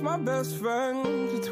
lost my best friend.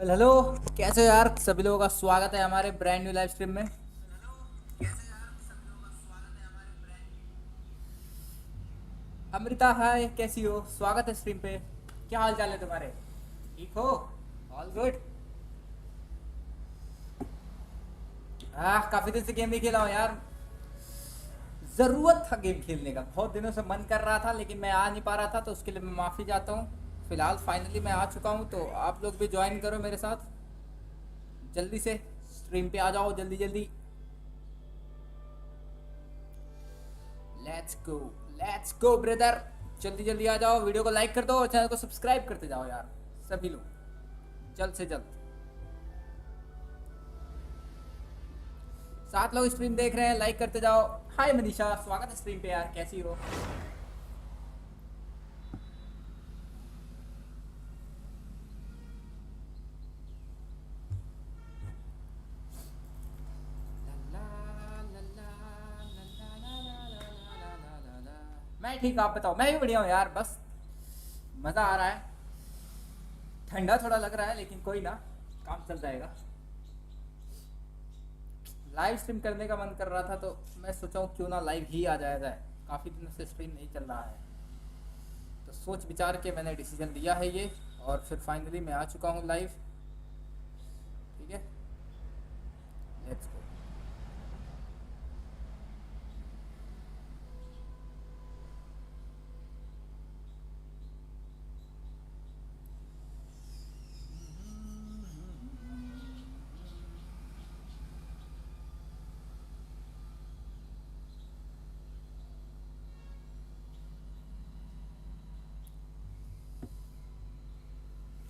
Hello. कैसे हो यार? सभी लोगों का स्वागत है हमारे ब्रांड न्यू लाइव स्ट्रीम में। अमृता, हाय, कैसी हो? स्वागत है स्ट्रीम पे। क्या हाल चाल है तुम्हारे? ठीक हो? All good. काफी दिन से गेम नहीं खेला हूँ यार। जरूरत था गेम खेलने का, बहुत दिनों से मन कर रहा था लेकिन मैं आ नहीं पा रहा था, तो उसके लिए मैं माफी चाहता हूँ। फिलहाल फाइनली मैं आ चुका हूँ, तो आप लोग भी ज्वाइन करो मेरे साथ। जल्दी से स्ट्रीम पे आ जाओ, जल्दी जल्दी। Let's go, let's go brother. जल्दी जल्दी आ जाओ, वीडियो को लाइक कर दो और चैनल को सब्सक्राइब करते जाओ यार, सभी लोग, जल्द से जल्द। 7 लोग स्ट्रीम देख रहे हैं, लाइक करते जाओ। हाय मनीषा, स्वागत है स्ट्रीम पे यार, कैसी हो? मैं ठीक, आप बताओ? मैं भी बढ़िया हूँ यार, बस मज़ा आ रहा है। ठंडा थोड़ा लग रहा है लेकिन कोई ना, काम चल जाएगा। लाइव स्ट्रीम करने का मन कर रहा था तो मैं सोचा हूँ क्यों ना लाइव ही आ जाया जाए। काफ़ी दिनों से स्ट्रीम नहीं चल रहा है तो सोच विचार के मैंने डिसीजन लिया है ये, और फिर फाइनली मैं आ चुका हूँ लाइव। ठीक है, लेट्स गो।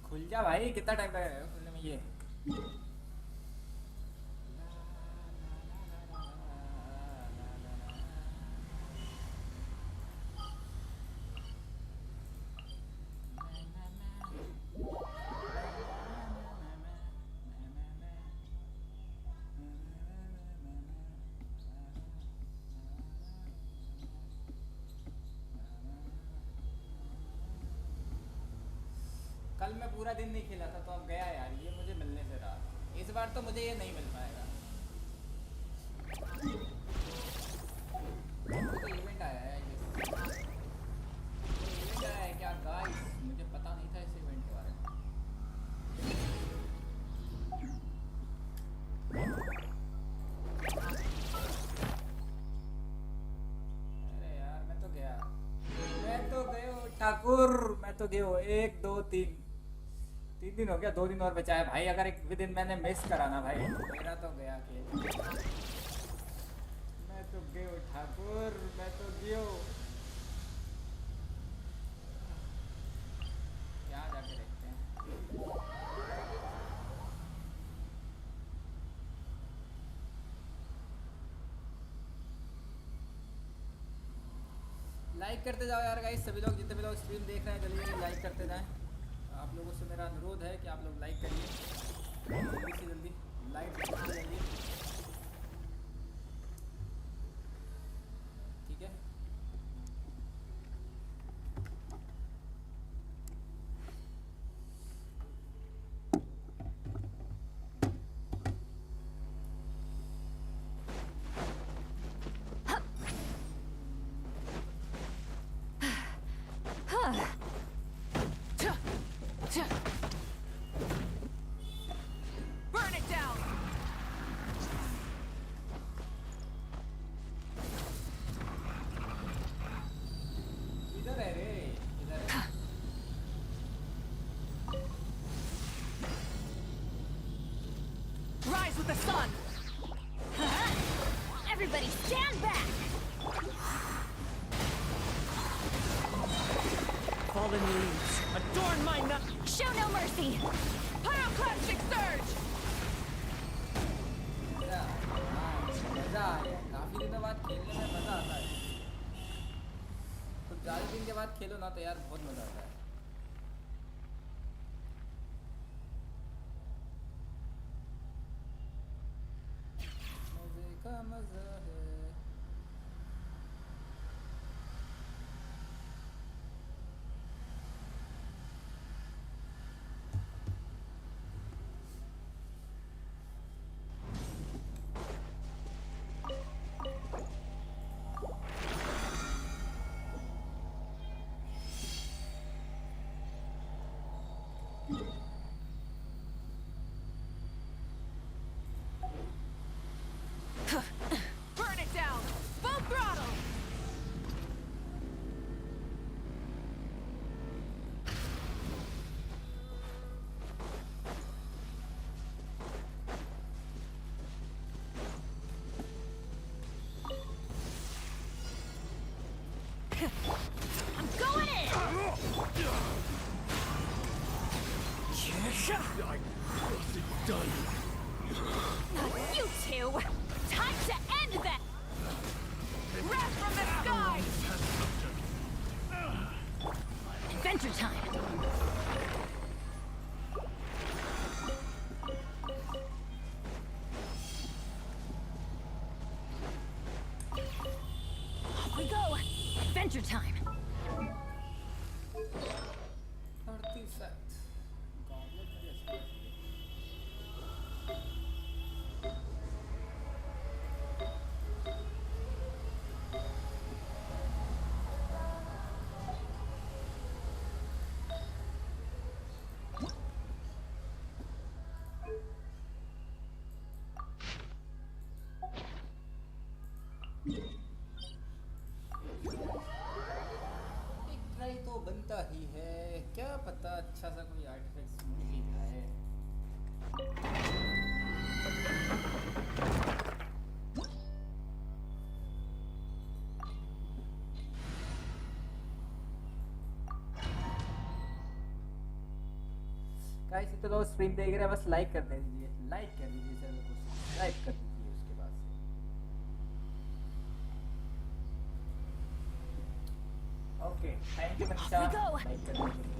खुल जा भाई, कितना टाइम लगेगा खुलने में ये? कल मैं पूरा दिन नहीं खेला था तो अब गया यार, ये मुझे मिलने से रहा। इस बार तो मुझे ये नहीं मिल पाएगा। तो इवेंट आया है ये, इवेंट आया है क्या गाइस? मुझे पता नहीं था इस इवेंट के बारे में। अरे यार मैं तो गया, ठाकुर, मैं तो गया। 1 2 3 दिन हो गया, 2 दिन और बचा है भाई। अगर एक भी दिन मैंने मिस करा ना भाई, मेरा तो गया खेल। मैं तो गयो ठाकुर, मैं तो गयो। यहाँ जाके देखते हैं। लाइक करते जाओ यार गाइस, सभी लोग जितने भी लोग स्ट्रीम देख रहे हैं जल्दी जल्दी लाइक करते जाएं। आप लोगों से मेरा अनुरोध है कि आप लोग लाइक करिए जल्दी से जल्दी, लाइक करिए। ठीक है, Burn it down! इधर है रे, इधर है। Rise with the sun! Everybody stand back! Fallen leaves, adorn my night! Show no mercy! Pyroclastic surge! मज़ा आ गया। काफ़ी दिनों बाद खेलने में मज़ा आता है। कुछ ज़्यादा दिन के बाद खेलो ना तो यार बहुत मज़ा आता है। मज़े का मज़ा है। Burn it down! Full throttle! I'm going in! I wasn't done. Not you two! Time to end that! Wrath from the sky! Adventure time! Off we go! Adventure time! 30 set goblet में ऐसे एक try तो बनता ही है, क्या पता अच्छा सा कोई आर्टिफैक्ट मिल जाए। गाइस तो लोग स्ट्रीम देख रहे हैं, बस लाइक कर दीजिए, लाइक कर दीजिए, चैनल को सब्सक्राइब कर दीजिए उसके बाद से। Okay thank you Manisha, Off we go. Like करने के लिए।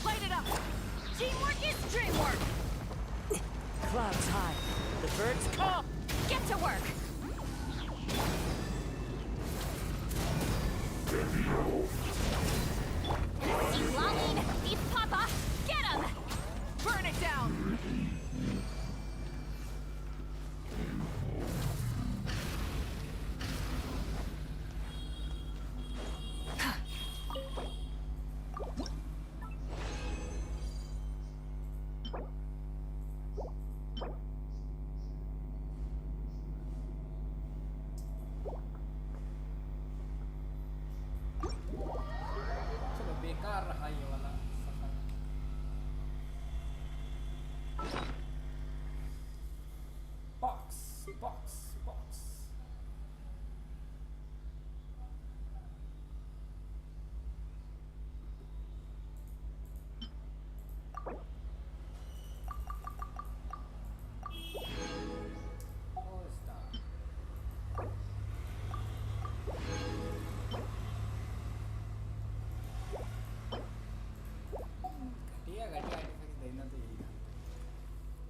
Light it up! Teamwork is dreamwork! Clouds high. The birds call. Get to work! Keep longing! Beef Papa! Get him! Burn it down! चलो बेकार रहा ये वाला सफर। बॉक्स बॉक्स बॉक्स और star घटिया घटिया आर्टिफैक्ट्स देना तो यही था।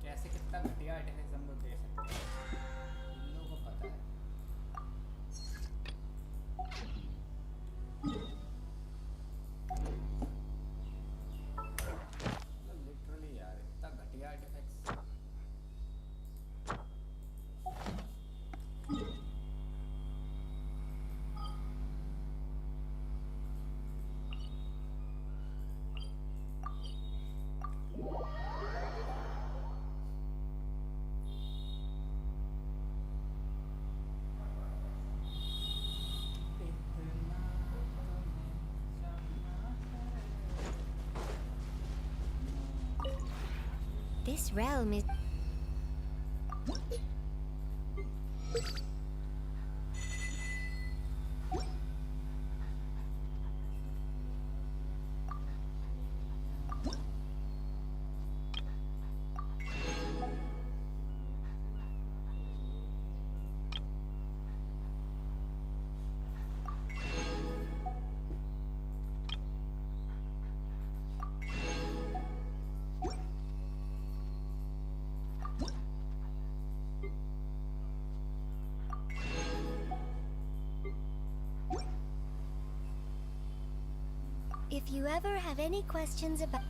कैसे कितना घटिया आर्टिफैक्ट्स हम लोग दे सकते हैं, इन लोगों को पता है। लिटरली यार इतना घटिया artefacts. This realm is... If you ever have any questions about...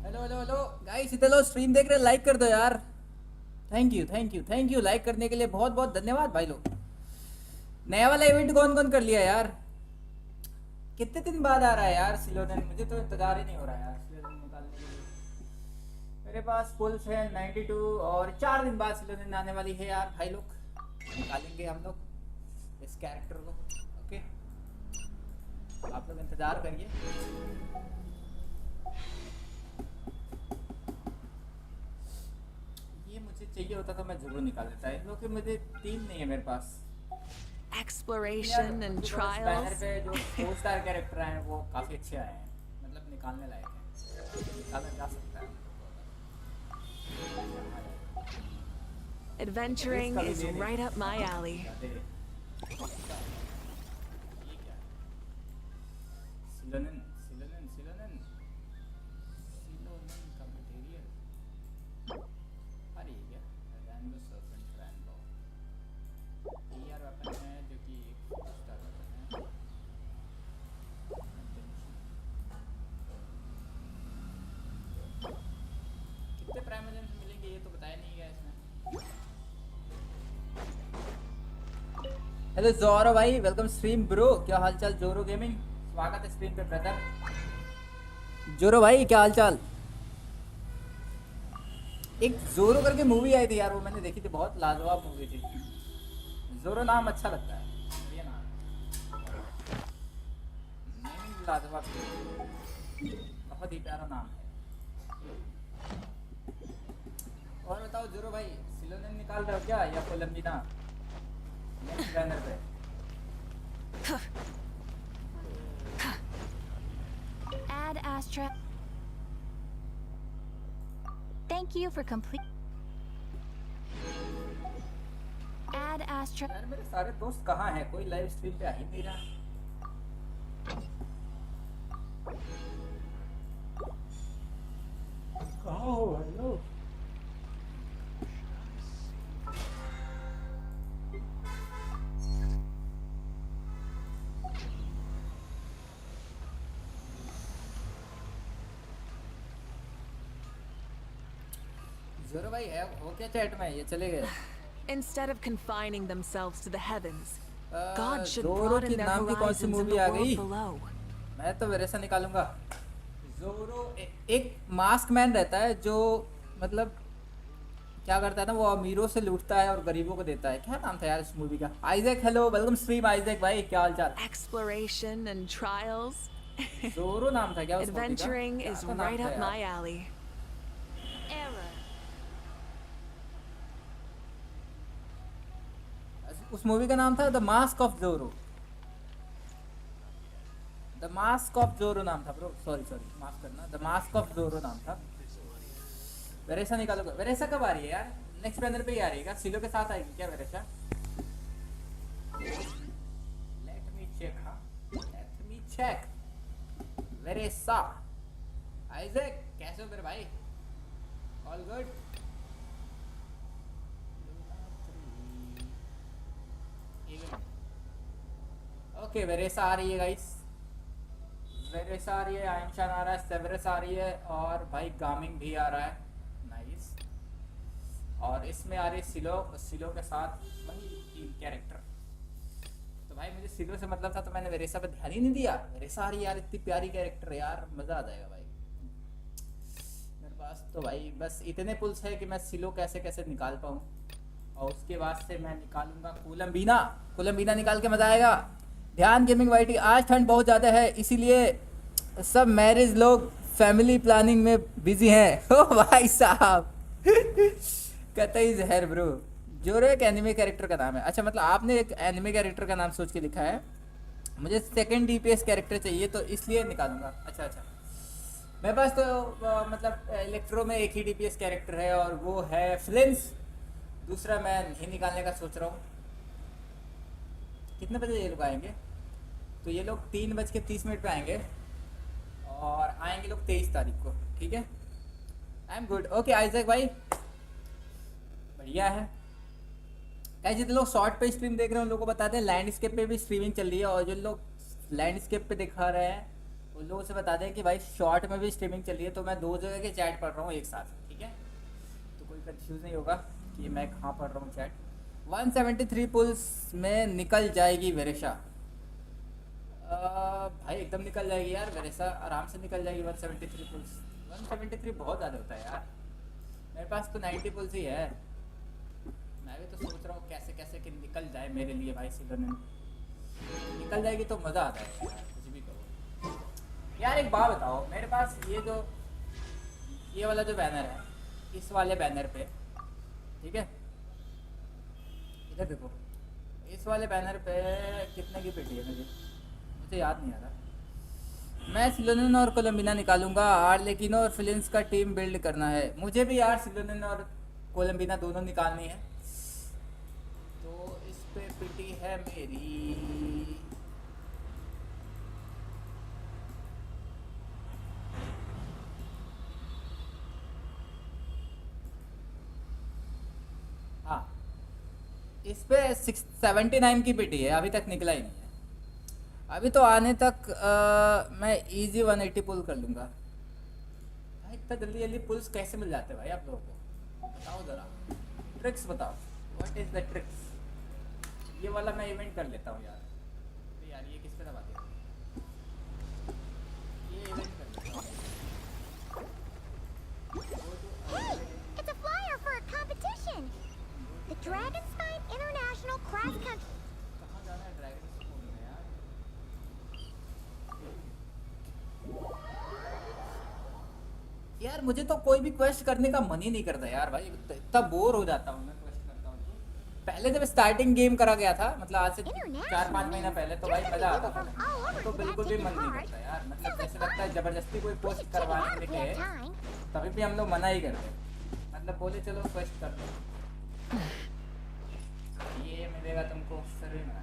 hello hello hello guys, इधर लो स्ट्रीम देख रहे, लाइक कर दो यार। Thank you thank you thank you, like करने के लिए बहुत बहुत धन्यवाद भाई लोग। नया वाला इवेंट कौन कौन कर लिया यार? कितने दिन बाद आ रहा है यार सिलोडन? मुझे तो इंतजार ही नहीं हो रहा यार सिलोडन निकालने के लिए। मेरे पास पुल्स है 92 और 4 दिन बाद सिलोनिन आने वाली है यार भाई लोग, निकालेंगे हम लोग इस कैरेक्टर को। ओके आप लोग इंतजार करिए। ये मुझे चाहिए होता तो मैं जरूर निकाल देता है, क्योंकि मुझे 3 नहीं है मेरे पास। Exploration and banner trials. पे जो 4 स्टार कैरेक्टर हैं वो काफी अच्छे आए हैं, मतलब निकालने लायक है, निकाला जा सकता है। Adventuring is right up my alley. सिलोनिन सिलोनिन सिलोनिन सिलोनिन का मटेरियल, अरे ये क्या रैनबो सर्पेंट रैनबो यार वेपन है जो कि 4 स्टार वेपन है। कितने प्राइम एजेंट्स मिलेंगे ये तो बताया नहीं गया इसमें। हेलो जोरो भाई, वेलकम स्ट्रीम ब्रो, क्या हालचाल जोरो गेमिंग, स्वागत है स्ट्रीम पे ब्रदर। जोरो भाई क्या हालचाल। एक जोरो करके मूवी आई थी यार, वो मैंने देखी थी, बहुत लाजवाब मूवी थी। जोरो नाम अच्छा लगता है, ये नाम नेमिंग लाजवाब, बहुत ही प्यारा नाम है। और बताओ जोरो भाई, सिलोनिन निकाल रहे हो क्या या कोलंबिना नेक्स्ट बैनर पे? Add Astra. Thank you for complete. Add Astra. यार मेरे सारे दोस्त कहाँ हैं, कोई लाइव स्ट्रीम पे आ ही नहीं रहा। कहाँ हो भाई लोग? जोरो भाई है वो क्या चैट में, ये चले गए। Instead of confining themselves to the heavens, God should जोरो broaden की their नाम की कौन सी horizons in मूवी the आ world गई? below. मैं तो वैसा निकालूंगा। जोरो एक मास्क मैन रहता है जो मतलब क्या करता है ना, वो अमीरों से लूटता है और गरीबों को देता है। क्या नाम था यार इस मूवी का? Isaac, hello welcome stream Isaac भाई, क्या हाल चाल। Exploration and trials. जोरो नाम था क्या उस मूवी का? Adventuring क्या is तो नाम right था up यार? my alley. Error. उस मूवी का नाम था द मास्क ऑफ जोरो। द मास्क ऑफ जोरो नाम था ब्रो, सॉरी सॉरी माफ करना, द मास्क ऑफ जोरो नाम था। वेरेसा निकालो, वेरेसा कब आ रही है यार? नेक्स्ट बैनर पे ही आ रही है क्या? सिलो के साथ आएगी क्या वेरेसा? लेट मी चेक, हाँ लेट मी चेक। वेरेसा आइजैक कैसे हो मेरे भाई? All good? ओके वेरेसा आ रही है गाइस, वेरेसा आ रही है, आइंशान आ रहा है, सेवरस आ रही है और भाई गामिंग भी आ रहा है, नाइस। और इसमें आ रही है सिलो, सिलो के साथ वही 3 कैरेक्टर। तो भाई मुझे सिलो से मतलब था तो मैंने वेरेसा पे ध्यान ही नहीं दिया। वेरेसा आ रही है यार, इतनी प्यारी कैरेक्टर है यार, मज़ा आ जाएगा भाई। मेरे पास तो भाई बस इतने पुल्स है कि मैं सिलो कैसे कैसे निकाल पाऊँ, और उसके बाद से मैं निकालूंगा कोलंबिना। कोलंबिना निकाल के मज़ा आएगा। ध्यान गेमिंग वाइटी, आज ठंड बहुत ज़्यादा है इसीलिए सब मैरिज लोग फैमिली प्लानिंग में बिजी हैं। ओ भाई साहब कतई जहर ब्रो। जोरो एक एनिमे कैरेक्टर का नाम है, अच्छा मतलब आपने एक एनिमे कैरेक्टर का नाम सोच के लिखा है। मुझे सेकंड डीपीएस कैरेक्टर चाहिए तो इसलिए निकालूंगा। अच्छा अच्छा, मेरे पास तो मतलब इलेक्ट्रो में एक ही डीपीएस कैरेक्टर है और वो है फ्लिंस। दूसरा मैं नहीं निकालने का सोच रहा हूँ। कितने बजे ये लोग आएंगे? तो ये लोग 3:30 पे आएंगे और आएंगे लोग 23 तारीख को, ठीक है। I am good, okay Isaac भाई बढ़िया है। गाइस जितने लोग शॉर्ट पे स्ट्रीम देख रहे हैं उन लोगों को बता दें लैंडस्केप पे भी स्ट्रीमिंग चल रही है, और जो लोग लैंडस्केप पे दिखा रहे हैं उन लोगों से बता दें कि भाई शॉर्ट में भी स्ट्रीमिंग चल रही है। तो मैं 2 जगह के चैट पढ़ रहा हूँ एक साथ, ठीक है, तो कोई कंफ्यूज नहीं होगा कि मैं कहाँ पढ़ रहा हूँ चैट। 173 पुल्स में निकल जाएगी वेरेशा। भाई एकदम निकल जाएगी यार वेरेशा, आराम से निकल जाएगी 173 पुल्स। 173 बहुत ज़्यादा होता है यार। मेरे पास तो 90 पुल्स ही है। मैं भी तो सोच रहा हूँ कैसे कैसे कि निकल जाए मेरे लिए भाई सिलोनिन। निकल जाएगी तो मज़ा आता है यार, कुछ भी करो। यार एक बात बताओ, मेरे पास ये वाला जो बैनर है, इस वाले बैनर पे, ठीक है, इधर देखो, इस वाले बैनर पे कितने की पेटी है मुझे याद नहीं आ रहा। मैं सिलोनिन और कोलम्बिना निकालूंगा लेकिन और फिलिंस का टीम बिल्ड करना है। मुझे भी यार सिलोनिन और कोलम्बिना दोनों निकालनी है। तो इस पे पेटी है मेरी। हाँ, इस पे 79 की पेटी है, अभी तक निकला ही नहीं है। अभी तो आने तक मैं इजी 180 पुल कर लूँगा। भाई इतना जल्दी जल्दी पुल्स कैसे मिल जाते हैं भाई आप लोगों को? बताओ ज़रा, ट्रिक्स बताओ, व्हाट इज़ द ट्रिक्स? ये वाला मैं इवेंट कर लेता हूँ यार। तो यार ये किस पे दबा दिया? ये इवेंट कर लेता हूँ। Hey, it's a flyer for a competition. The Dragon Spine International Cross Country. कहाँ जाना है ड्रैगन स्पून में यार? यार मुझे तो कोई भी क्वेस्ट करने का मन ही नहीं करता यार भाई, इतना बोर हो जाता हूँ मैं क्वेस्ट करता हूँ तो। पहले जब स्टार्टिंग गेम करा गया था, मतलब आज से 4-5 महीना पहले, तो भाई मजा आता था। तो बिल्कुल भी मन नहीं करता यार, मतलब जैसे लगता है जबरदस्ती कोई पोस्ट करवाने निकले तभी भी हम लोग मना ही करते, मतलब बोले चलो क्वेस्ट कर दो, ये मिलेगा तुमको, फिर भी मना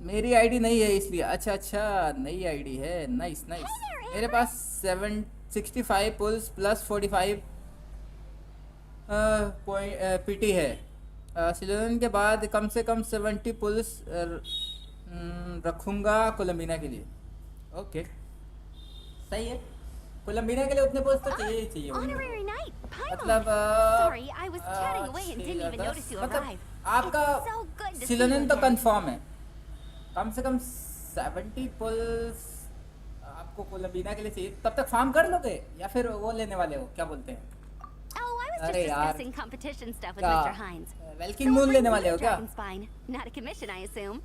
मेरी आईडी नहीं है इसलिए। अच्छा अच्छा, नई आईडी है, नाइस नाइस। मेरे पास 765 पुल्स प्लस 45 पीटी है। सिलोनिन के बाद कम से कम 70 पुल्स रखूँगा कोलम्बिना के लिए। ओके सही है, कोलम्बिना के लिए उतने पुल्स तो चाहिए ही चाहिए। Honorary night. मतलब Sorry, I was chatting away and didn't even notice you मतलब arrived. आपका It's so good to see सिलोनिन you तो again. कंफर्म है, कम से कम 70 पुल्स आपको कोलम्बिना के लिए चाहिए। तब तक फार्म कर लोगे या फिर वो लेने वाले हो, क्या बोलते हैं? Oh, I was just अरे यार, discussing competition stuff with क्या Mr. Hines. वेल्किंग मून लेने वाले हो क्या? Dragon Spine. Not a commission, I assume.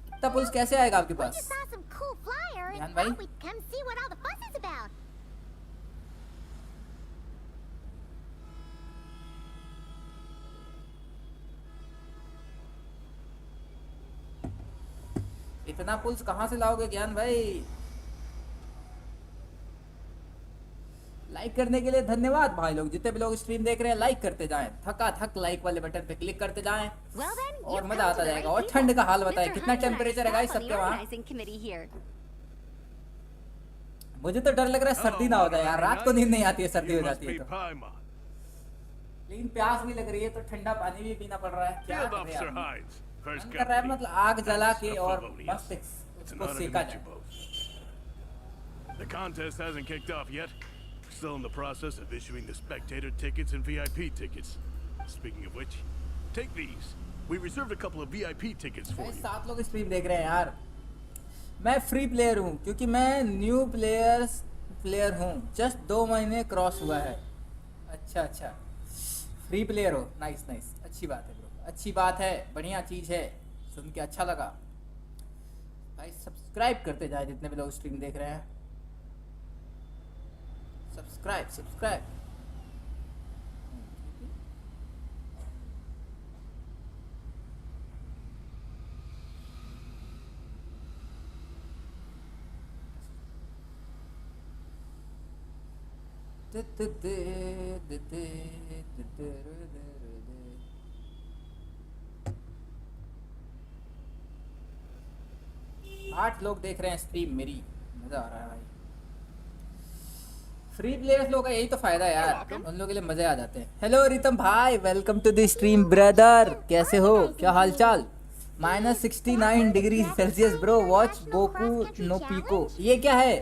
इतना पुल्स कैसे आएगा आपके We pass? just saw some cool flyer Yan and bhai? thought we'd come see what all the fuss is about. इतना pools कहाँ से लाओगे ज्ञान भाई? लाइक करने के लिए धन्यवाद भाई लोग, जितने भी लोग स्ट्रीम देख रहे हैं लाइक करते जाएं, थका थक लाइक वाले बटन पे क्लिक करते जाएं Well then, और you've मजा come आता to the जाएगा। right और people. ठंड का हाल बताएं, Mr. कितना Hines and I टेम्परेचर है गाइस staff on the सबके वहाँ? organizing committee here. मुझे तो डर लग रहा है सर्दी ना हो जाए यार, रात को नींद नहीं आती है, सर्दी हो जाती है तो। लेकिन प्यास भी लग रही है तो ठंडा पानी भी पीना पड़ रहा है। क्या कर रहे हैं आप? मन कर रहा है मतलब आग जला के और मस्त उसको सेका जाए। The contest hasn't kicked off yet. We're still in the process of issuing the spectator tickets and VIP tickets. Speaking of which, take these. We reserved a couple of VIP tickets for you. 7 लोग stream देख रहे हैं यार। मैं free player हूँ क्योंकि मैं new player हूँ, जस्ट 2 महीने क्रॉस हुआ है। अच्छा अच्छा, फ्री प्लेयर हो, नाइस नाइस, अच्छी बात है ब्रो, अच्छी बात है, बढ़िया चीज़ है, सुन के अच्छा लगा भाई। सब्सक्राइब करते जाए जितने भी लोग स्ट्रीम देख रहे हैं, सब्सक्राइब सब्सक्राइब। आठ लोग देख रहे हैं स्ट्रीम मेरी, मजा आ रहा है भाई। फ्री प्लेयर्स लोगों का यही तो फायदा है यार, उन लोगों के लिए मजे आ जाते हैं। हेलो रितम भाई, welcome to the stream brother, कैसे हो, क्या हालचाल? -69 degree Celsius bro, watch Boku no Pico. ये क्या है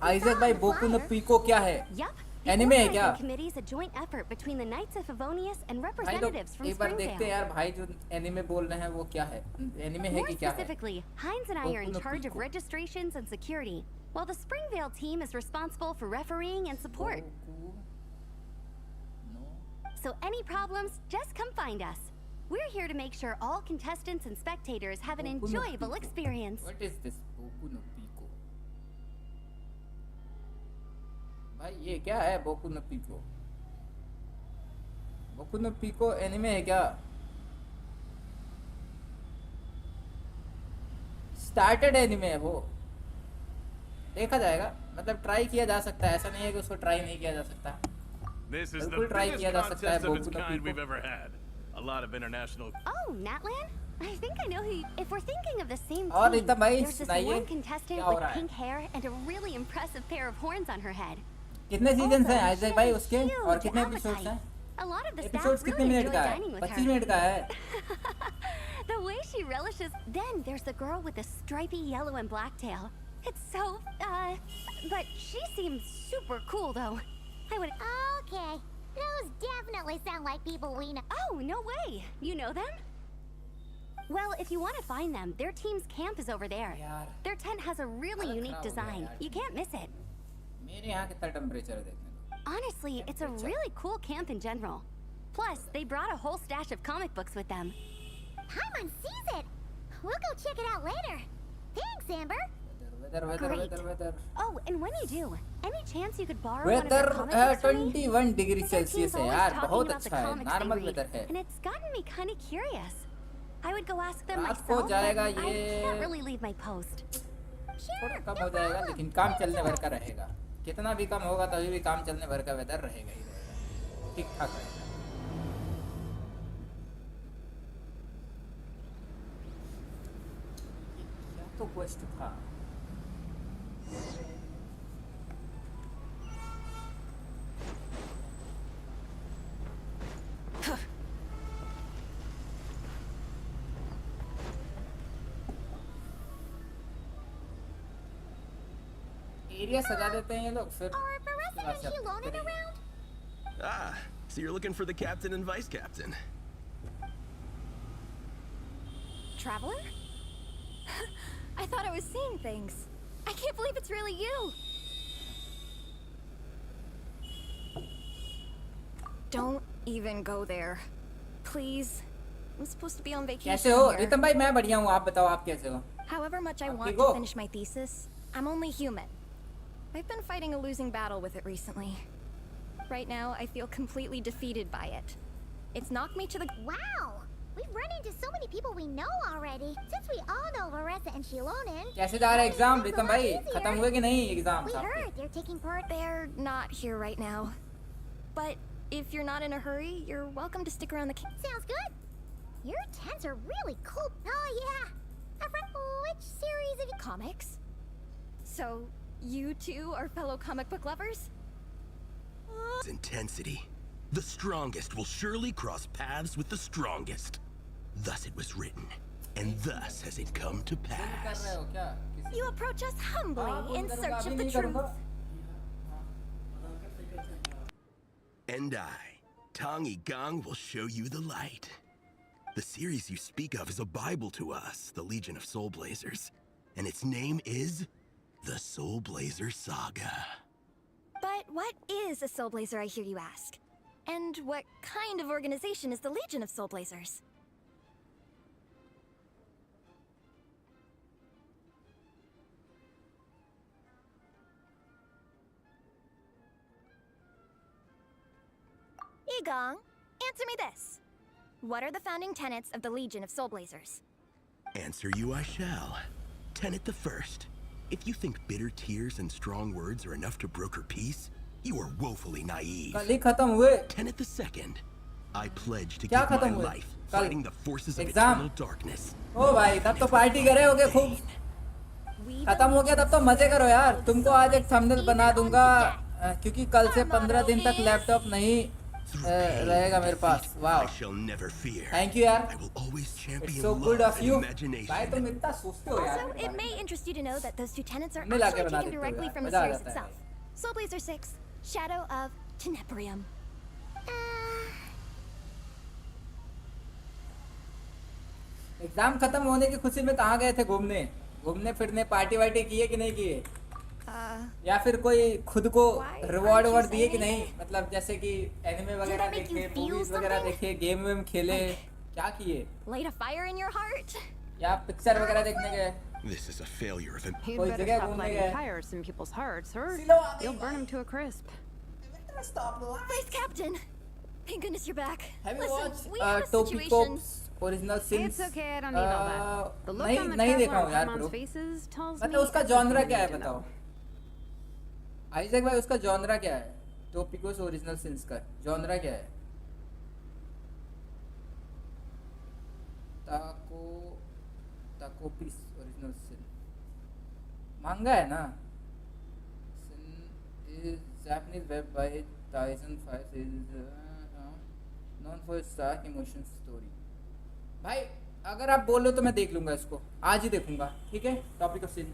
आइजक भाई? बोकू नो पीको क्या है? Yup. एनिमे है क्या? organizing committee is a joint effort between the Knights of Favonius and भाई लोग representatives from एक बार देखते हैं Springvale. यार भाई जो एनिमे बोल रहे हैं वो क्या है? एनिमे है More कि क्या है? specifically, Hines and I are in Boku no charge of Pico. registrations and security, while the Springvale team is responsible for refereeing and support. Boku no. So any problems, just come find us. We're here to make sure all contestants and spectators have an Boku no enjoyable Pico. experience. What is this Boku no Pico? भाई ये क्या है Boku no Pico? Boku no Pico anime है क्या? Started anime है वो, देखा जाएगा, मतलब ट्राई किया जा सकता है, ऐसा नहीं है कि उसको ट्राई नहीं किया जा सकता. This is the बिल्कुल ट्राई biggest किया जा सकता है contest of its Boku no kind we've Pico. ever had. A lot of international. Oh, Natlan? I think I know who you... If we're thinking of the same और team, Rita भाई there's this सुनाइए one contestant क्या हो with रहा है? pink hair and a really impressive pair of horns on her head. कितने season हैं Also, Isaac she भाई has a उसके और huge कितने एपिसोड्स appetite. हैं? A lot of the staff episodes कितने really मिनट enjoy का है? dining with 25 her. मिनट का है. The way she relishes. Then there's the girl with the stripy yellow and black tail. It's so, but she seems super cool though. I would. Okay, those definitely sound like people we know. Oh, no way. You know them? Well, if you want to find them, their team's camp is over there. यार Their tent has a really हालत unique खराब हो गया design. यार. You can't miss it. मेरे यहाँ कितना temperature है देखने दो. Honestly, it's a really cool camp in general. Plus, they brought a whole stash of comic books with them. Paimon sees it. We'll go check it out later. Thanks, Amber. Weather Great. Weather Oh, and when you do, any chance you could borrow one of weather their comic books from me? 21 degree Their Celsius team's है always यार, talking बहुत about the अच्छा है, comics they normal read, weather है. and it's gotten me kind of curious. I would go ask them रात myself, को but जाएगा I ये can't really leave my post. थोड़ा Sure, कम no हो जाएगा problem. लेकिन काम चलने भर का रहेगा. कितना भी कम होगा तभी भी काम चलने भर का वेदर रहेगा ही रहेगा, ठीक ठाक रहेगा. क्या तो क्वेश्चन था. एरिया सजा देते हैं ये लोग फिर Are Baressa and उसके बाद से Shilonen अपडेट करेंगे. around? Ah, so you're looking for the captain and vice captain. Traveler? I thought I was seeing things. I can't believe it's really you. Don't even go there. Please. I'm supposed to be on vacation कैसे हो here. Ritam भाई? मैं बढ़िया हूँ, आप बताओ आप कैसे हो? However much I आप want ठीक to हो? finish my thesis, I'm only human. I've been fighting a losing battle with it recently. Right now, I feel completely defeated by it. It's knocked me to the... Wow, we've run into so many people we know already. Since we all know Baressa and Shilonen. कैसे जा रहा है exam It's a Ritam lot भाई? easier. खत्म हुए कि नहीं exam We आपके? heard they're taking part. They're not here right now. But if you're not in a hurry, you're welcome to stick around the camp. Sounds good. Your tents are really cool. Oh yeah. Which series of you? Comics? So, you two are fellow comic book lovers? Intensity. The strongest will surely cross paths with the strongest. Thus it was written, and thus has it come to कर pass. रहे हो क्या? किसी- You approach us हाँ, humbly बोल in करूँगा, search अभी of the नहीं truth. करूँगा. And I, Tongi Gong, will show you the light. The series you speak of is a Bible to us, the Legion of Soul Blazers. And its name is the Soul Blazer Saga. But what is a Soul Blazer, I hear you ask? And what kind of organization is the Legion of Soul Blazers? Igong, answer me this. What are the founding tenets of the Legion of Soul Blazers? Answer you I shall. Tenet the first. If you think bitter tears and strong words are enough to broker peace, you are woefully naive. कल ही खत्म हुए. Tenet the second. I pledge to क्या give my खत्म हुए? life कल fighting the forces of exam. eternal darkness. ओ भाई तब तो पार्टी करे होगे खूब. We खत्म हो गया तब तो मजे करो यार. तुमको आज एक थंबनेल बना दूंगा क्योंकि कल से 15 दिन तक लैपटॉप नहीं रहेगा मेरे पास. Wow. I shall never fear. Thank you यार. I will always champion It's so good love of and you. imagination. भाई तुम इतना सोचते हो यार. Also, it may interest you to know that those two tenets are मिला के actually बना taken देते हो directly यार. from the मजा आ series जाता है. itself. Soul Blazer 6, Shadow of Tenebrium. Exam खत्म होने की खुशी में कहाँ गए थे घूमने? घूमने फिरने पार्टी वार्टी किए कि नहीं किए? या फिर कोई खुद को रिवॉर्ड वॉर्ड दिए कि नहीं? मतलब जैसे कि एनिमे वगैरह देखे, मूवीज वगैरह देखे, गेम वेम खेले, क्या किए? Light a fire in your heart. या पिक्चर वगैरह देखने गए? This is a failure of You'd कोई better जगह stop घूमने lighting गए? fires in people's hearts, or you'll burn them to a crisp. Vice Captain! Thank goodness you're back. Have you Listen, watched we have a Coop situation. Original Sins? It's okay, I don't need all that. The look नहीं on the नहीं देखा traveler हूँ यार Armand's bro. faces tells मतलब me उसका everything genre you क्या है need to बताओ? know. आइजैक भाई उसका जॉनरा क्या है? टॉपिकोस ओरिजिनल सिंस का जॉनरा क्या है? ताकोपिस ओरिजिनल सिन मांगा है ना? Sin is Japanese web by Taizan 5 is known for stark emotion story. भाई अगर आप बोलो तो मैं देख लूंगा इसको, आज ही देखूंगा, ठीक है? टॉपिक ऑफ सिन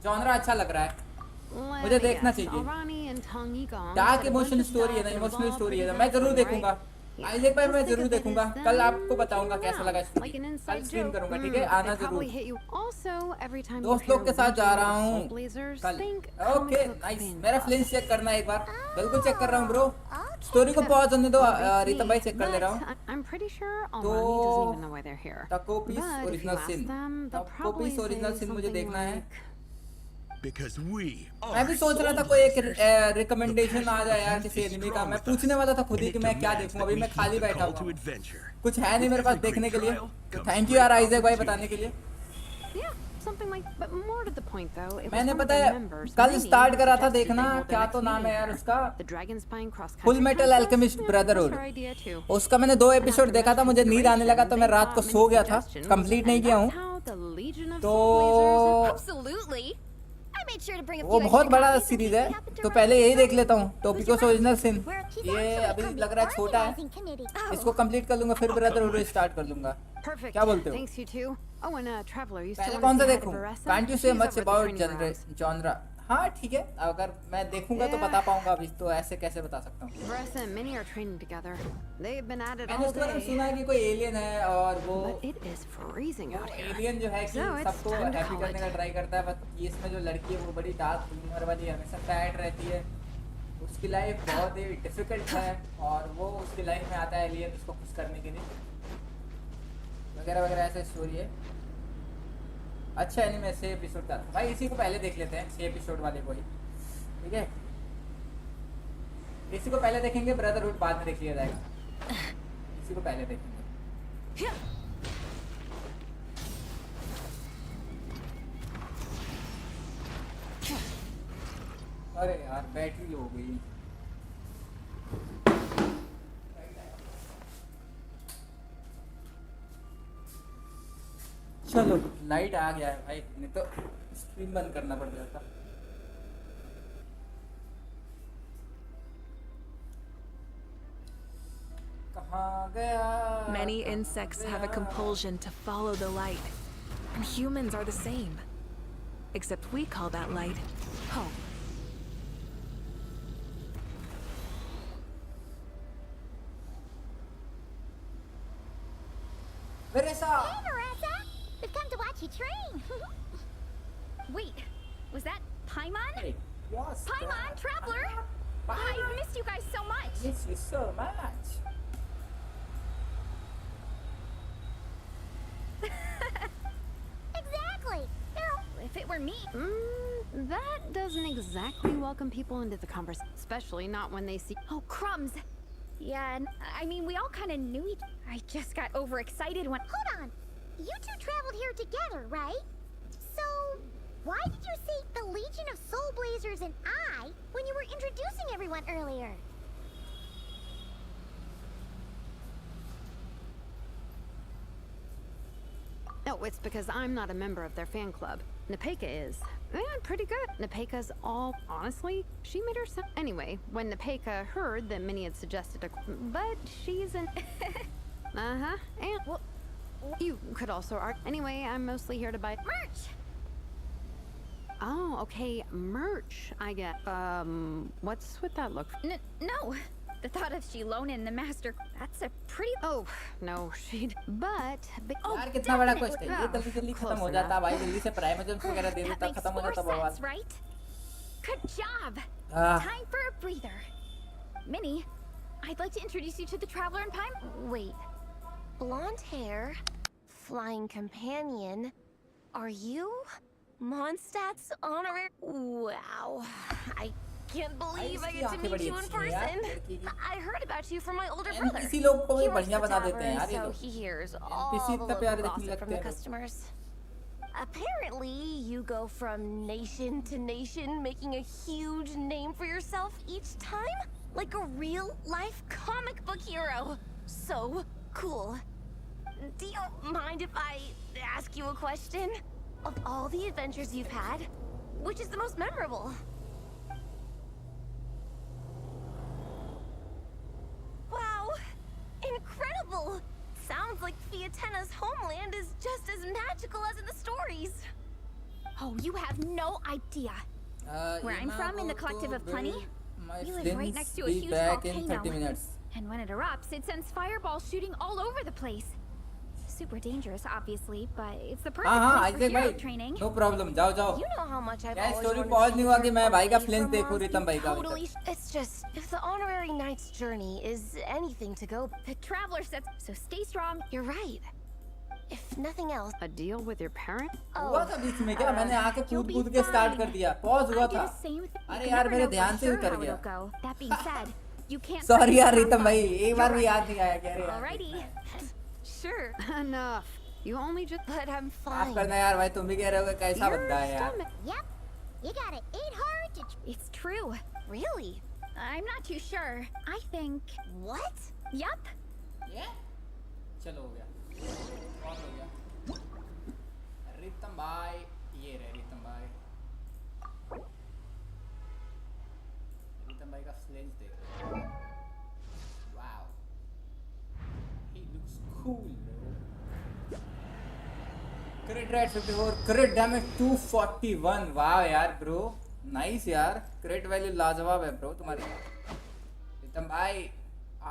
जॉनरा अच्छा लग रहा है, Let मुझे me देखना guess, चाहिए. Alrani and Tong Yigong dark said a bunch emotional of story है stuff ना, that was emotional all story है pretty ना, मैं जरूर devastating, देखूंगा. right? Yeah. आइजैक भाई मैं Just think जरूर of it देखूंगा. as कल them आपको बताऊंगा joking कैसा around, लगा like an स्टोरी. inside कल स्ट्रीम joke. करूंगा, ठीक है? आना They probably जरूर. hit you. Also, every time you दोस्त hear लोग के साथ जा रहा Legion of हूँ Soul Blazers, कल. think okay comic book nice. fan मेरा club. फ्लिंस चेक करना एक बार. बिल्कुल चेक कर रहा हूँ ब्रो. Okay. स्टोरी को पॉज होने दो. Well, they रीतम भाई चेक कर ले रहा हूँ. but I'm pretty sure तो Almani doesn't even know why they're here. Takopi's But if you original ask sin. them, they'll probably Takopi's say original sin मुझे something देखना है. like, because we मैं भी are सोच रहा था soul कोई एक blazers. रिकमेंडेशन आ जाए यार The किसी passion एनिमे is का. strong मैं with पूछने us, वाला था खुद and ही it कि मैं क्या demands देखूं. that अभी we मैं खाली heed the बैठा call to हुआ हूँ. adventure. कुछ है नहीं मेरे With पास every देखने great के लिए. trial तो comes थैंक यू यार great आइजैक भाई opportunity. बताने के लिए. yeah, something like, but more to the point though, it was मैंने one of पता the है members, कल Minnie, स्टार्ट who करा था suggested देखना. they hold their क्या next तो नाम है meeting यार here. उसका? The Dragon Spine Cross Country full metal Contest? Alchemist Yeah, brotherhood. that's her idea too. उसका मैंने 2 एपिसोड देखा था, मुझे नींद आने लगा तो मैं रात को सो गया था, कंप्लीट नहीं किया हूँ. तो Absolutely. I made sure to bring a वो few बहुत extra बड़ा copies in सीरीज case है, you happen to तो run पहले यही into देख लेता हूँ. टॉपिकोस ओरिजिनल सिन. He's ये actually अभी on the लग रहा है छोटा है. organizing committee. Oh. इसको कंप्लीट कर लूंगा फिर ब्रदरहुड स्टार्ट कर लूंगा. Perfect. क्या बोलते हो? Thanks you too. Oh, and Traveler, you still पहले want कौन to सा say hi to देखूं? Baressa? Can't you say She's much over at the about training grounds. genre? हाँ ठीक है, अगर मैं देखूंगा तो Yeah. बता पाऊंगा. अभी तो ऐसे कैसे बता सकता हूँ. Baressa and Minnie are training together. They've been at it मैंने all उसके बारे में day. सुना है कि कोई एलियन है और वो But it is freezing out here. Alien जो है कि So it's सबको time to हैप्पी call करने it. का ट्राई करता है. बट ये इसमें जो लड़की है वो बड़ी डार्क ह्यूमर वाली है, हमेशा सैड रहती है. उसकी लाइफ बहुत ही डिफिकल्ट है और वो उसकी लाइफ में आता है एलियन उसको खुश करने के लिए वगैरह वगैरह. ऐसा स्टोरी है. अच्छा एनीमे 6 एपिसोड का भाई. इसी को पहले देख लेते हैं, 6 एपिसोड वाले को ही, ठीक है? इसी को पहले देखेंगे, ब्रदरहुड बाद में देख लिया जाएगा. इसी को पहले देखेंगे. अरे यार बैटरी लो हो गई. चलो लाइट आ गया है भाई, नहीं तो स्क्रीन बंद करना पड़ जाता. कहाँ गया? Many insects have a compulsion to follow the light, and humans are the same. Except we call that light hope. Veresa! Hey, Marissa! We've come to watch you train. Wait, was that Paimon? Hey, what's Paimon, that? Traveler! Paimon. I missed you guys so much. Miss you so much. Exactly. They're If it were me, That doesn't exactly welcome people into the conversation, especially not when they see. oh crumbs. Yeah, and I mean we all kind of knew each. I just got overexcited when. Hold on. You two traveled here together, right? So, why did you say the Legion of Soul Blazers and I when you were introducing everyone earlier? No, it's because I'm not a member of their fan club. Napeka is. Yeah, pretty good. Napeka's all, honestly, she made her sound. Anyway, when Napeka heard that Minnie had suggested a. But she's an. Uh-huh. And, well, you could also argue. Anyway, I'm mostly here to buy. Merch! Oh, okay, merch, I get. What's with that look? No. The thought of Shilonen, the master, that's a pretty... Oh, no, she'd... But... यार कितना बड़ा question है ये जल्दी जल्दी खत्म हो जाता भाई जल्दी से प्राइमेजम्स वगैरह दे देता खत्म हो जाता बवाल right? Good job. Ah. Time for a breather. Minnie, I'd like to introduce you to the traveler in Pime. Wait. Blonde hair, flying companion. Are you Mondstadt's honorary? Wow. I can't believe I get to meet you in person. I heard about you from my older brother. NPC लोग को भी He works बढ़िया the बना देते हैं tavern, यार ये so लोग he hears all NPC the इतना local प्यारे दिखने gossip from लगते the हैं लोग customers. Apparently, you go from nation to nation, making a huge name for yourself each time, like a real-life comic book hero. So cool. Do you mind if I ask you a question? Of all the adventures you've had, which is the most memorable? Wow! Incredible! Sounds like Fiatena's homeland is just as magical as in the stories. Oh, you have no idea. Where I'm from, in the Collective of Plenty, we live right next to a huge volcano. And when it erupts, it sends fireballs shooting all over the place. Super dangerous, obviously, but it's the perfect place for hero training. No problem, जाओ जाओ. You know how much I've क्या always story wanted pause to नहीं हुआ कि मैं भाई का be फ्लिंस from देखूं Mons. रितम भाई का Totally. It's just if the honorary knight's journey is anything to go. The traveler says so. Stay strong. You're right. If nothing else. A deal with your parent? हुआ था बीच में क्या मैंने आके कूद कूद के स्टार्ट कर दिया पॉज हुआ था अरे यार मेरे ध्यान से उतर गया That being said, you can't. Sorry यार रितम भाई एक बार भी याद नहीं आया कह रहे Alrighty. Sure. Enough. You only just... But I'm माफ fine. करना यार भाई तुम भी कह रहे हो कि कैसा बंदा है यार Yep. You gotta eat hard to. It's true. Really? I'm not too sure. I think. What? Yup. ये चलो हो गया कौन हो गया रितम भाई ये रहे रितम भाई का फ्लेंस देख wow he looks cool क्रिट rate 54 क्रिट damage 241 वाह यार ब्रो नाइस यार क्रिट वैल्यू लाजवाब है ब्रो तुम्हारी रितम भाई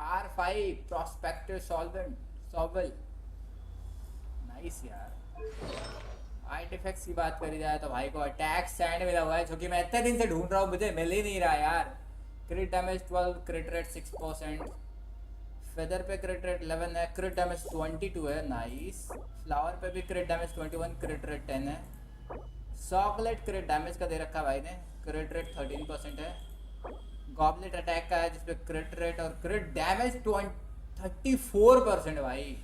R5 प्रोस्पेक्टिव सॉल्वेंट नाइस यार आर्टिफैक्ट्स की बात करी जाए तो भाई को अटैक सैंड मिला हुआ है जो कि मैं इतने दिन से ढूंढ रहा हूँ मुझे मिल ही नहीं रहा यार क्रिट डैमेज 12 क्रिट रेट 6% फेदर पे क्रिट रेट 11 है क्रिट डैमेज 22 है नाइस फ्लावर पे भी क्रिट डैमेज 21 क्रिट रेट 10 है चॉकलेट क्रिट डैमेज का दे रखा भाई ने क्रिट रेट 13% है गॉबलेट अटैक का है जिसपे क्रिट रेट और क्रिट डैमेज 34% भाई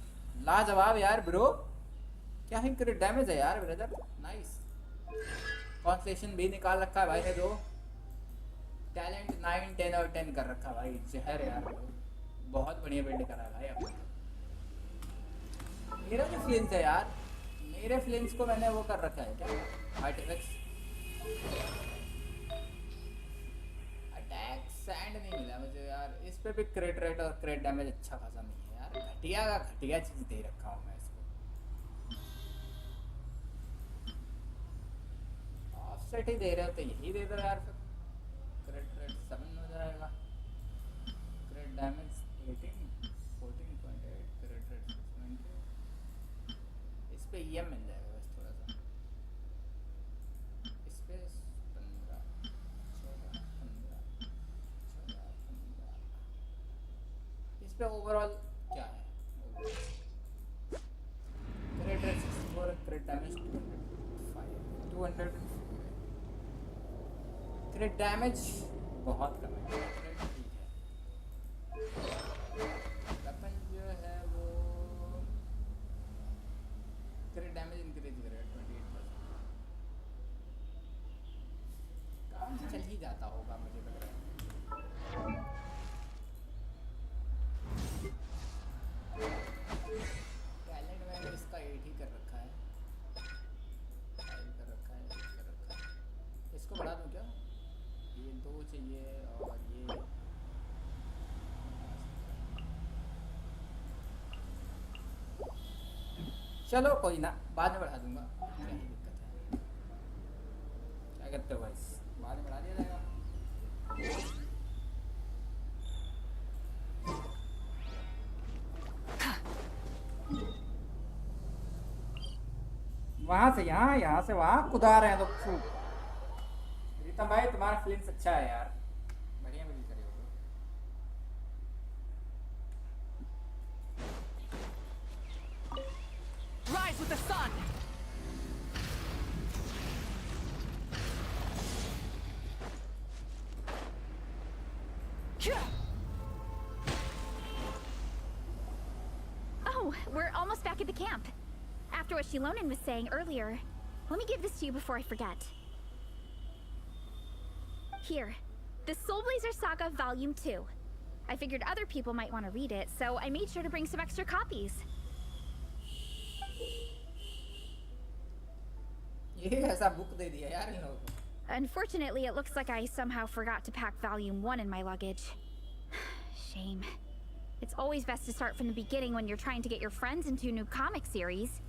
लाजवाब यार ब्रो क्या ही क्रिट डैमेज है यार ब्रदर नाइस कॉन्स्टेलेशन भी निकाल रखा है भाई ने दो टैलेंट 9 10 और 10 कर रखा भाई जहर यार बहुत बढ़िया बिल्ड करा है भाई आपने मेरा जो फ्लिंस है यार मेरे फ्लिंस को मैंने वो कर रखा है क्या आर्टिफैक्ट्स अटैक सैंड नहीं मिला मुझे यार इस पे भी क्रिट रेट और क्रिट डैमेज अच्छा खासा नहीं है यार घटिया का घटिया चीज दे रखा हूँ मैं इसको ऑफसेट ही दे रहे हो तो यही दे दो यार फिर क्रिट रेट 7 हो जाएगा क्रिट डैमेज 18 14.8 क्रिट रेट 6.2 इस पे ये मिल जाएगा बस थोड़ा सा इस पे 15 14 15 इस पे ओवरऑल क्या है क्रिट रेट 64 क्रिट डैमेज 200 क्रिट डैमेज बहुत कम है ठीक है वेपन जो है वो क्रिट डैमेज इंक्रीज करेगा 28%। काम चल ही जाता होगा मुझे लग रहा है टैलेंट मैंने इसका 8 ही कर रखा है 5 कर रखा है 8 कर रखा है इसको बढ़ा दूं क्या ये 2 चाहिए और ये चलो कोई ना बाद में बढ़ा दूंगा क्या ही दिक्कत है वहां से यहाँ से वहां कुदा रहे हैं लोग खूब। प्रीतम भाई तुम्हारा फीलिंग्स अच्छा है यार, बढ़िया मिल करे हो। Rise with the sun. Oh, we're almost back at the camp. After what Shilonen was saying earlier, let me give this to you before I forget. Here, the Soul Blazer Saga Volume 2. I figured other people might want to read it, so I made sure to bring some extra copies. ये ऐसा book दे दिया यार इन लोगों को। Unfortunately, it looks like I somehow forgot to pack Volume 1 in my luggage. Shame. It's always best to start from the beginning when you're trying to get your friends into a new comic series.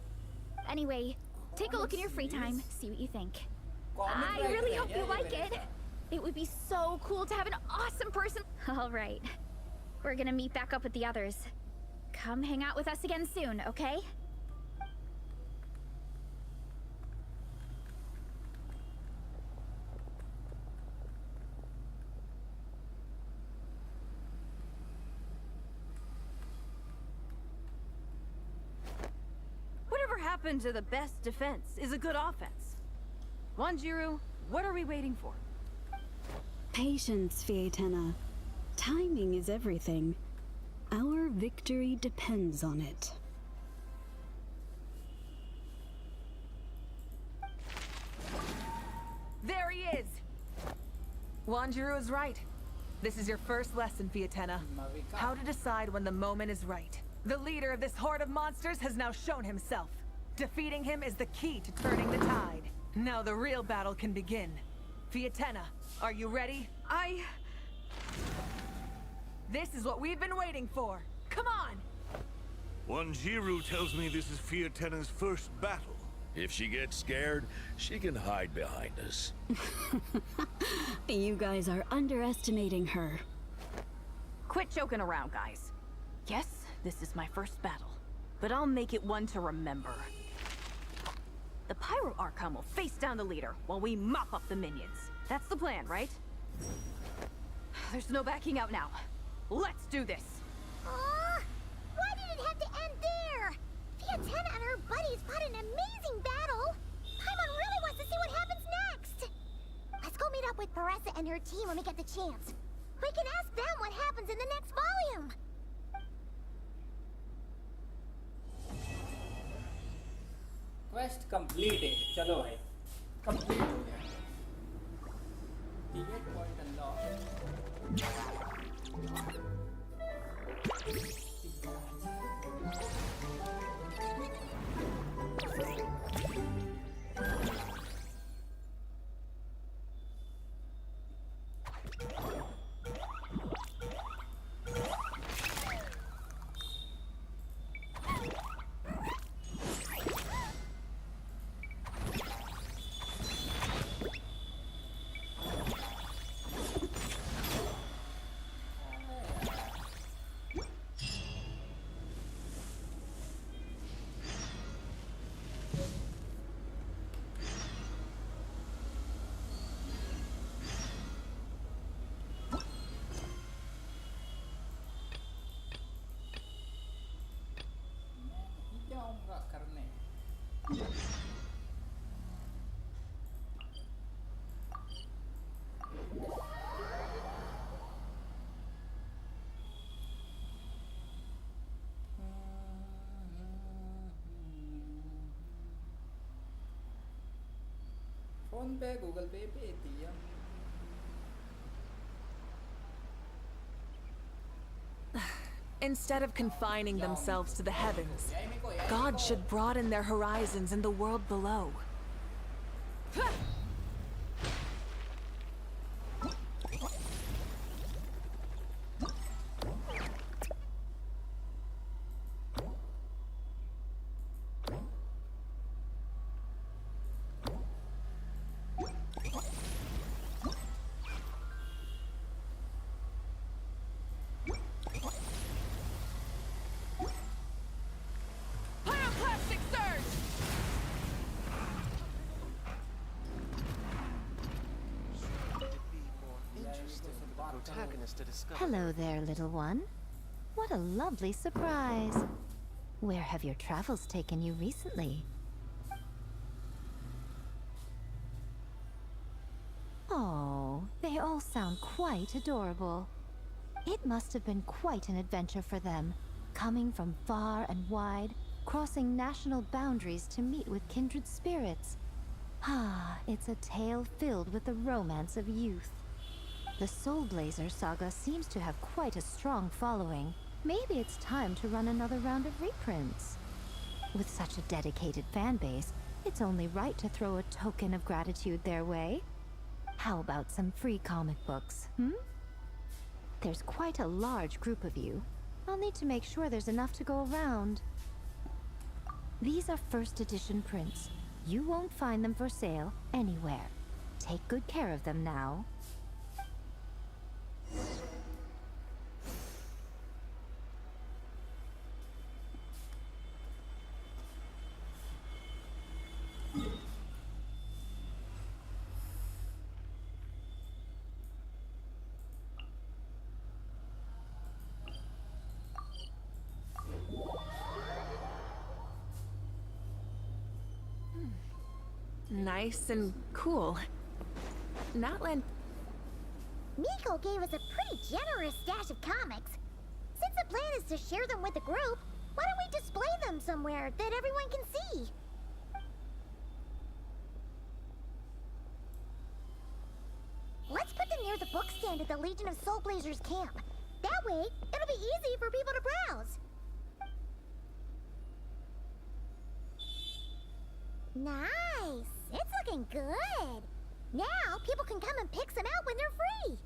Anyway, take a look in your free time, see what you think. I really hope you like it. It would be so cool to have an awesome person. All right. We're gonna meet back up with the others. Come hang out with us again soon, okay? Whatever happened to the best defense is a good offense? Wanjiru, what are we waiting for? Patience, Fietena. Timing is everything. Our victory depends on it. There he is! Wanjiru is right. This is your first lesson, Fietena. How to decide when the moment is right. The leader of this horde of monsters has now shown himself. Defeating him is the key to turning the tide. Now the real battle can begin. Fietena, are you ready? This is what we've been waiting for. Come on! Wanjiru tells me this is Fietena's first battle. If she gets scared, she can hide behind us. You guys are underestimating her. Quit joking around, guys. Yes, this is my first battle, but I'll make it one to remember. The Pyro Archon will face down the leader while we mop up the minions. That's the plan, right? There's no backing out now. Let's do this! Why did it have to end there? Fietena and her buddies fought an amazing battle. Paimon really wants to see what happens next. Let's go meet up with Paressa and her team when we get the chance. We can ask them what happens in the next volume. Quest completed. चलो भाई, complete हो गया। Debate point unlocked. Phone पे, Google पे, Paytm. Instead of confining themselves to the heavens, God should broaden their horizons in the world below. protagonist to discover. Hello there, little one. What a lovely surprise. Where have your travels taken you recently? Oh, they all sound quite adorable. It must have been quite an adventure for them, coming from far and wide, crossing national boundaries to meet with kindred spirits. Ah, it's a tale filled with the romance of youth. The Soul Blazer saga seems to have quite a strong following. Maybe it's time to run another round of reprints. With such a dedicated fan base, it's only right to throw a token of gratitude their way. How about some free comic books, There's quite a large group of you. I'll need to make sure there's enough to go around. These are first edition prints. You won't find them for sale anywhere. Take good care of them now. Nice and cool. Natlan. Miko gave us a pretty generous stash of comics. Since the plan is to share them with the group, why don't we display them somewhere that everyone can see? Let's put them near the book stand at the Legion of Soul Blazers camp. That way, it'll be easy for people to browse. Nice! It's looking good! Now, people can come and pick some out when they're free!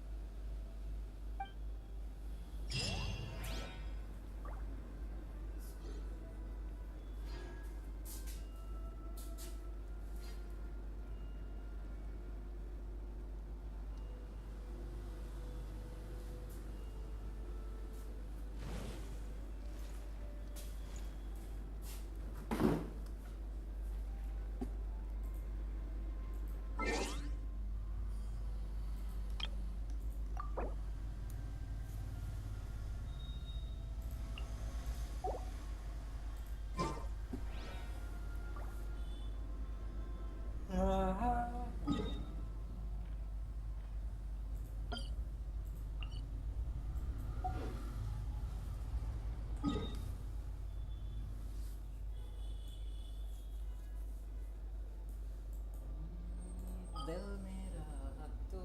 दिल मेरा तो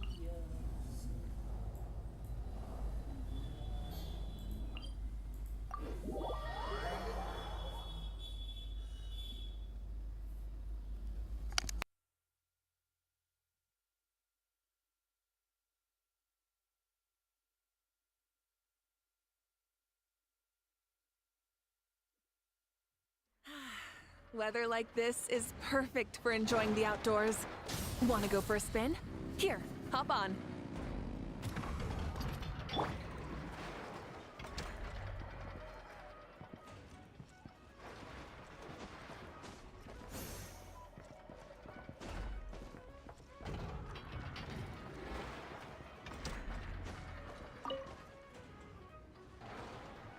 दिया Weather like this is perfect for enjoying the outdoors. Want to go for a spin? Here, hop on.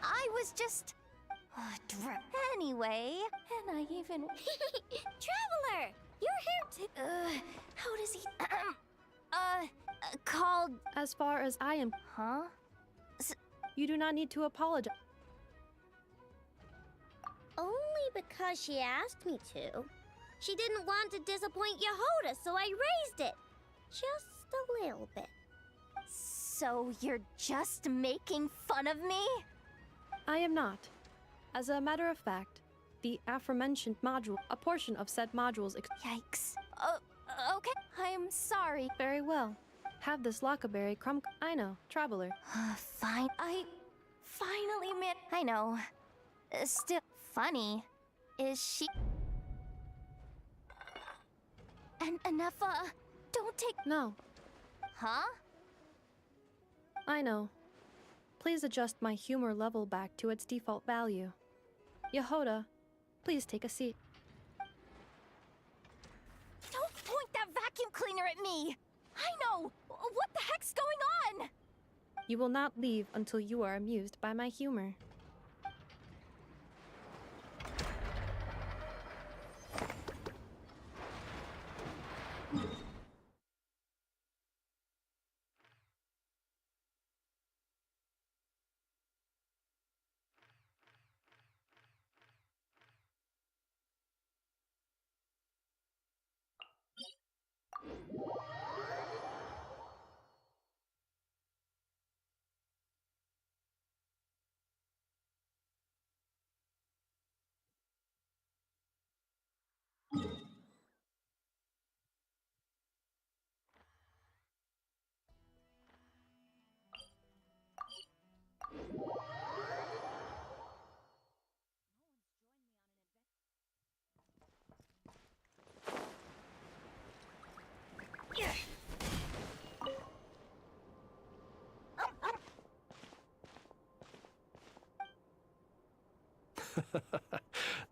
I was just... Anyway, and I even... Traveler! You're here too... how does he... called... As far as I am... Huh? You do not need to apologize. Only because she asked me to. She didn't want to disappoint Yehoda, so I raised it. Just a little bit. So you're just making fun of me? I am not. As a matter of fact, the aforementioned module, a portion of said modules... Yikes. Okay, I'm sorry. Very well. Have this lockaberry crumb... I know, traveler. Fine. I finally met... I know. Still funny. Is she... And enough, don't take... No. Huh? I know. Please adjust my humor level back to its default value. Yehoda, please take a seat. Don't point that vacuum cleaner at me! Rhino! What the heck's going on? You will not leave until you are amused by my humor.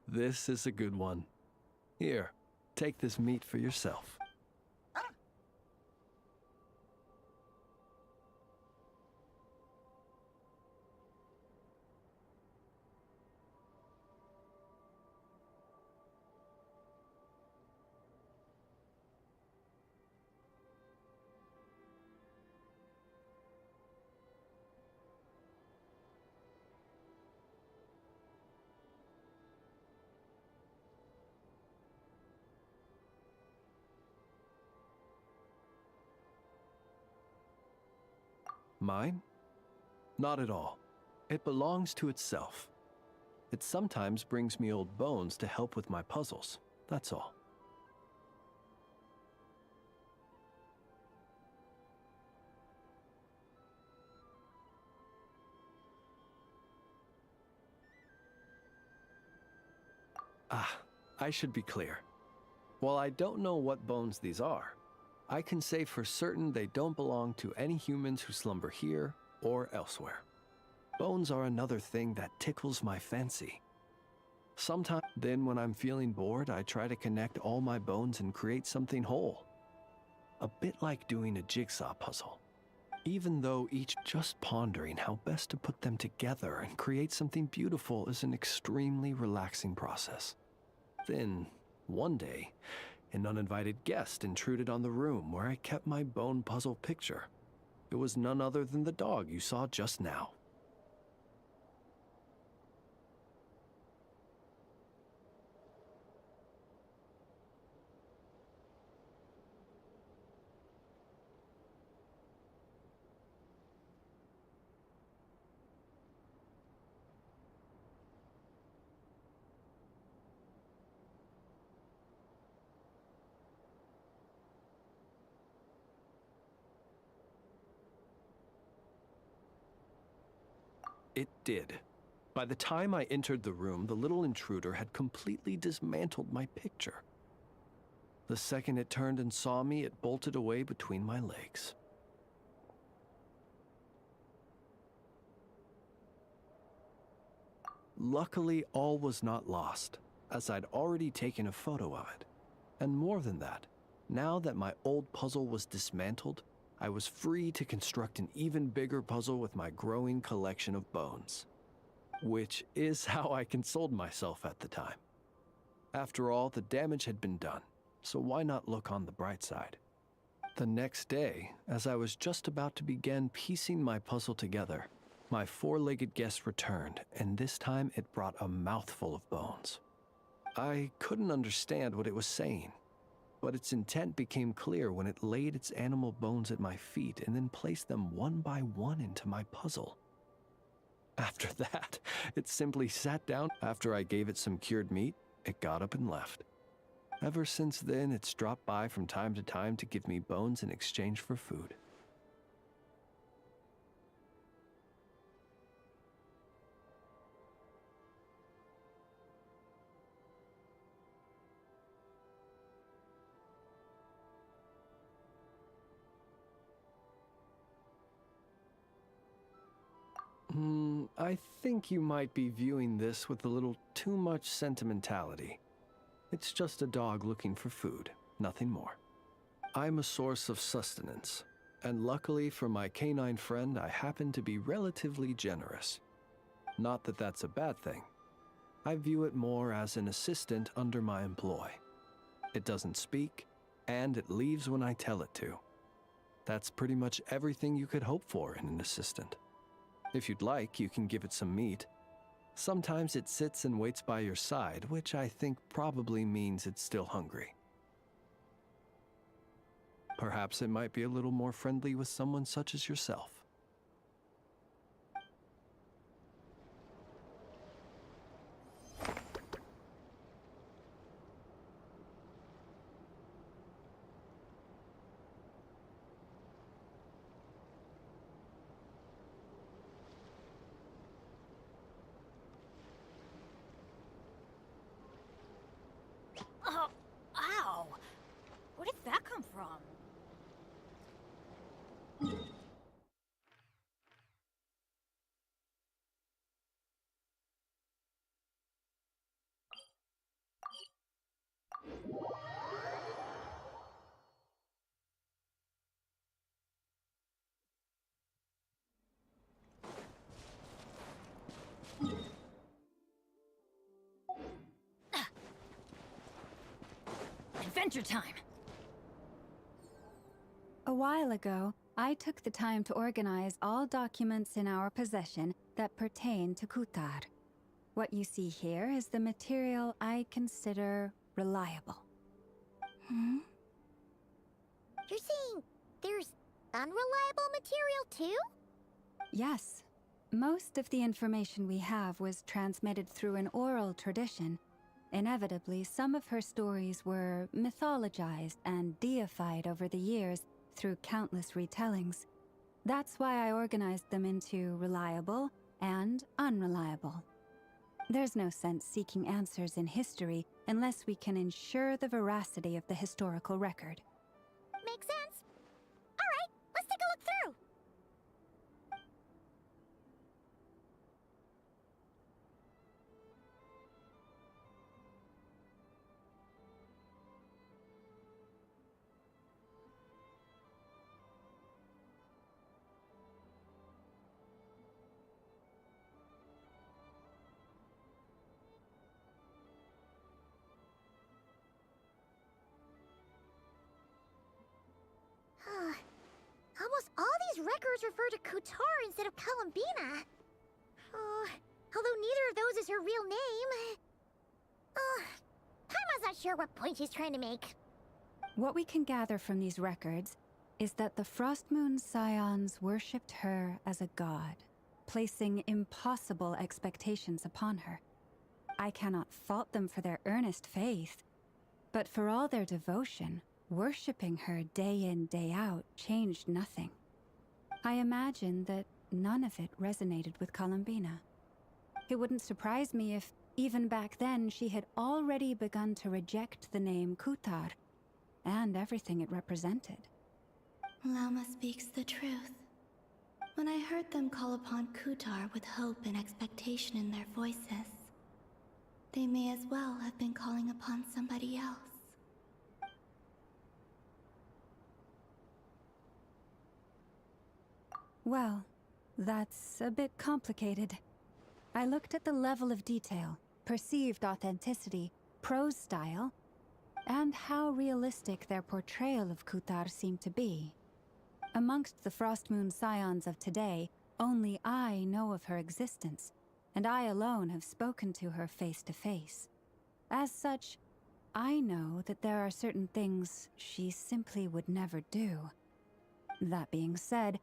This is a good one. Here, take this meat for yourself. Mine? Not at all. It belongs to itself. It sometimes brings me old bones to help with my puzzles, that's all. I should be clear. While I don't know what bones these are, I can say for certain they don't belong to any humans who slumber here or elsewhere. Bones are another thing that tickles my fancy. Sometimes, then when I'm feeling bored, I try to connect all my bones and create something whole. A bit like doing a jigsaw puzzle. Even though just pondering how best to put them together and create something beautiful is an extremely relaxing process. Then, one day, an uninvited guest intruded on the room where I kept my bone puzzle picture. It was none other than the dog you saw just now. It did. By the time I entered the room, the little intruder had completely dismantled my picture. The second it turned and saw me, it bolted away between my legs. Luckily, all was not lost, as I'd already taken a photo of it. And more than that, now that my old puzzle was dismantled, I was free to construct an even bigger puzzle with my growing collection of bones. Which is how I consoled myself at the time. After all, the damage had been done, so why not look on the bright side? The next day, as I was just about to begin piecing my puzzle together, my four-legged guest returned, and this time it brought a mouthful of bones. I couldn't understand what it was saying, but its intent became clear when it laid its animal bones at my feet and then placed them one by one into my puzzle. After that, it simply sat down. After I gave it some cured meat, it got up and left. Ever since then, it's dropped by from time to time to give me bones in exchange for food. I think you might be viewing this with a little too much sentimentality. It's just a dog looking for food, nothing more. I'm a source of sustenance, and luckily for my canine friend, I happen to be relatively generous. Not that that's a bad thing. I view it more as an assistant under my employ. It doesn't speak, and it leaves when I tell it to. That's pretty much everything you could hope for in an assistant. If you'd like, you can give it some meat. Sometimes it sits and waits by your side, which I think probably means it's still hungry. Perhaps it might be a little more friendly with someone such as yourself. Oh, ow! Where did that come from? Adventure time! A while ago, I took the time to organize all documents in our possession that pertain to Kutar. What you see here is the material I consider reliable. You're saying there's unreliable material too? Yes. Most of the information we have was transmitted through an oral tradition. Inevitably, some of her stories were mythologized and deified over the years through countless retellings. That's why I organized them into reliable and unreliable. There's no sense seeking answers in history unless we can ensure the veracity of the historical record. Makes sense. All right, let's take a look through. Almost all these records refer to Kutar instead of Columbina. Although neither of those is her real name. Paimon's not sure what point she's trying to make. What we can gather from these records is that the Frost Moon Scions worshipped her as a god, placing impossible expectations upon her. I cannot fault them for their earnest faith, but for all their devotion, worshipping her day in, day out changed nothing. I imagine that none of it resonated with Columbina. It wouldn't surprise me if, even back then, she had already begun to reject the name Kutar and everything it represented. Lama speaks the truth. When I heard them call upon Kutar with hope and expectation in their voices, they may as well have been calling upon somebody else. Well, that's a bit complicated. I looked at the level of detail, perceived authenticity, prose style, and how realistic their portrayal of Kutar seemed to be. Amongst the Frostmoon Scions of today, only I know of her existence, and I alone have spoken to her face to face. As such, I know that there are certain things she simply would never do. That being said,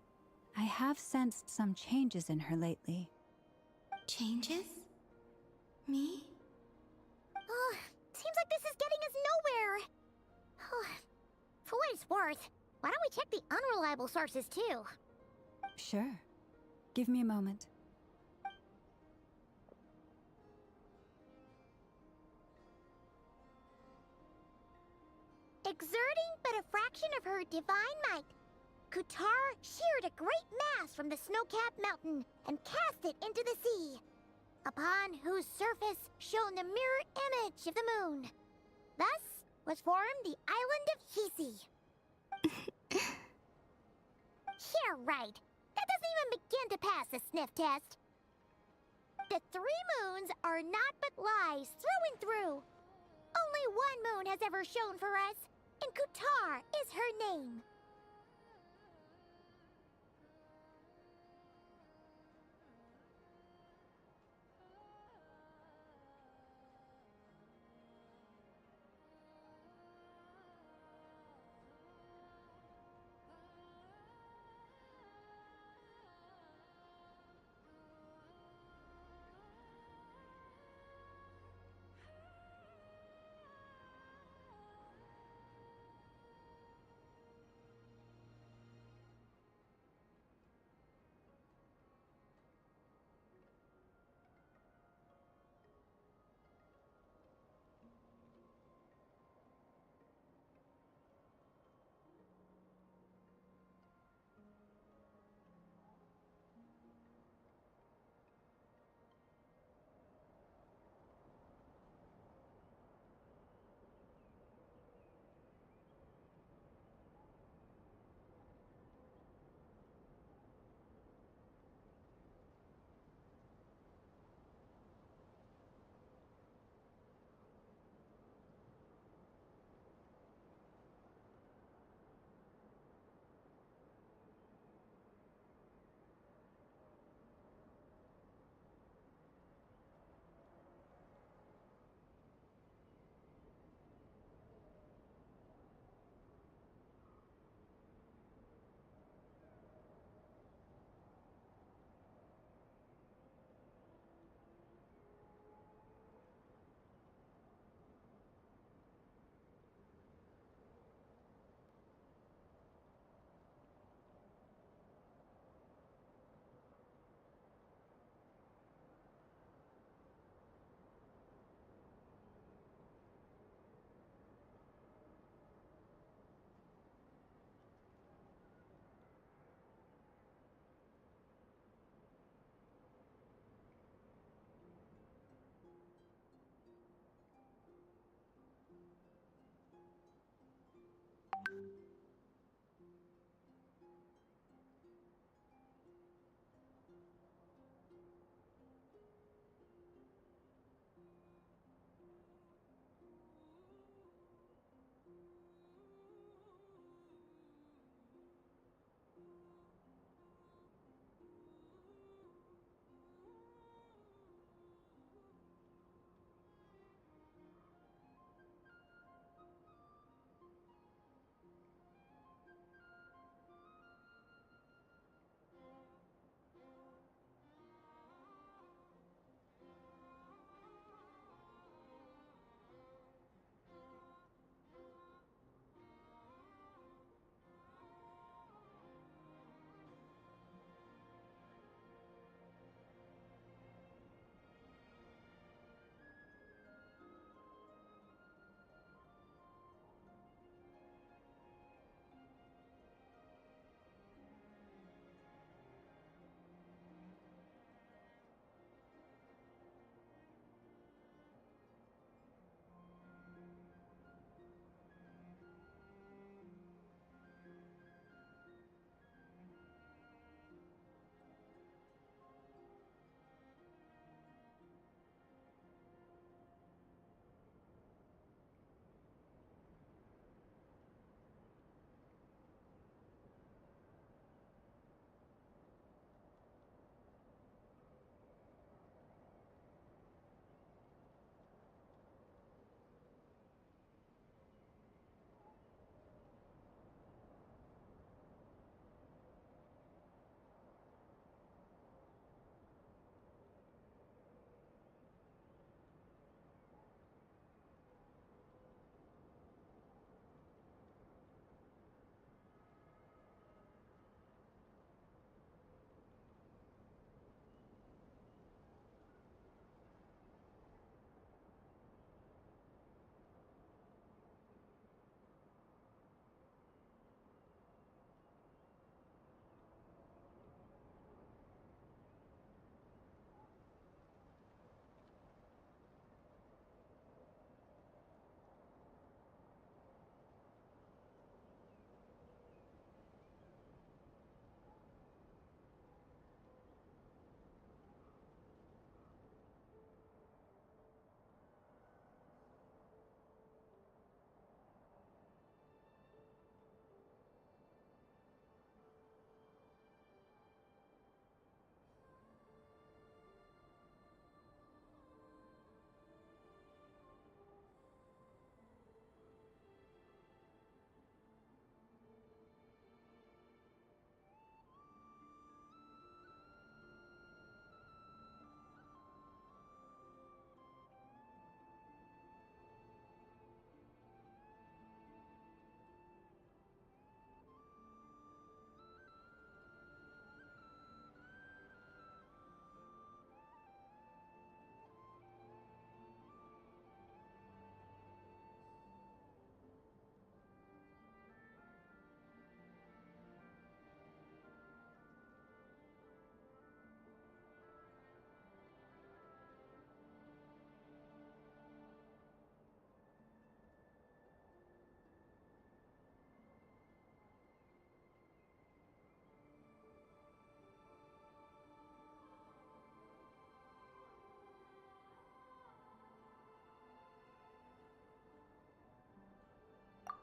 I have sensed some changes in her lately. Changes? Me? Seems like this is getting us nowhere. For what it's worth, why don't we check the unreliable sources too? Sure. Give me a moment. Exerting but a fraction of her divine might, Kutar sheared a great mass from the snow-capped mountain and cast it into the sea, upon whose surface shone the mirror image of the moon. Thus was formed the island of Hisi. Yeah, right. That doesn't even begin to pass the sniff test. The 3 moons are not but lies through and through. Only one moon has ever shone for us, and Kutar is her name.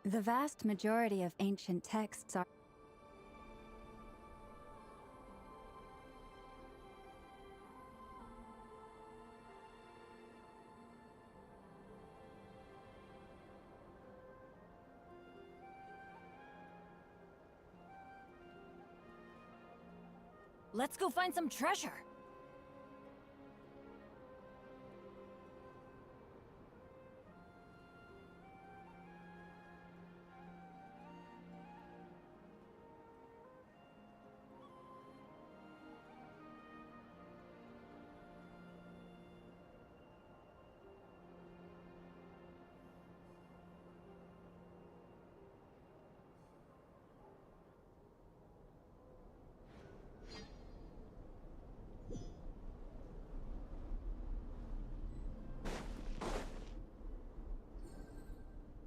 The vast majority of ancient texts are. Let's go find some treasure.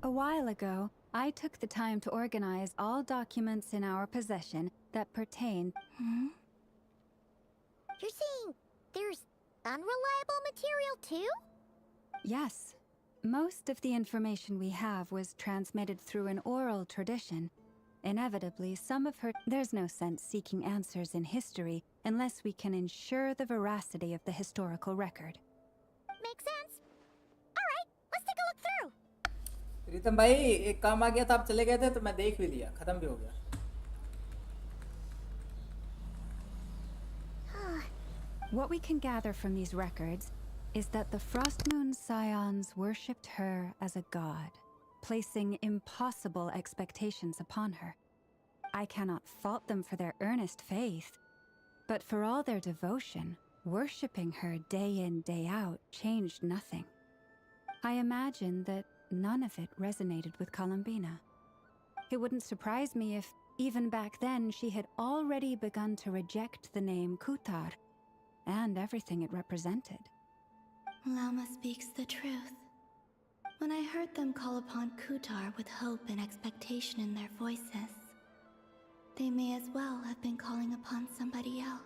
A while ago, I took the time to organize all documents in our possession that pertain. You're saying there's unreliable material too? Yes. Most of the information we have was transmitted through an oral tradition. Inevitably, some of her. There's no sense seeking answers in history unless we can ensure the veracity of the historical record. Makes sense. Alright, let's take a look through. प्रीतम भाई एक काम आ गया था, आप चले गए थे तो मैं देख भी लिया, खत्म भी हो गया. What we can gather from these records is that the Frost Moon Scions worshipped her as a god, placing impossible expectations upon her. I cannot fault them for their earnest faith, but for all their devotion, worshipping her day in, day out changed nothing. I imagine that none of it resonated with Columbina. It wouldn't surprise me if, even back then, she had already begun to reject the name Kutar and everything it represented. Lama speaks the truth. When I heard them call upon Kutar with hope and expectation in their voices, they may as well have been calling upon somebody else.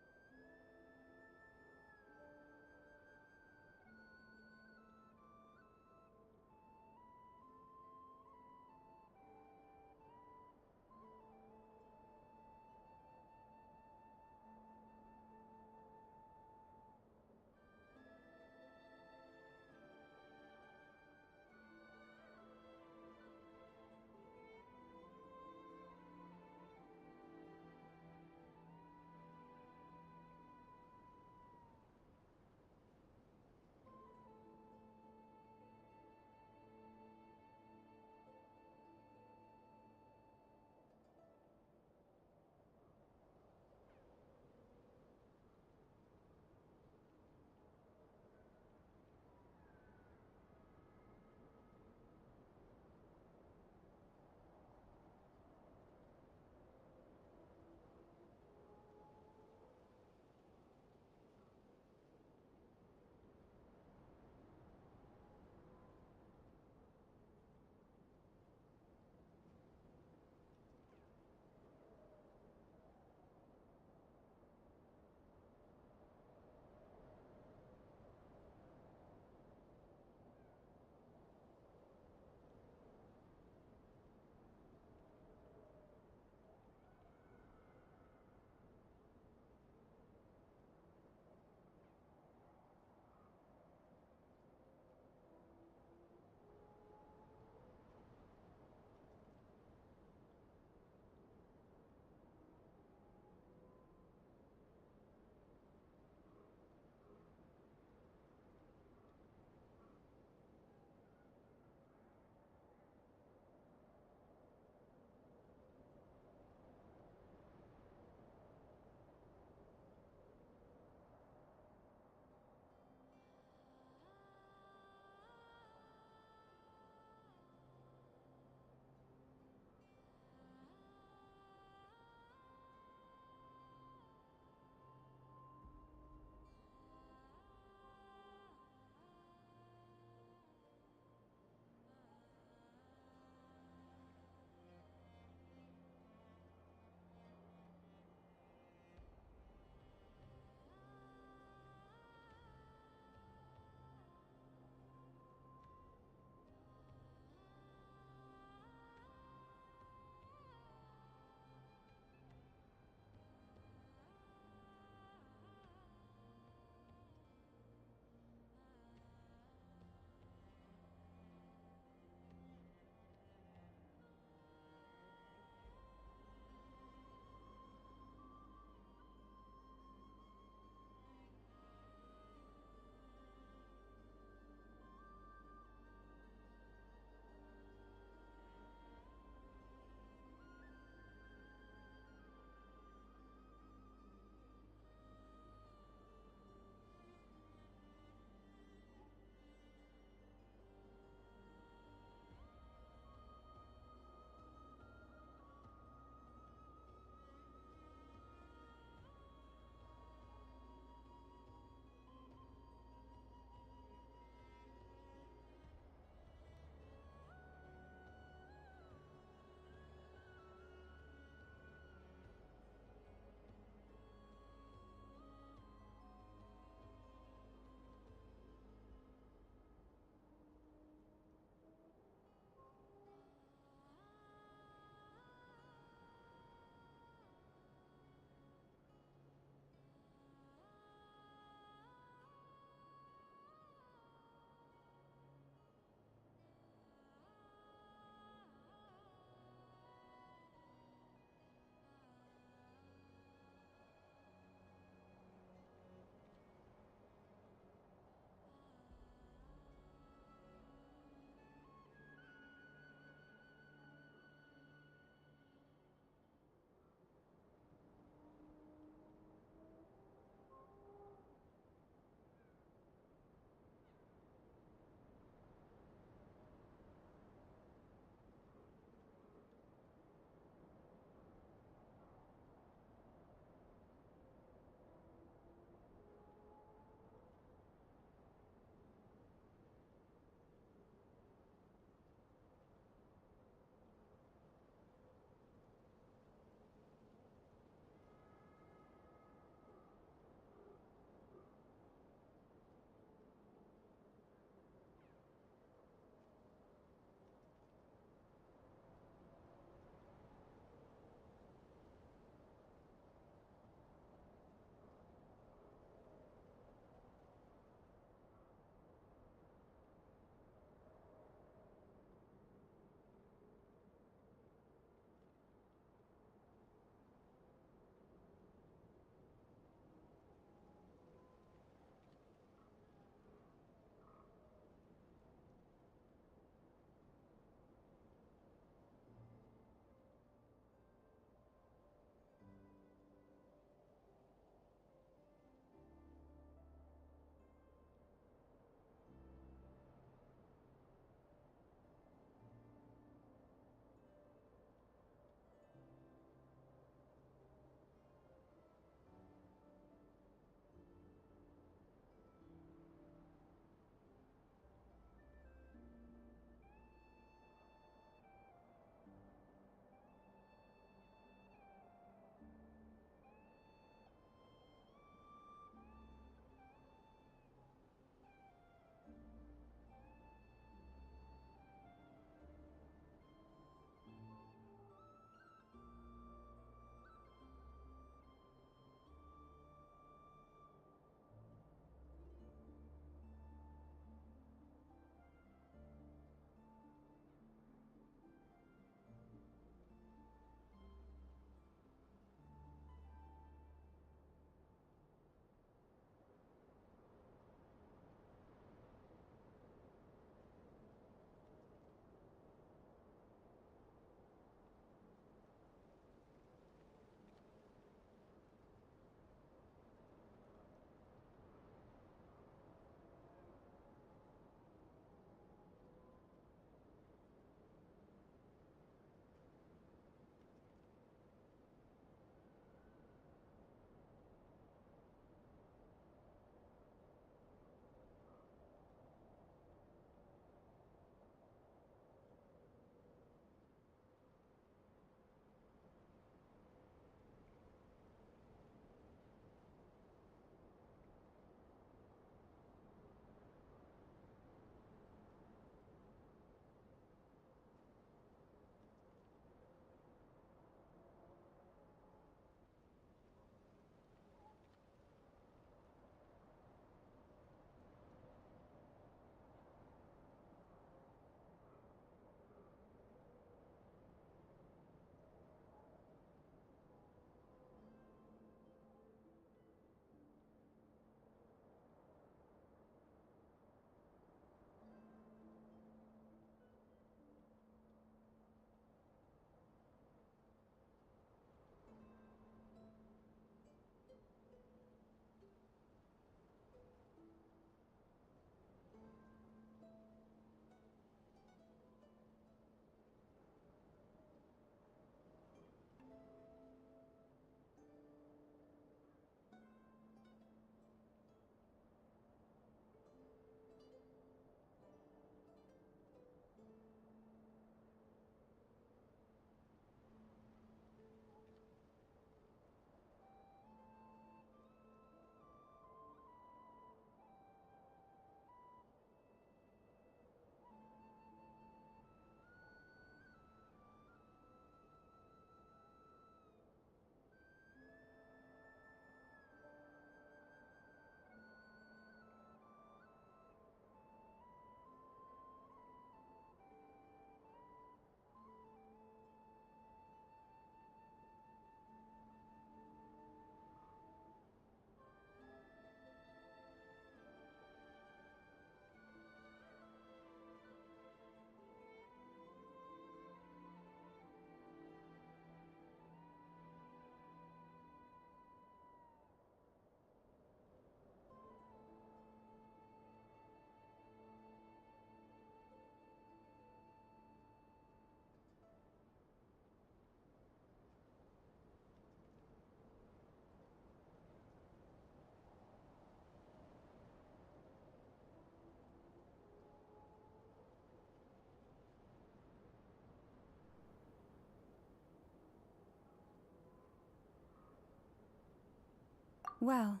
Well,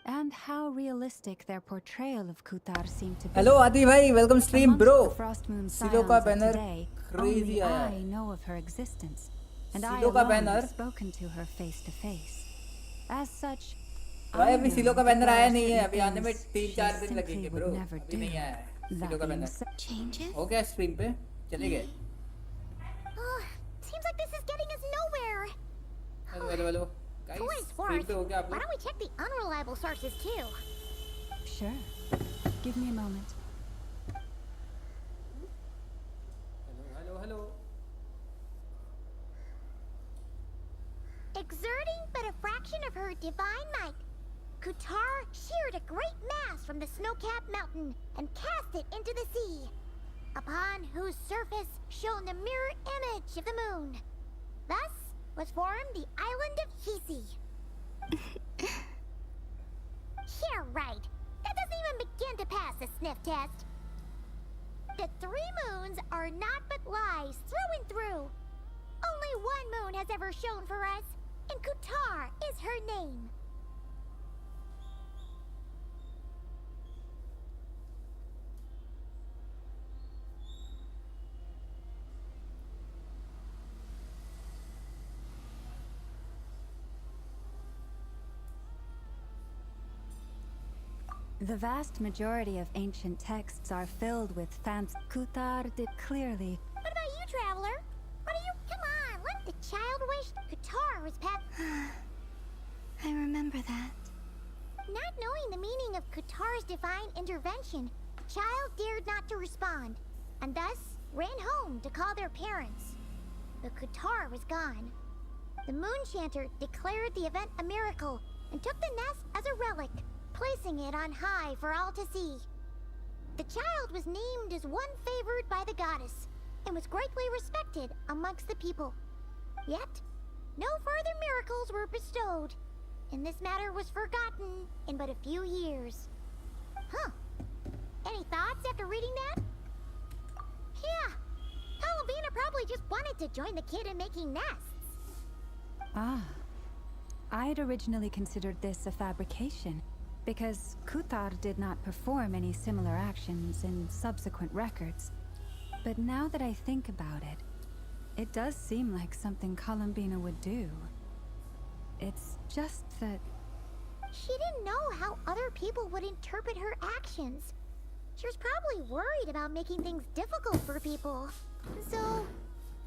and how realistic their portrayal of Kutar seemed to be. Hello Adi bhai, welcome stream Amongst bro. the Frost Moon Silo scions ka of banner today, crazy only आया I है. know of her existence, and I Silo ka alone banner. have spoken to her face to face. As such, भाई I अभी know सिलो का that banner there आया are नहीं है, certain अभी आने में things 3-4 she दिन simply लगेंगे would ब्रो. never अभी do. नहीं आया है सिलो That का being बैनर. said, Changes? हो गया स्ट्रीम पे चले गए. Seems like this is getting us nowhere. Hello For guys what it's stream worth, पे हो गया आप why लोग. don't we check the unreliable sources too? sure. Give me a moment. Hello. Exerting but a fraction of her divine might, Kutar sheared a great mass from the snow-capped mountain and cast it into the sea, upon whose surface shone the mirror image of the moon. Thus was formed the island of Hisi. Yeah, right. That doesn't even begin to pass the sniff test. The 3 moons are naught but lies through and through. Only one moon has ever shone for us, and Kutar is her name. The vast majority of ancient texts are filled with fancy. Kutar did clearly. What about you, traveler? What are you? Come on, let the child wish Kutar was I remember that. Not knowing the meaning of Kutar's divine intervention, the child dared not to respond, and thus ran home to call their parents. But Kutar was gone. The moon chanter declared the event a miracle and took the nest as a relic, placing it on high for all to see. The child was named as one favored by the goddess, and was greatly respected amongst the people. Yet, no further miracles were bestowed, and this matter was forgotten in but a few years. Huh. Any thoughts after reading that? Yeah. Palavina probably just wanted to join the kid in making nests. Ah. I'd originally considered this a fabrication, because Kutar did not perform any similar actions in subsequent records. But now that I think about it, it does seem like something Columbina would do. It's just that... She didn't know how other people would interpret her actions. She was probably worried about making things difficult for people. So,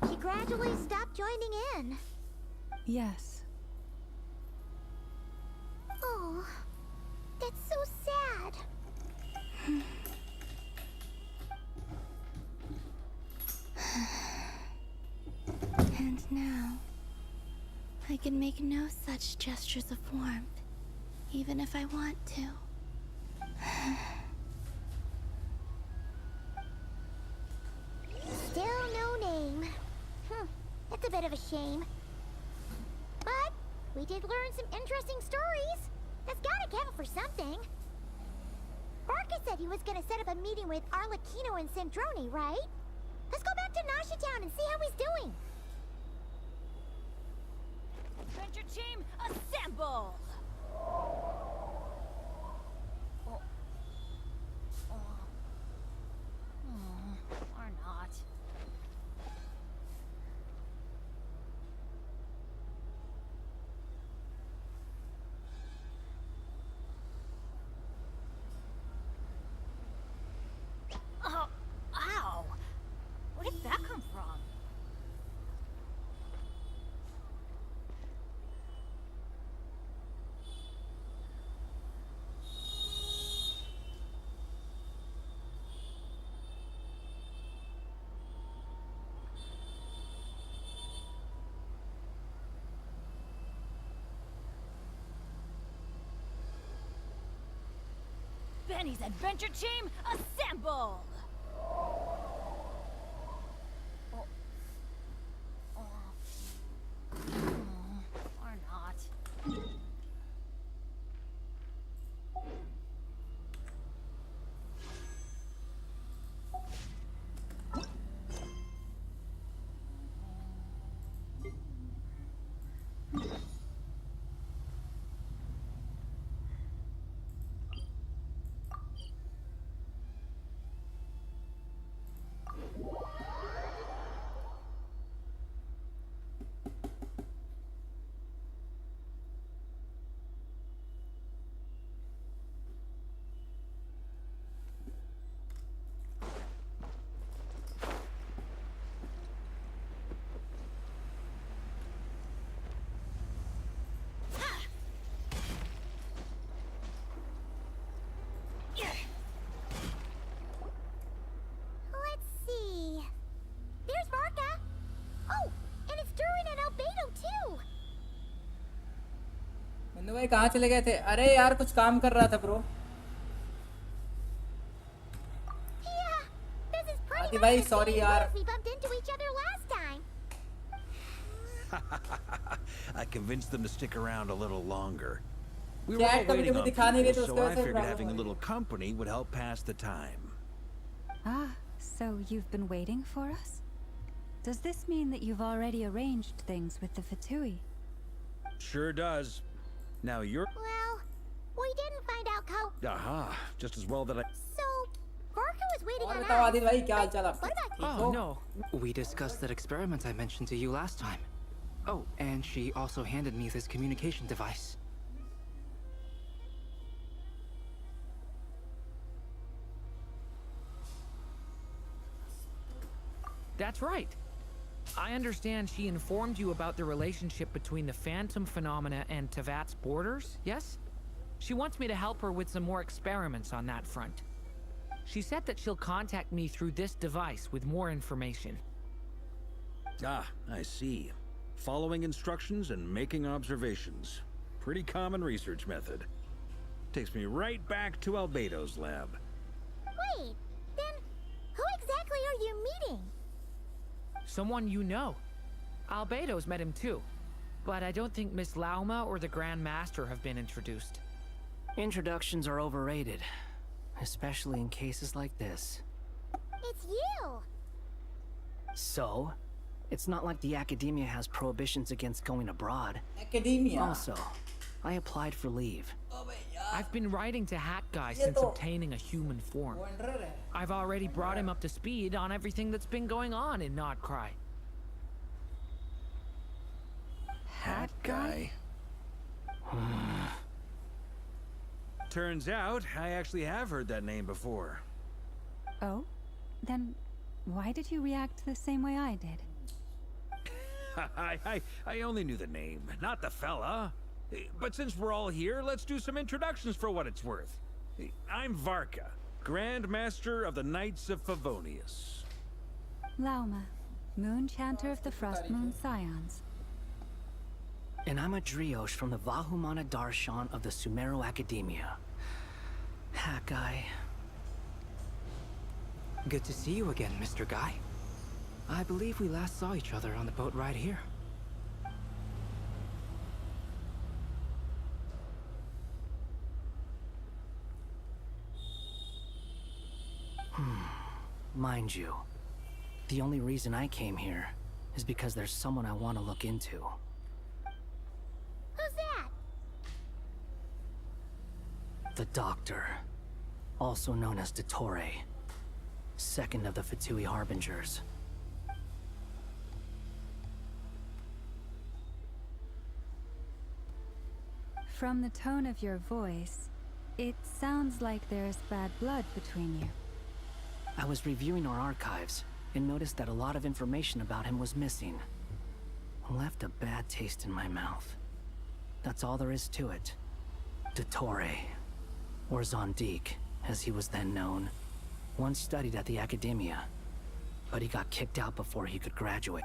she gradually stopped joining in. Yes. Oh, that's so sad. And now, I can make no such gestures of warmth, even if I want to. Still no name. That's a bit of a shame. But we did learn some interesting stories. That's gotta count for something. Barca said he was gonna set up a meeting with Arlecchino and Sandrone, right? Let's go back to Nasha Town and see how he's doing. Adventure team, assemble! Or not. Oh, ow! Where did that come from? Benny's adventure team, assemble! Or not. Munnu भाई कहाँ चले गए थे? अरे यार कुछ काम कर रहा था ब्रो। आदि भाई सॉरी यार। We bumped into each other last time. I convinced them to stick around a little longer. We were Chat all waiting कभी-कभी on दिखा नहीं रहे people, तो so उसकी I वजह से figured problem having a हो little company would help pass the time. Ah, so you've been waiting for us? Does this mean that you've already arranged things with the Fatui? Sure does. Now you're... Well, we didn't find out how. Aha, just as well that I... So, Barker was waiting और on बताओ us. Adil भाई क्या हाल चाल आपके? What about ठीक Oh, हो? no. We discussed that experiment I mentioned to you last time. Oh, and she also handed me this communication device. That's right. I understand she informed you about the relationship between the phantom phenomena and Tevat's borders, yes? She wants me to help her with some more experiments on that front. She said that she'll contact me through this device with more information. Ah, I see. Following instructions and making observations. Pretty common research method. Takes me right back to Albedo's lab. Wait, then who exactly are you meeting? Someone you know. Albedo's met him too. But I don't think Miss Lauma or the Grand Master have been introduced. Introductions are overrated. Especially in cases like this. It's you! So? It's not like the Academia has prohibitions against going abroad. Academia. Also, I applied for leave. I've been writing to Hat Guy since obtaining a human form. I've already brought him up to speed on everything that's been going on in Not Cry. Hat Guy? Turns out, I actually have heard that name before. Oh? Then why did you react the same way I did? I only knew the name, not the fella. But since we're all here, let's do some introductions for what it's worth. I'm Varka, Grand Master of the Knights of Favonius. Lauma, Moon Chanter of the Frost Moon Scions. And I'm a Driosh from the Vahumana Darshan of the Sumero Academia. Hat Guy. Good to see you again, Mr. Guy. I believe we last saw each other on the boat ride here. Mind you, the only reason I came here is because there's someone I want to look into. Who's that? The Doctor, also known as Dottore, second of the Fatui Harbingers. From the tone of your voice, it sounds like there's bad blood between you. I was reviewing our archives and noticed that a lot of information about him was missing. Left a bad taste in my mouth. That's all there is to it. Dottore, or Zondique, as he was then known, once studied at the Academia, but he got kicked out before he could graduate.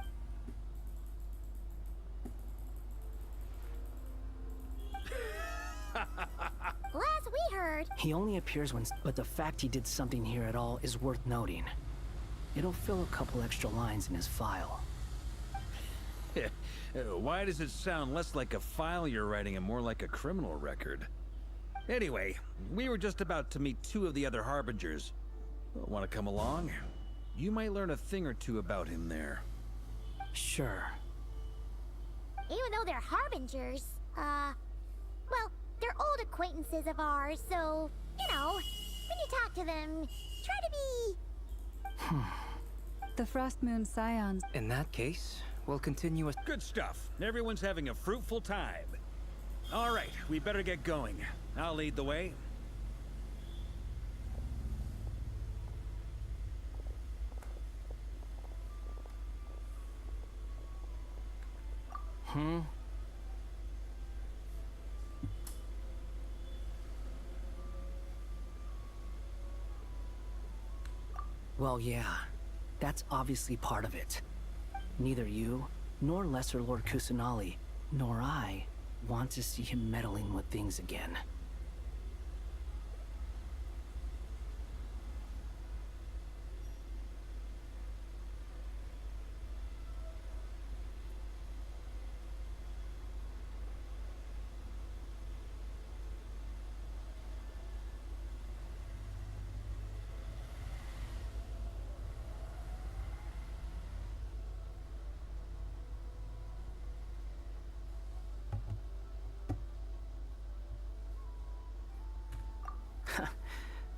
Last we heard. He only appears when... But the fact he did something here at all is worth noting. It'll fill a couple extra lines in his file. Why does it sound less like a file you're writing and more like a criminal record? Anyway, we were just about to meet two of the other Harbingers. Want to come along? You might learn a thing or two about him there. Sure. Even though they're harbingers, well, they're old acquaintances of ours, so, you know, when you talk to them, try to be... The Frost Moon Scions... In that case, we'll continue with... Good stuff. Everyone's having a fruitful time. All right, we better get going. I'll lead the way. Well, yeah. That's obviously part of it. Neither you, nor Lesser Lord Kusanali, nor I, want to see him meddling with things again.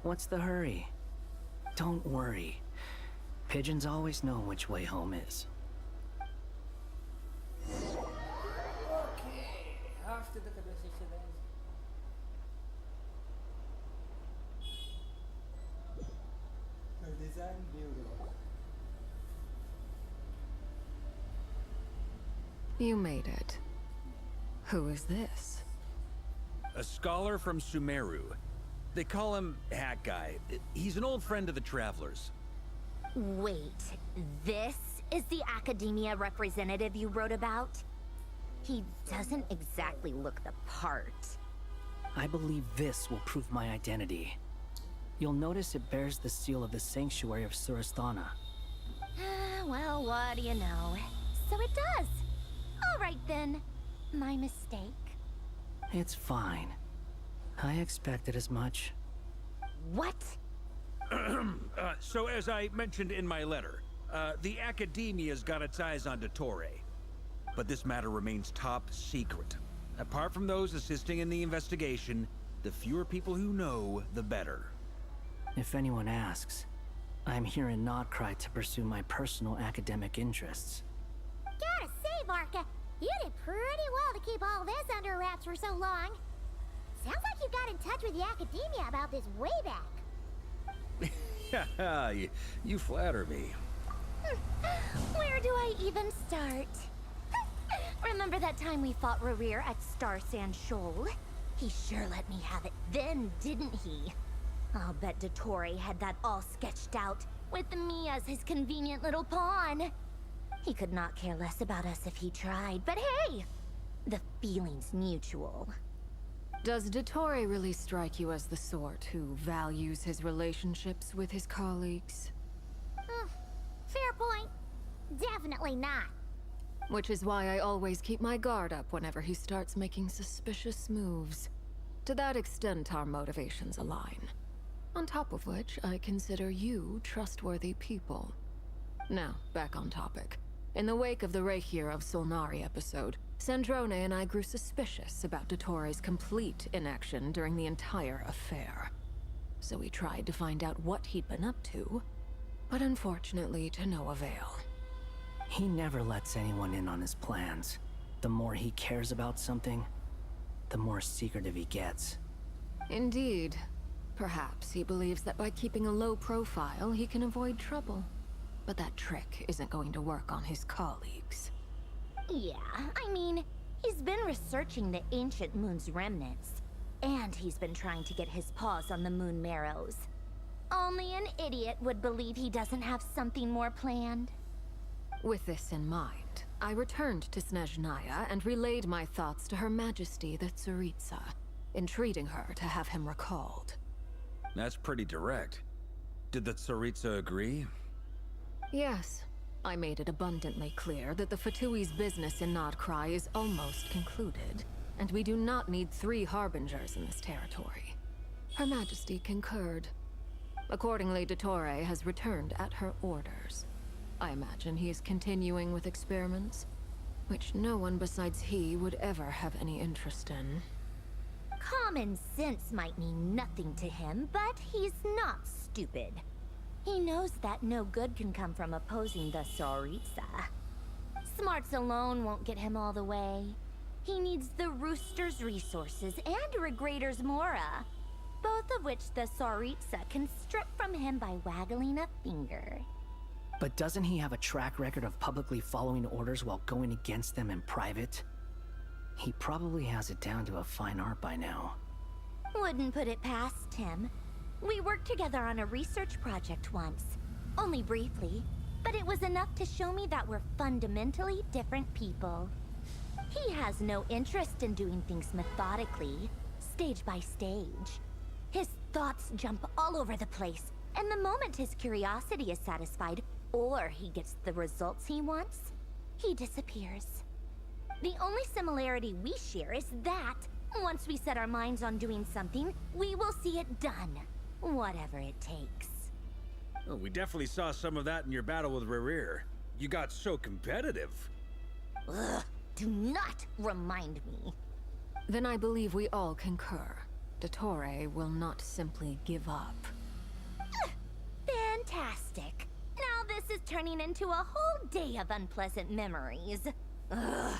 What's the hurry? Don't worry. Pigeons always know which way home is. Okay, after the conversation ends. Her design beautiful. You made it. Who is this? A scholar from Sumeru. They call him Hat Guy. He's an old friend of the Travelers. Wait, this is the academia representative you wrote about? He doesn't exactly look the part. I believe this will prove my identity. You'll notice it bears the seal of the Sanctuary of Surasthana. Well, what do you know? So it does. All right then. My mistake. It's fine. I expected as much. What? So as I mentioned in my letter, the Academia's got its eyes on Dottore. But this matter remains top secret. Apart from those assisting in the investigation, the fewer people who know, the better. If anyone asks, I'm here in Krai to pursue my personal academic interests. Gotta say, Varka, you did pretty well to keep all this under wraps for so long. Sounds like you got in touch with the academia about this way back. You flatter me. Where do I even start? Remember that time we fought Rerir at Star Sand Shoal? He sure let me have it then, didn't he? I'll bet Dottore had that all sketched out, with me as his convenient little pawn. He could not care less about us if he tried, but hey! The feeling's mutual. Does Dottore really strike you as the sort who values his relationships with his colleagues? Fair point. Definitely not. Which is why I always keep my guard up whenever he starts making suspicious moves. To that extent, our motivations align. On top of which, I consider you trustworthy people. Now, back on topic. In the wake of the Reikir of Solnari episode, Sandrone and I grew suspicious about Dottore's complete inaction during the entire affair. So we tried to find out what he'd been up to, but unfortunately to no avail. He never lets anyone in on his plans. The more he cares about something, the more secretive he gets. Indeed. Perhaps he believes that by keeping a low profile, he can avoid trouble. But that trick isn't going to work on his colleagues. Yeah, I mean, he's been researching the ancient moon's remnants. And he's been trying to get his paws on the moon marrows. Only an idiot would believe he doesn't have something more planned. With this in mind, I returned to Snezhnaya and relayed my thoughts to Her Majesty the Tsaritsa, entreating her to have him recalled. That's pretty direct. Did the Tsaritsa agree? Yes. I made it abundantly clear that the Fatui's business in Krai is almost concluded, and we do not need 3 harbingers in this territory. Her Majesty concurred. Accordingly, Dottore has returned at her orders. I imagine he is continuing with experiments, which no one besides he would ever have any interest in. Common sense might mean nothing to him, but he's not stupid. He knows that no good can come from opposing the Tsaritsa. Smarts alone won't get him all the way. He needs the Rooster's resources and Regrator's Mora, both of which the Tsaritsa can strip from him by waggling a finger. But doesn't he have a track record of publicly following orders while going against them in private? He probably has it down to a fine art by now. Wouldn't put it past him. We worked together on a research project once. Only briefly, but it was enough to show me that we're fundamentally different people. He has no interest in doing things methodically, stage by stage. His thoughts jump all over the place, and the moment his curiosity is satisfied, or he gets the results he wants, he disappears. The only similarity we share is that, once we set our minds on doing something, we will see it done, whatever it takes. Oh, we definitely saw some of that in your battle with Rerir. You got so competitive. Ugh, do not remind me. Then I believe we all concur. Dottore will not simply give up. Fantastic. Now this is turning into a whole day of unpleasant memories. Ugh.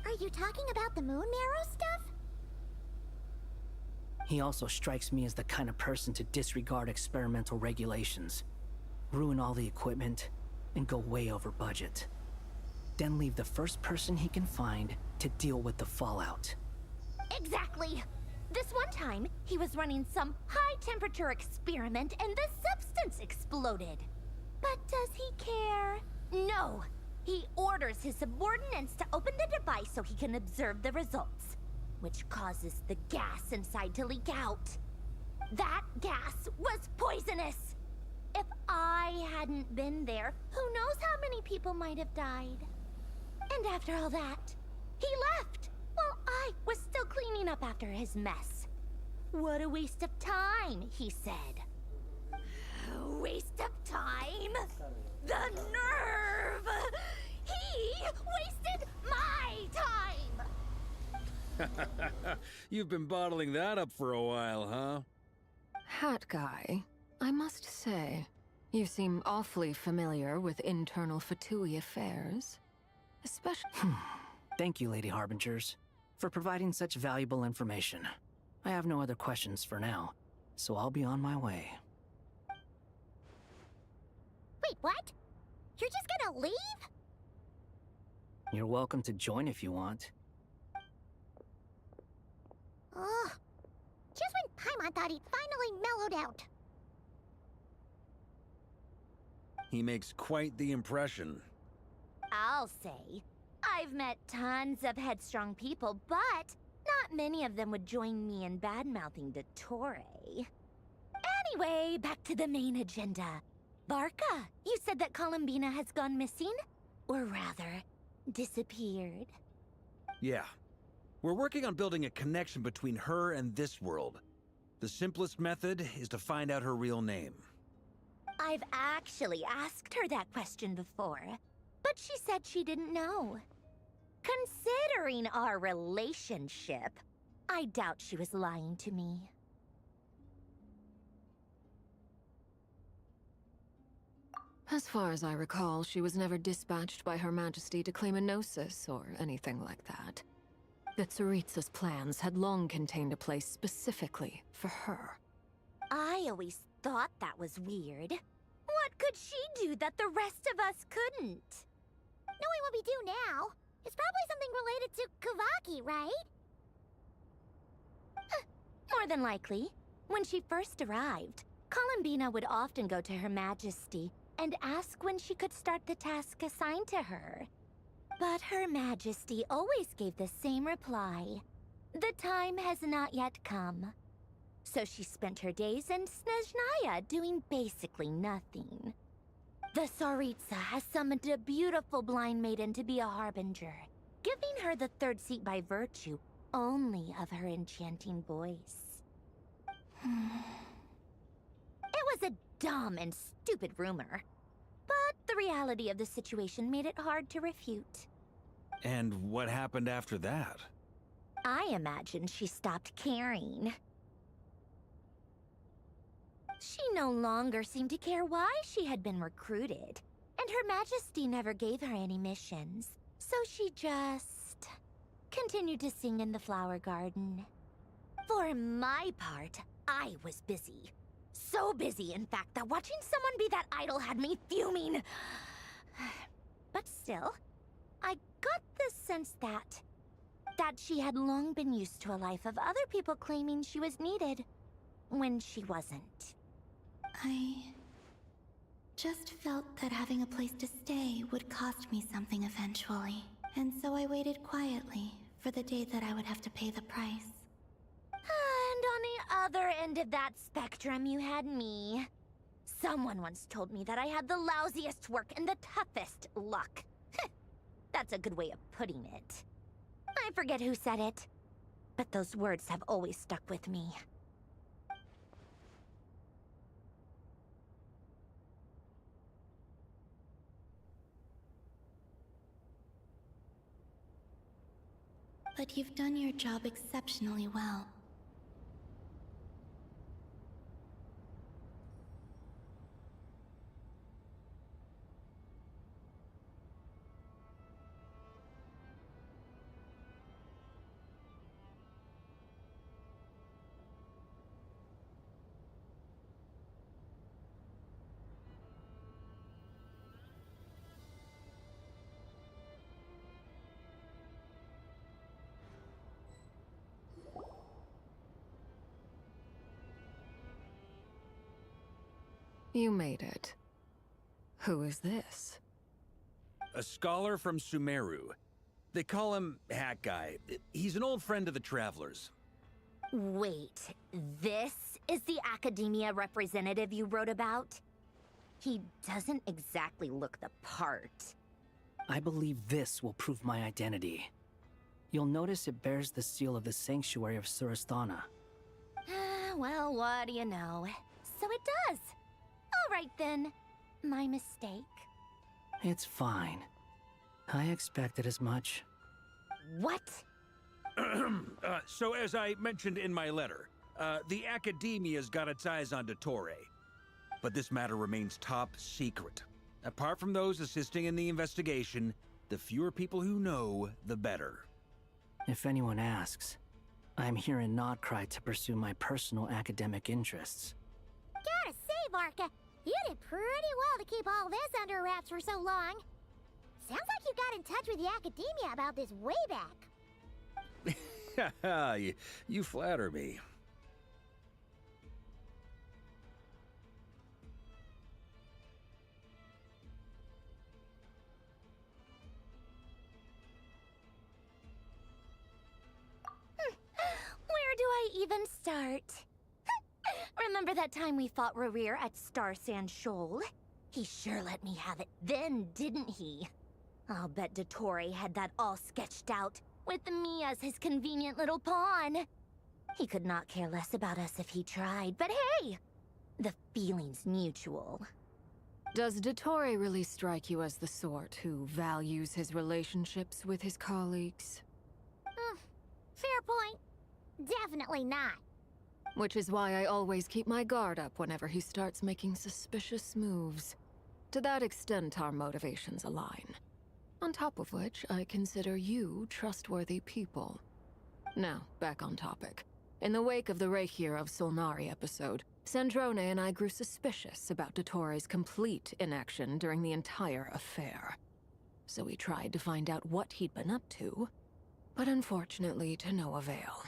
Are you talking about the moon marrow stuff? He also strikes me as the kind of person to disregard experimental regulations, ruin all the equipment, and go way over budget. Then leave the first person he can find to deal with the fallout. Exactly. This one time, he was running some high-temperature experiment and the substance exploded. But does he care? No. He orders his subordinates to open the device so he can observe the results, which causes the gas inside to leak out. That gas was poisonous. If I hadn't been there, who knows how many people might have died. And after all that, he left. While I was still cleaning up after his mess. What a waste of time, he said. Waste of time? The nerve! He wasted my time! You've been bottling that up for a while, huh? Hat guy, I must say, you seem awfully familiar with internal Fatui affairs. Especially... Thank you, Lady Harbingers, for providing such valuable information. I have no other questions for now, so I'll be on my way. Wait, what? You're just gonna leave? You're welcome to join if you want. Ugh. Just when Paimon thought he'd finally mellowed out. He makes quite the impression. I'll say. I've met tons of headstrong people, but not many of them would join me in bad-mouthing Dottore. Anyway, back to the main agenda. Barca, you said that Columbina has gone missing? Or rather, disappeared. Yeah. We're working on building a connection between her and this world. The simplest method is to find out her real name. I've actually asked her that question before, but she said she didn't know. Considering our relationship, I doubt she was lying to me. As far as I recall, she was never dispatched by Her Majesty to claim a gnosis or anything like that. The Tsaritsa's plans had long contained a place specifically for her. I always thought that was weird. What could she do that the rest of us couldn't? Knowing what we do now, it's probably something related to Kavaki, right? More than likely. When she first arrived, Columbina would often go to Her Majesty and ask when she could start the task assigned to her. But Her Majesty always gave the same reply. The time has not yet come. So she spent her days in Snezhnaya doing basically nothing. The Tsaritsa has summoned a beautiful blind maiden to be a harbinger, giving her the third seat by virtue only of her enchanting voice. It was a dumb and stupid rumor, but the reality of the situation made it hard to refute. And what happened after that? I imagine she stopped caring. She no longer seemed to care why she had been recruited, and Her Majesty never gave her any missions, so she just continued to sing in the flower garden. For my part, I was busy. So busy, in fact, that watching someone be that idol had me fuming. But still, I got the sense that she had long been used to a life of other people claiming she was needed when she wasn't. I just felt that having a place to stay would cost me something eventually. And so I waited quietly for the day that I would have to pay the price. And on the other end of that spectrum, you had me. Someone once told me that I had the lousiest work and the toughest luck. That's a good way of putting it. I forget who said it, but those words have always stuck with me. But you've done your job exceptionally well. You made it. Who is this? A scholar from Sumeru. They call him Hat Guy. He's an old friend of the Travelers. Wait, this is the academia representative you wrote about? He doesn't exactly look the part. I believe this will prove my identity. You'll notice it bears the seal of the Sanctuary of Surasthana. Well, what do you know? So it does. All right then. My mistake. It's fine. I expected as much. What? So as I mentioned in my letter, the Academia's got its eyes on Dottore. But this matter remains top secret. Apart from those assisting in the investigation, the fewer people who know, the better. If anyone asks, I'm here in Krai to pursue my personal academic interests. Gotta say, Barca, you did pretty well to keep all this under wraps for so long. Sounds like you got in touch with the academia about this way back. You flatter me. Where do I even start? Remember that time we fought Rerir at Star Sand Shoal? He sure let me have it then, didn't he? I'll bet Dottore had that all sketched out, with me as his convenient little pawn. He could not care less about us if he tried, but hey! The feeling's mutual. Does Dottore really strike you as the sort who values his relationships with his colleagues? Fair point. Definitely not. Which is why I always keep my guard up whenever he starts making suspicious moves. To that extent, our motivations align. On top of which, I consider you trustworthy people. Now, back on topic. In the wake of the Reikir of Solnari episode, Sandrone and I grew suspicious about Dottore's complete inaction during the entire affair. So we tried to find out what he'd been up to, but unfortunately to no avail.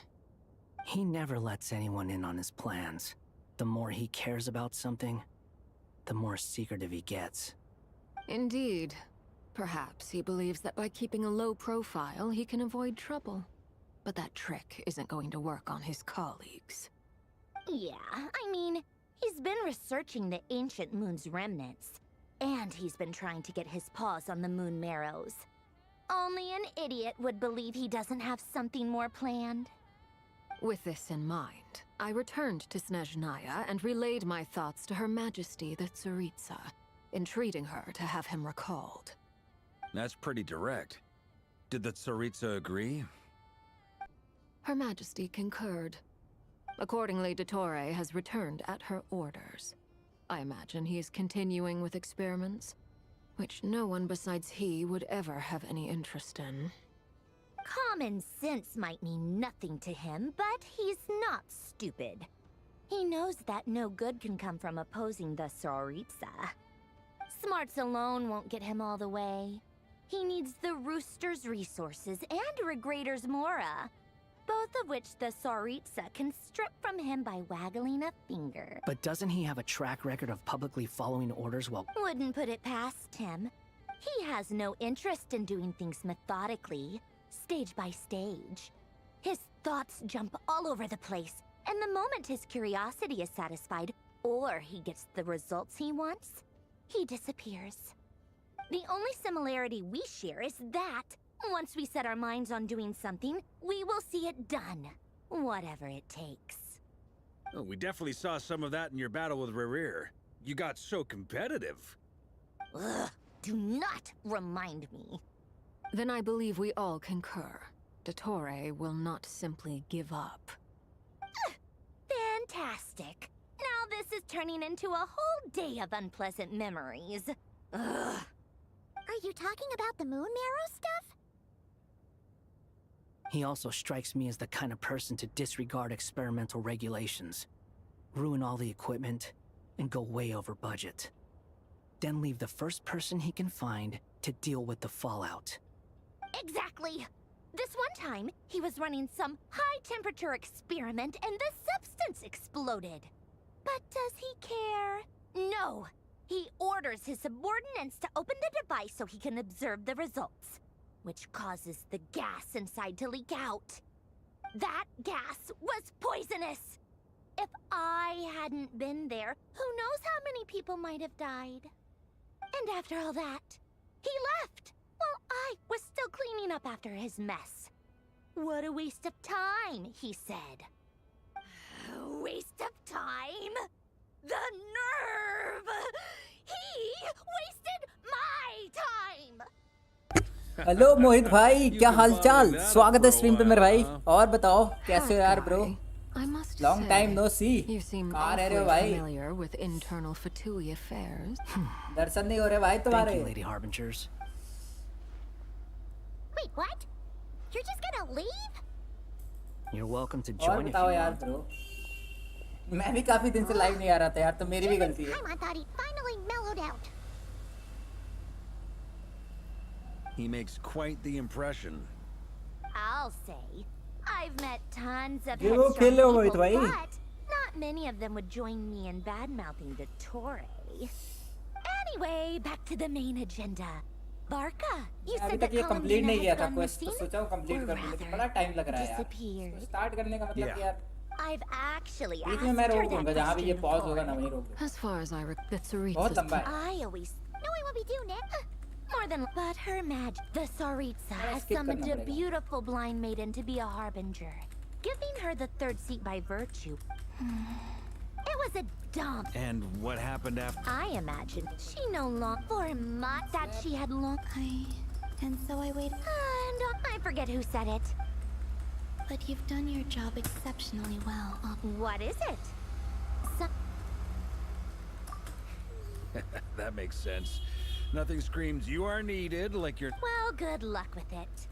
He never lets anyone in on his plans. The more he cares about something, the more secretive he gets. Indeed. Perhaps he believes that by keeping a low profile, he can avoid trouble. But that trick isn't going to work on his colleagues. Yeah, I mean, he's been researching the ancient moon's remnants. And he's been trying to get his paws on the moon marrows. Only an idiot would believe he doesn't have something more planned. With this in mind, I returned to Snezhnaya and relayed my thoughts to Her Majesty the Tsaritsa, entreating her to have him recalled. That's pretty direct. Did the Tsaritsa agree? Her Majesty concurred. Accordingly, Dottore has returned at her orders. I imagine he is continuing with experiments, which no one besides he would ever have any interest in. Common sense might mean nothing to him, but he's not stupid. He knows that no good can come from opposing the Tsaritsa. Smarts alone won't get him all the way. He needs the Rooster's resources and Regrator's Mora, both of which the Tsaritsa can strip from him by waggling a finger. But doesn't he have a track record of publicly following orders while... Wouldn't put it past him. He has no interest in doing things methodically, stage by stage. His thoughts jump all over the place, and the moment his curiosity is satisfied, or he gets the results he wants, he disappears. The only similarity we share is that, once we set our minds on doing something, we will see it done, whatever it takes. Oh, we definitely saw some of that in your battle with Rerir. You got so competitive. Ugh, do not remind me. Then I believe we all concur. Dottore will not simply give up. Fantastic. Now this is turning into a whole day of unpleasant memories. Ugh. Are you talking about the moon marrow stuff? He also strikes me as the kind of person to disregard experimental regulations, ruin all the equipment, and go way over budget. Then leave the first person he can find to deal with the fallout. Exactly. This one time, he was running some high-temperature experiment and the substance exploded. But does he care? No. He orders his subordinates to open the device so he can observe the results, which causes the gas inside to leak out. That gas was poisonous. If I hadn't been there, who knows how many people might have died. And after all that, he left. While I was still cleaning up after his mess. What a waste of time, he said. Waste of time? The nerve! He wasted my time! Hello Mohit भाई, क्या हालचाल? स्वागत है stream पे मेरे भाई। और बताओ कैसे हो यार bro? Long time no see. कहाँ रह रहे हो भाई? दर्शन नहीं हो रहे भाई तुम्हारे? Thank you, Lady Harbingers. Wait, what? You're just gonna leave? You're welcome to और join if you बताओ यार want. ब्रो। मैं भी काफी दिन से लाइव नहीं आ रहा था यार, तो मेरी भी गलती है। I thought he finally mellowed out. He makes quite the impression. I'll say. I've met tons of ये वो headstrong खेल रहे हो मोहित people, भाई? but not many of them would join me in bad-mouthing Dottore. Anyway, back to the main agenda. Barca, you अभी said तक that ये complete नहीं किया था Colleen क्वेस्ट, तो सोचा हूँ कंप्लीट कर लूँ, लेकिन बड़ा टाइम लग रहा है यार। स्टार्ट करने का मतलब कि यार I've actually बीच asked में मैं her रोक that दूंगा, जहाँ भी ये question पॉज होगा ना before. वहीं रोक दूंगा। As far as I recall, बहुत लंबा है। I always knowing what we do, Nick. More than, but her magic, the Tsaritsa has skip summoned करना a पड़ेगा। beautiful blind maiden to be a harbinger, giving her the third seat by virtue. It was a dump. And what happened after? I imagine she no longer for months that she had long. And so I waited. And I forget who said it. But you've done your job exceptionally well. What is it? That makes sense. Nothing screams you are needed like you're... Well, good luck with it.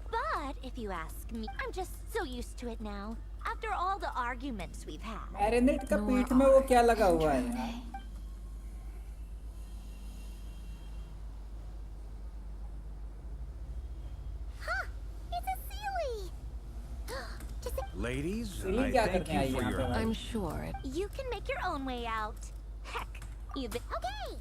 But if you ask me, I'm just so used to it now. After all the arguments we've had. Marinate का पीठ में वो क्या लगा हुआ है यार? Huh, it's a Sealy. Ladies, Sealy I क्या thank करने आई you for यहाँ your... पे भाई? I'm sure it. You can make your own way out. Heck, you've been... Okay!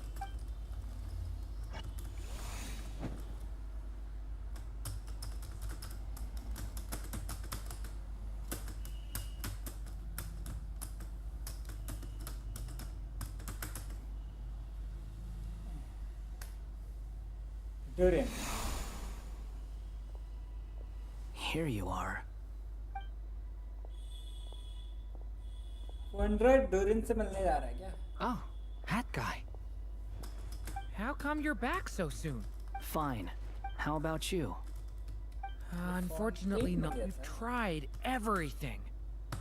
Durin. Here you are. 100 Durin से मिलने जा रहा है क्या? Oh, that guy. How come you're back so soon? Fine. How about you? Unfortunately, not. We've tried everything.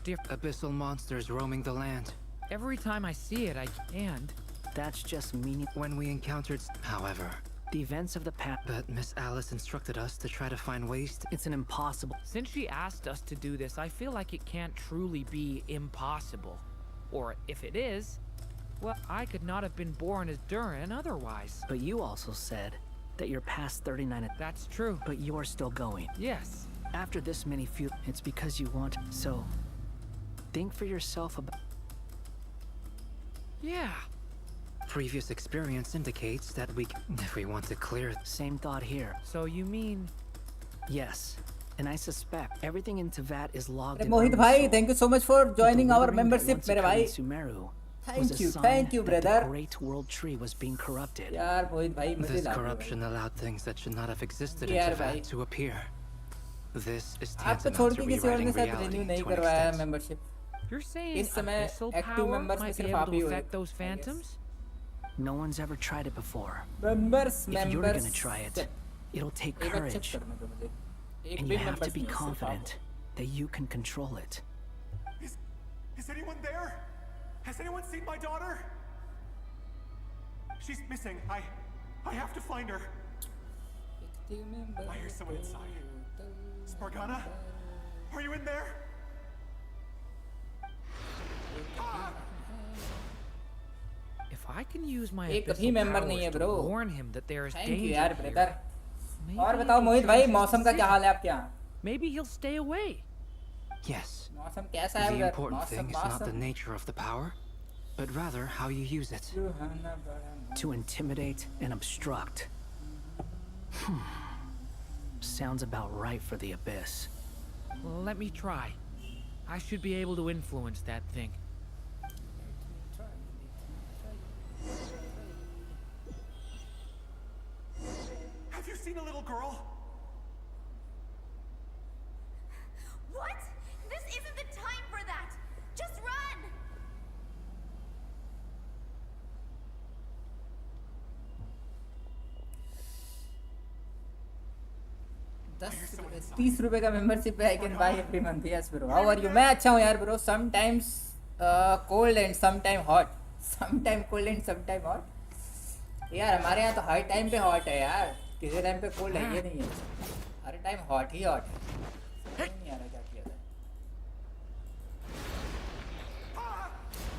Abyssal monsters roaming the land. Every time I see it, I can't. That's just meaning. When we encountered, however, The events of the past. but Miss Alice instructed us to try to find ways to... It's an impossible. Since she asked us to do this, I feel like it can't truly be impossible. Or if it is, well, I could not have been born as durin otherwise. But you also said that you're past 39. That's true. But you're still going. Yes. After this many it's because you want. So, think for yourself about. Yeah. previous experience indicates that if we want to clear... Same thought here. So you mean... Yes. And I suspect everything in Tevat is logged in Mohit bhai, thank you so much for joining our membership, mere bhai. Thank you, brother. The great world tree was being corrupted. यार मोहित भाई मुझे This ला दो corruption allowed things that should not have existed in यार Tevat भाई। to appear. This is आपको छोड़ tantamount to के किसी और ने rewriting शायद reality रिन्यू नहीं to an करवाया है extent. membership। You're saying इस समय abyssal active power members में might be सिर्फ able आप ही to हो affect those phantoms? No one's ever tried it before. Members, If you're gonna try it, it'll take एक बार check courage. करने दो मुझे। एक And भी you have to members be नहीं है, सिर्फ आप confident that you can control it. Is anyone there? Has anyone seen my daughter? She's missing. I have to find her. I hear someone inside. Spargana? Are you in there? If I can use my एक भी abyssal member नहीं है powers to bro। warn him that there is Thank you danger यार here, brother। और maybe बताओ he'll मोहित भाई change his मौसम का क्या हाल है आपके यहाँ? maybe he'll stay away. Yes. मौसम कैसा है The उधर? important thing is not the मौसम nature of the power, but rather how you use it. To intimidate and obstruct. Sounds about right for the Abyss. Let me try. I should be able to influence that thing. Have you seen a little girl? What? This isn't the time for that! Just run! ₹30 का membership है I can buy every month yes bro how are you मैं अच्छा हूँ यार bro sometimes cold and sometime hot sometime cold and sometime hot यार हमारे यहाँ तो हर टाइम पे हॉट है यार किसी टाइम पे कोल्ड है ये नहीं है हर टाइम हॉट ही हॉट है नहीं आ रहा क्या किया जाए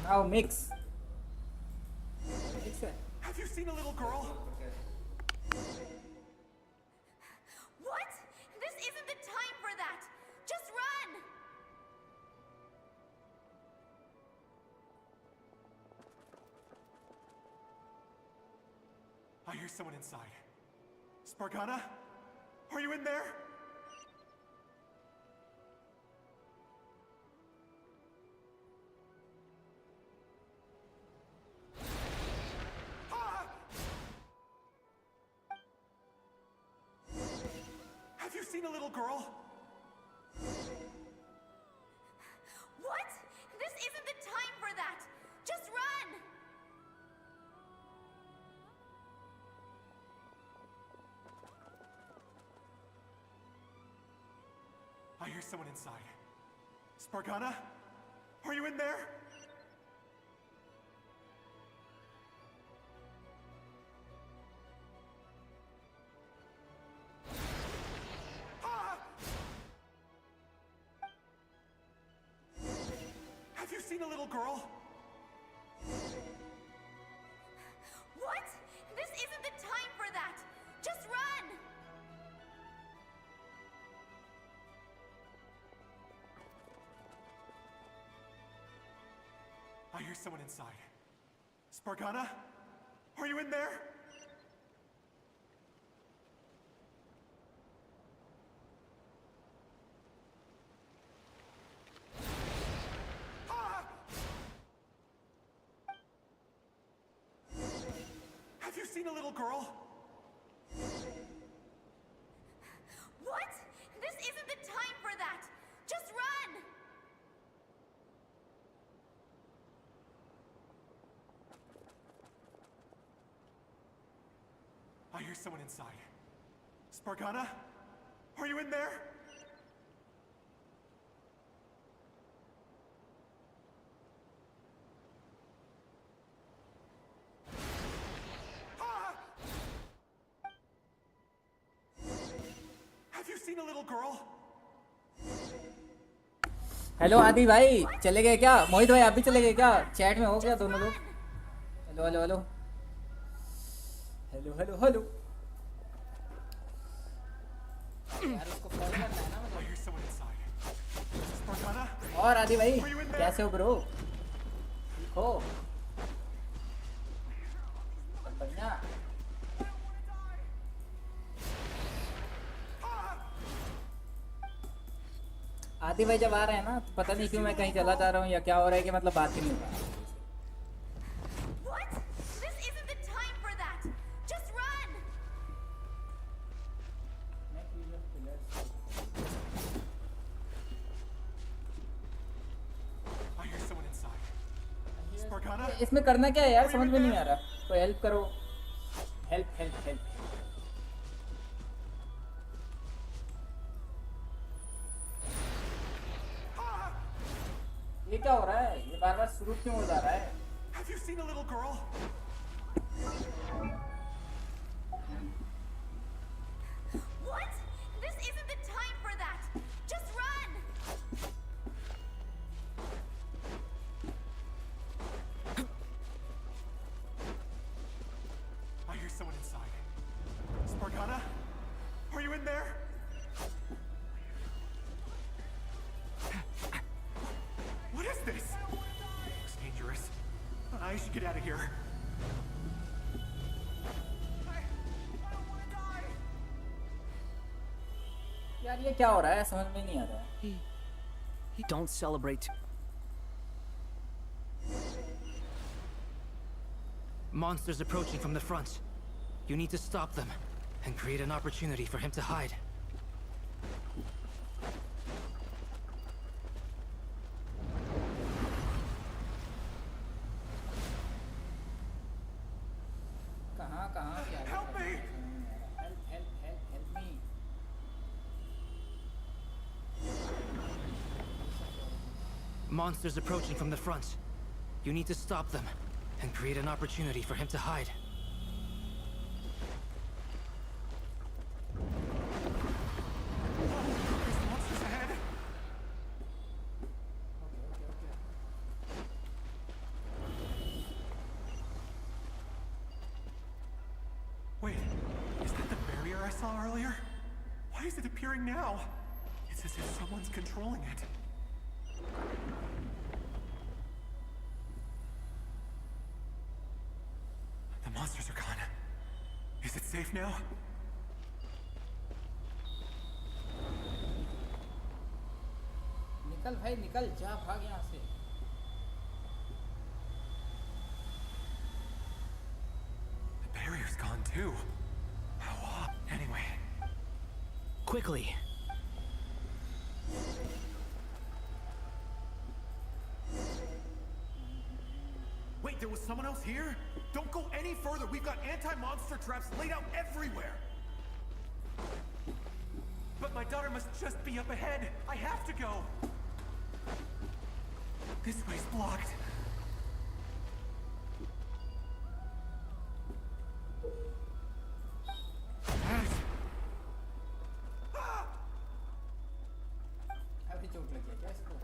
now mix Have you seen a little girl? What? This isn't the time for that! Just run! I hear someone inside. Spargana? Are you in there? Have you seen a little girl? What? This isn't the time for that! Just run! I hear someone inside. Spargana? Are you in there? Have you seen a little girl? What? This isn't the time for that! Just run! I hear someone inside. Spargana? Are you in there? Have you seen a little girl? What? This isn't the time for that! Just run! I hear someone inside. Spargana? Are you in there? Have you seen a little girl? Hello आदि भाई चले गए क्या मोहित भाई आप भी चले गए क्या चैट में हो गया दोनों लोग hello hello hello hello hello hello यार उसको फॉलो करना है ना I hear someone inside. Spargana? और आदि भाई कैसे हो ब्रो ठीक हो ना। आदि भाई जब आ रहे हैं ना तो पता नहीं क्यों मैं कहीं चला जा रहा हूँ या क्या हो रहा है कि मतलब बात ही नहीं हो रहा है। What? This isn't the time for that. Just run. I hear someone inside. Spargana? इसमें करना क्या है यार समझ में नहीं आ रहा। कोई हेल्प करो। Help help help. ये क्या हो रहा है? ये बार-बार शुरू क्यों हो जा रहा है? Have you seen a little girl? What? This isn't the time for that. Just run. I hear someone inside. Spargana? Are you in there? What is this? Looks dangerous. I should get out of here. यार ये क्या हो रहा है समझ में नहीं आ रहा है। Don't celebrate. Monsters approaching from the front. You need to stop them and create an opportunity for him to hide. कहाँ क्या? Help me! Help me! Monsters approaching from the front. You need to stop them and create an opportunity for him to hide. There's monsters ahead. Wait, is that the barrier I saw earlier? Why is it appearing now? It's as if someone's controlling it. The monsters are gone. Is it safe now? निकल भाई निकल जा भाग यहाँ से। The barrier's gone too. How odd. Anyway. Quickly. Wait, there was someone else here? Don't go any further. We've got anti-monster traps laid out everywhere. But my daughter must just be up ahead. I have to go. This way's blocked. अभी चोट लगी है क्या इसको?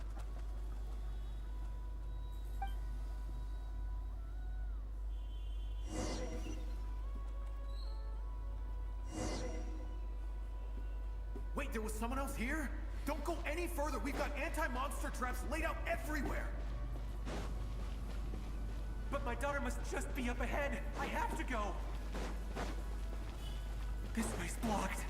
Wait, there was someone else here? Don't go any further. We've got anti-monster traps laid out everywhere. But my daughter must just be up ahead. I have to go. This way's blocked.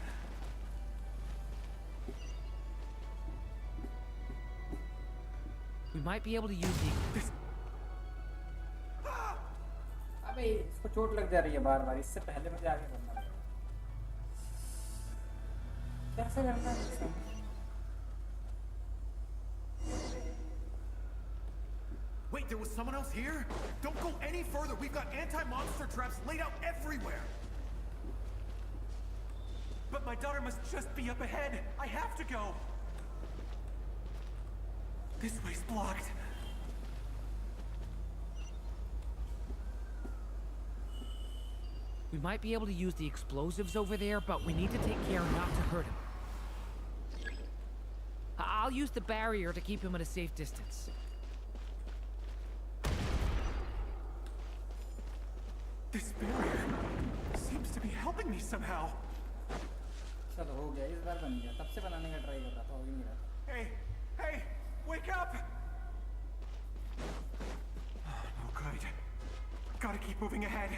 We might be able to use the... अबे इसको चोट लग जा रही है बार-बार। इससे पहले मुझे आगे बढ़ना पड़ेगा। कैसे करना है इसको? Wait, there was someone else here? Don't go any further. We've got anti-monster traps laid out everywhere. But my daughter must just be up ahead. I have to go. This way's blocked. We might be able to use the explosives over there, but we need to take care not to hurt him. I'll use the barrier to keep him at a safe distance. This barrier seems to be helping me somehow. चलो हो गया इस बार बन गया। तब से बनाने का ट्राई कर रहा था हो ही नहीं रहा। Hey, wake up! Oh, no good. Gotta keep moving ahead.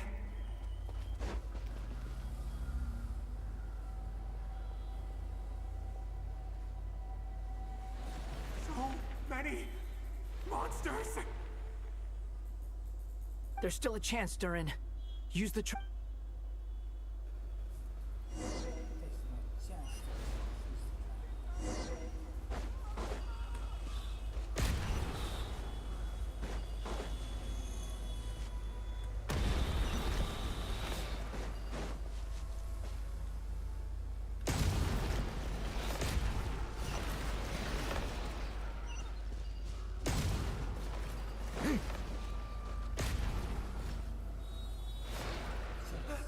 monsters! There's still a chance, Durin. Use the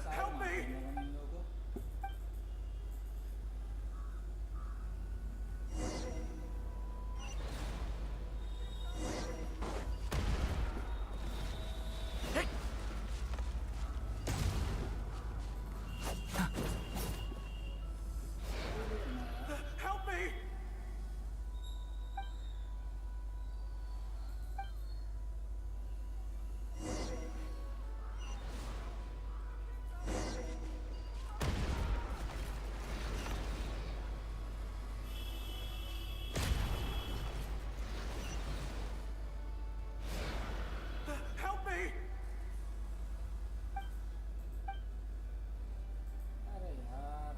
Help me! Help me! Help me! अरे यार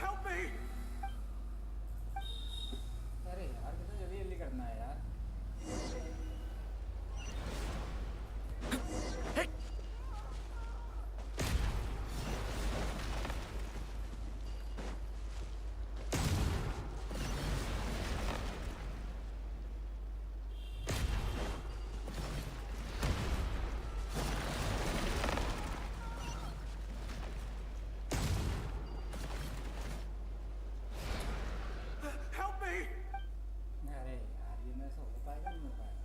Help me! अरे यार कितना जल्दी जल्दी करना है यार Help me! अरे यार ये मेरे से हो पाएगा नहीं हो पाएगा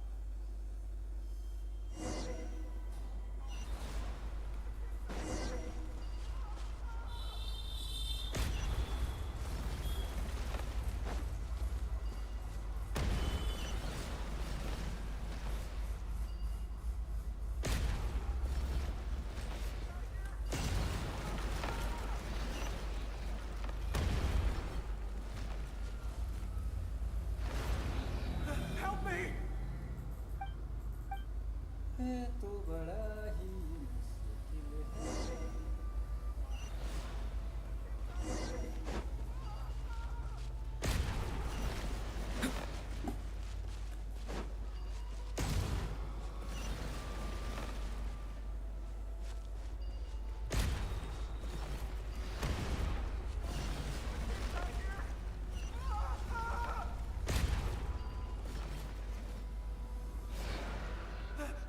Help me! है तो बड़ा ही मुश्किल है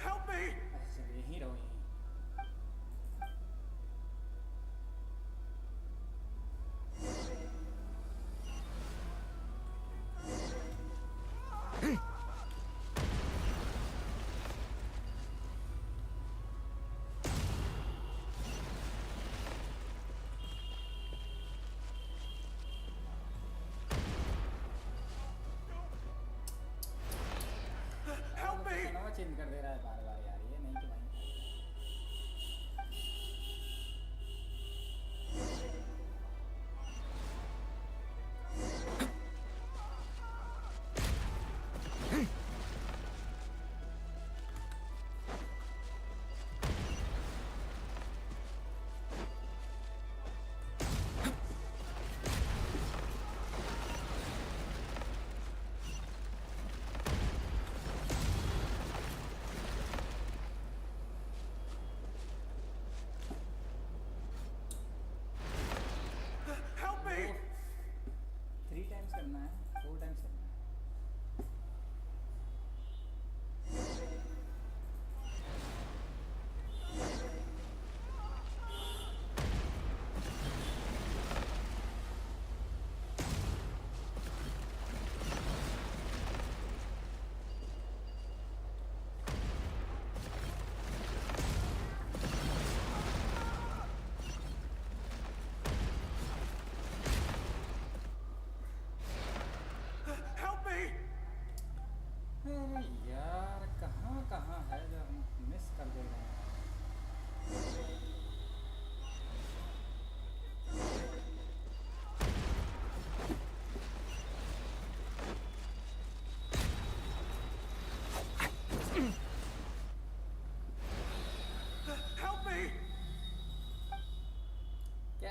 Help me! अच्छा चल यहीं रहो यहीं Help me! नवा चेंज कर दे रहा है बार बार यार ये नहीं कि भाई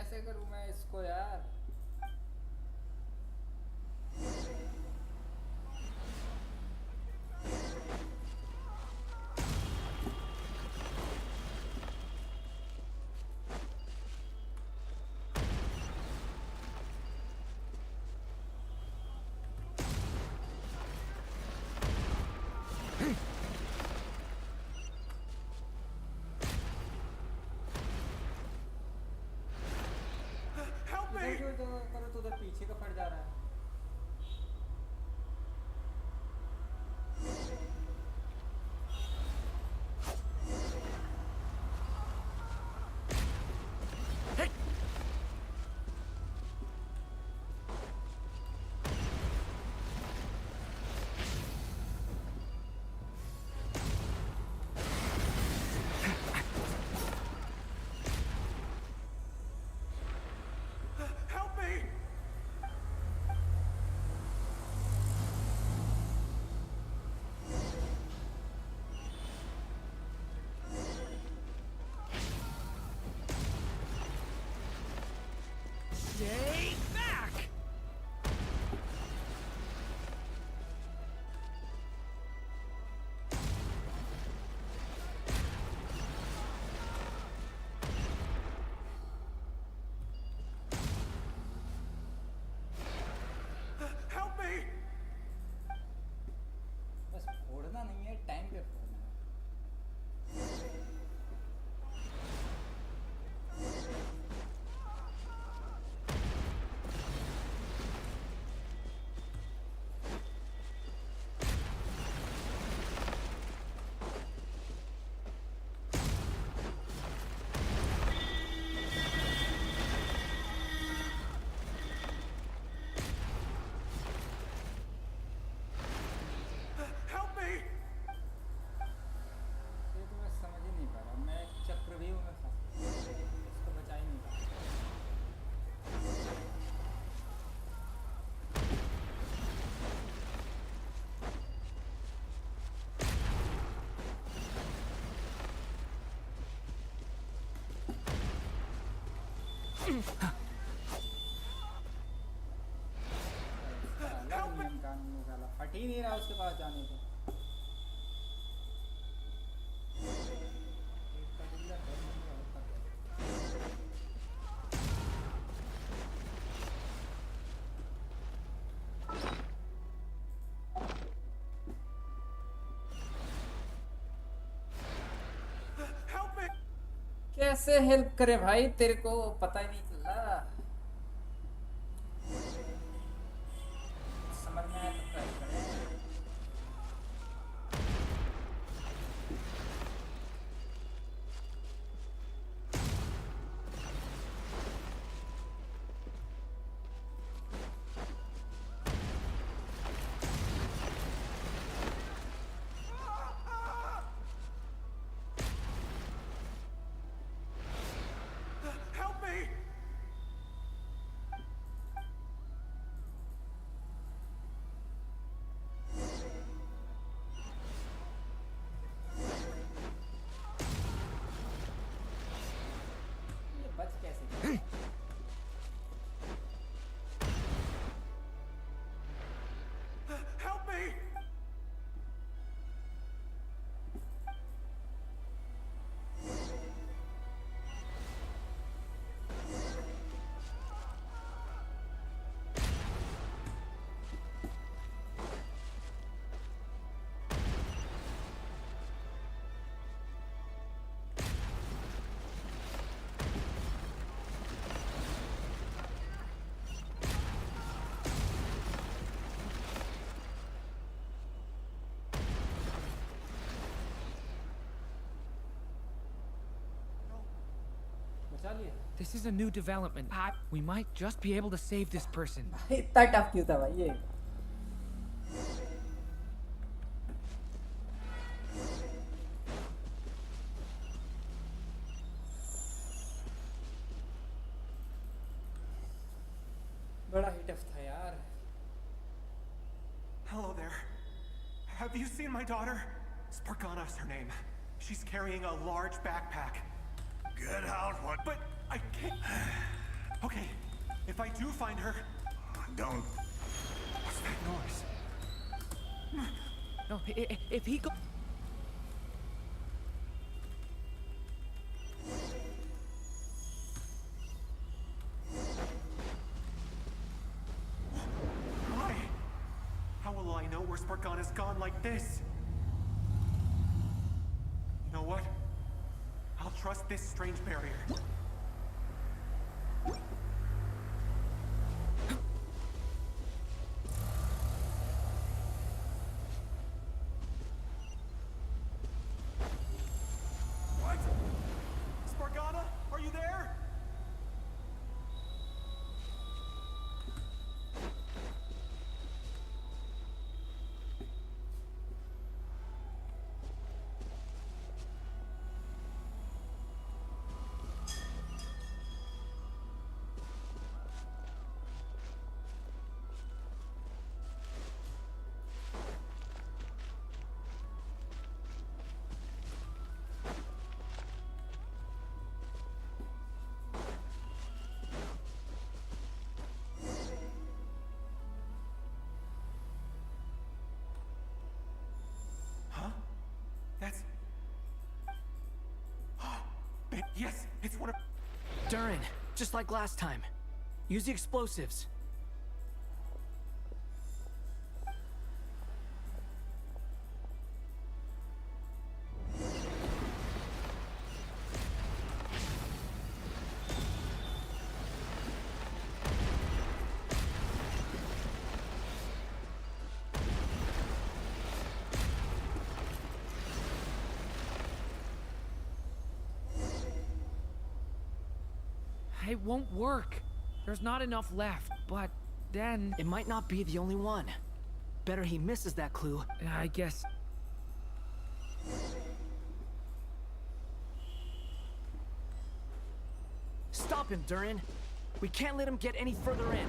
कैसे करूं मैं इसको यार? करो तो उधर पीछे का फट जा रहा है। Stay back! Help me! बस फोड़ना नहीं है, टाइम पे फोड़ना है। Help me! ये तो मैं समझ ही नहीं पा रहा, मैं चक्रव्यूह में फंस गया, इसको बचा ही नहीं पा रहा। अलग नियम कानून निकाला, फट ही नहीं रहा उसके पास जाने को। Help me! कैसे हेल्प करे भाई, तेरे को पता ही नहीं चला। समझ में आया तो ट्राई करें। Help me! ये बच कैसे गया? Help me! बचा लिया। This is a new development. We might just be able to save this person. इतना टफ क्यों था भाई ये? बड़ा ही टफ था यार। Hello there. Have you seen my daughter? Spargana's her name. She's carrying a large backpack. Get out, what? But I can't. Okay, if I do find her... Don't. What's that noise? No, if he go... Why? How will I know where Spargana's gone like this? You know what? I'll trust this strange barrier. What? Spargana, are you there? That's... Yes, it's one of... Durin, just like last time. Use the explosives. It won't work. There's not enough left, but then... It might not be the only one. Better he misses that clue. I guess... Stop him, Durin. We can't let him get any further in.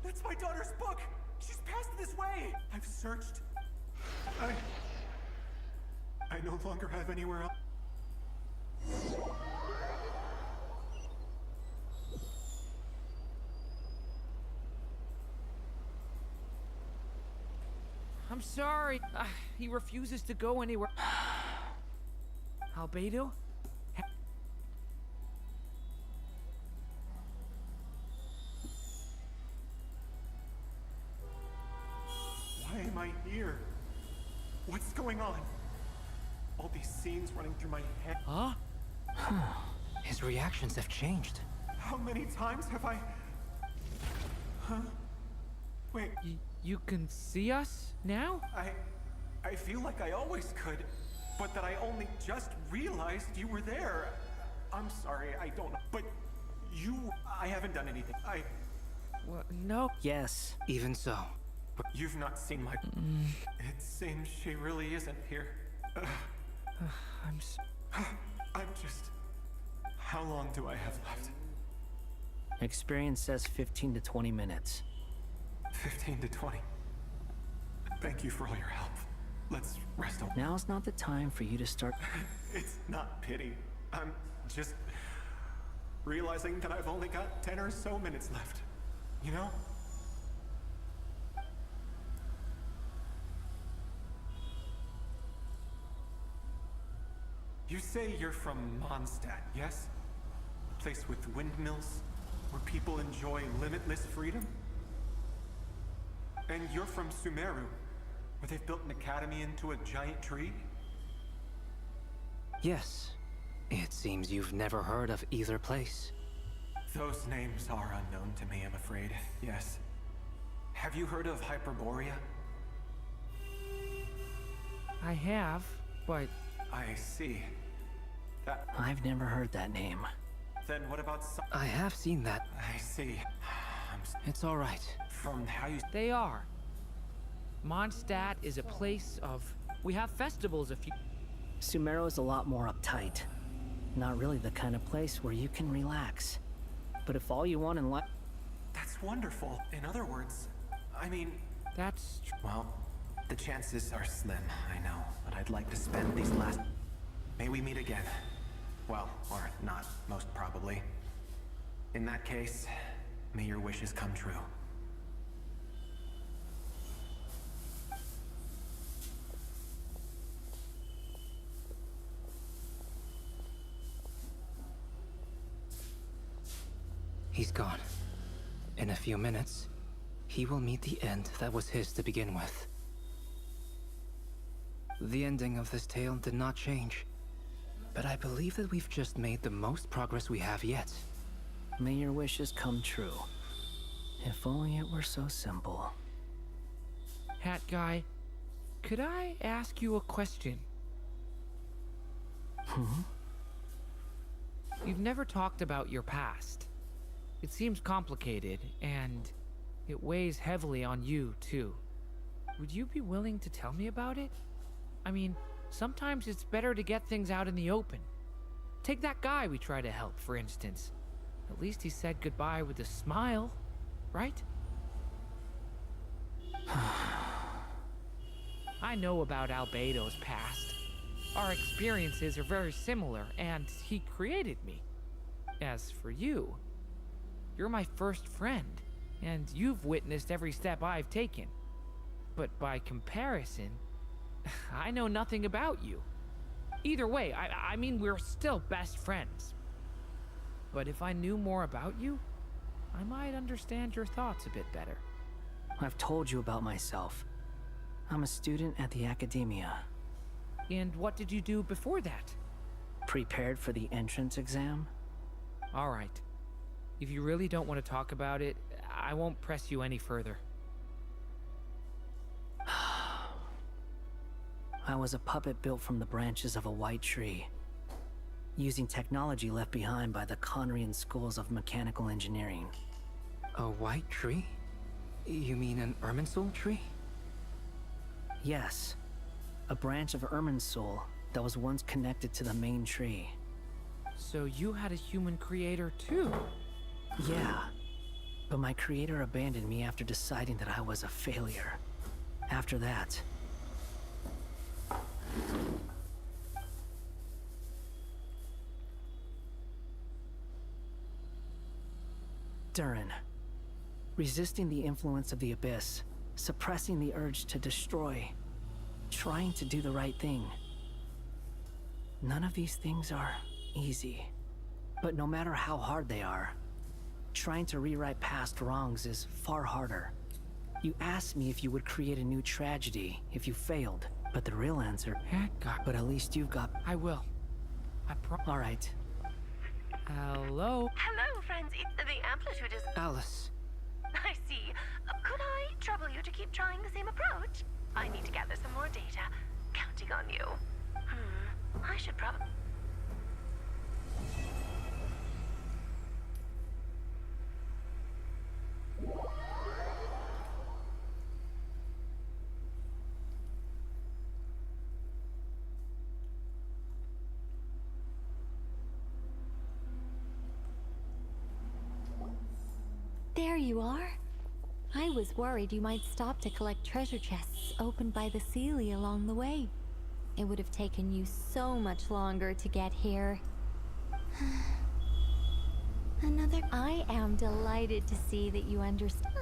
That's my daughter's book! She's passed this way! I've searched. I no longer have anywhere else. I'm sorry. He refuses to go anywhere. Albedo? Why am I here? What's going on? All these scenes running through my head. Huh? His reactions have changed. How many times have I... Huh? Wait. You can see us now? I feel like I always could, but that I only just realized you were there. I'm sorry, I don't know. But I haven't done anything. Well, no. Yes. Even so. You've not seen my... It seems she really isn't here. I'm just... How long do I have left? Experience says 15 to 20 minutes. 15 to 20. Thank you for all your help. Let's rest a... Now's not the time for you to start... It's not pity. I'm just... realizing that I've only got 10 or so minutes left. You know? You say you're from Mondstadt, yes? A place with windmills, where people enjoy limitless freedom? And you're from Sumeru, where they've built an academy into a giant tree? Yes. It seems you've never heard of either place. Those names are unknown to me, I'm afraid. Yes. Have you heard of Hyperborea? I have, but... I see. I've never heard that name. Then what about some... I have seen that. I see. It's all right. From how you... They are. Mondstadt is a place of... We have festivals a few... Sumeru is a lot more uptight. Not really the kind of place where you can relax. But if all you want in life... That's wonderful. In other words, I mean... That's... Well, the chances are slim, I know. But I'd like to spend these last... May we meet again. Well, or not, most probably. In that case, may your wishes come true. He's gone. In a few minutes, he will meet the end that was his to begin with. The ending of this tale did not change, but I believe that we've just made the most progress we have yet. May your wishes come true. If only it were so simple. Hat guy, could I ask you a question? You've never talked about your past. It seems complicated, and it weighs heavily on you, too. Would you be willing to tell me about it? I mean, sometimes it's better to get things out in the open. Take that guy we try to help, for instance. At least he said goodbye with a smile, right? I know about Albedo's past. Our experiences are very similar, and he created me. As for you, you're my first friend, and you've witnessed every step I've taken. But by comparison, I know nothing about you. Either way, I mean, we're still best friends. But if I knew more about you, I might understand your thoughts a bit better. I've told you about myself. I'm a student at the academia. And what did you do before that? Prepared for the entrance exam? All right. If you really don't want to talk about it, I won't press you any further. I was a puppet built from the branches of a white tree, using technology left behind by the Conrian schools of mechanical engineering. A white tree? You mean an Irminsul tree? Yes. A branch of Irminsul that was once connected to the main tree. So you had a human creator too? Yeah. But my creator abandoned me after deciding that I was a failure. After that... Durin. Resisting the influence of the Abyss, suppressing the urge to destroy, trying to do the right thing. None of these things are easy. But no matter how hard they are, trying to rewrite past wrongs is far harder. You asked me if you would create a new tragedy if you failed, but the real answer... But at least you've got... I will. All right. Hello? Hello, friends. The amplitude is... Alice. I see. Could I trouble you to keep trying the same approach? I need to gather some more data. Counting on you. I should probably... There you are. I was worried you might stop to collect treasure chests opened by the Sealy along the way. It would have taken you so much longer to get here. I am delighted to see that you understand.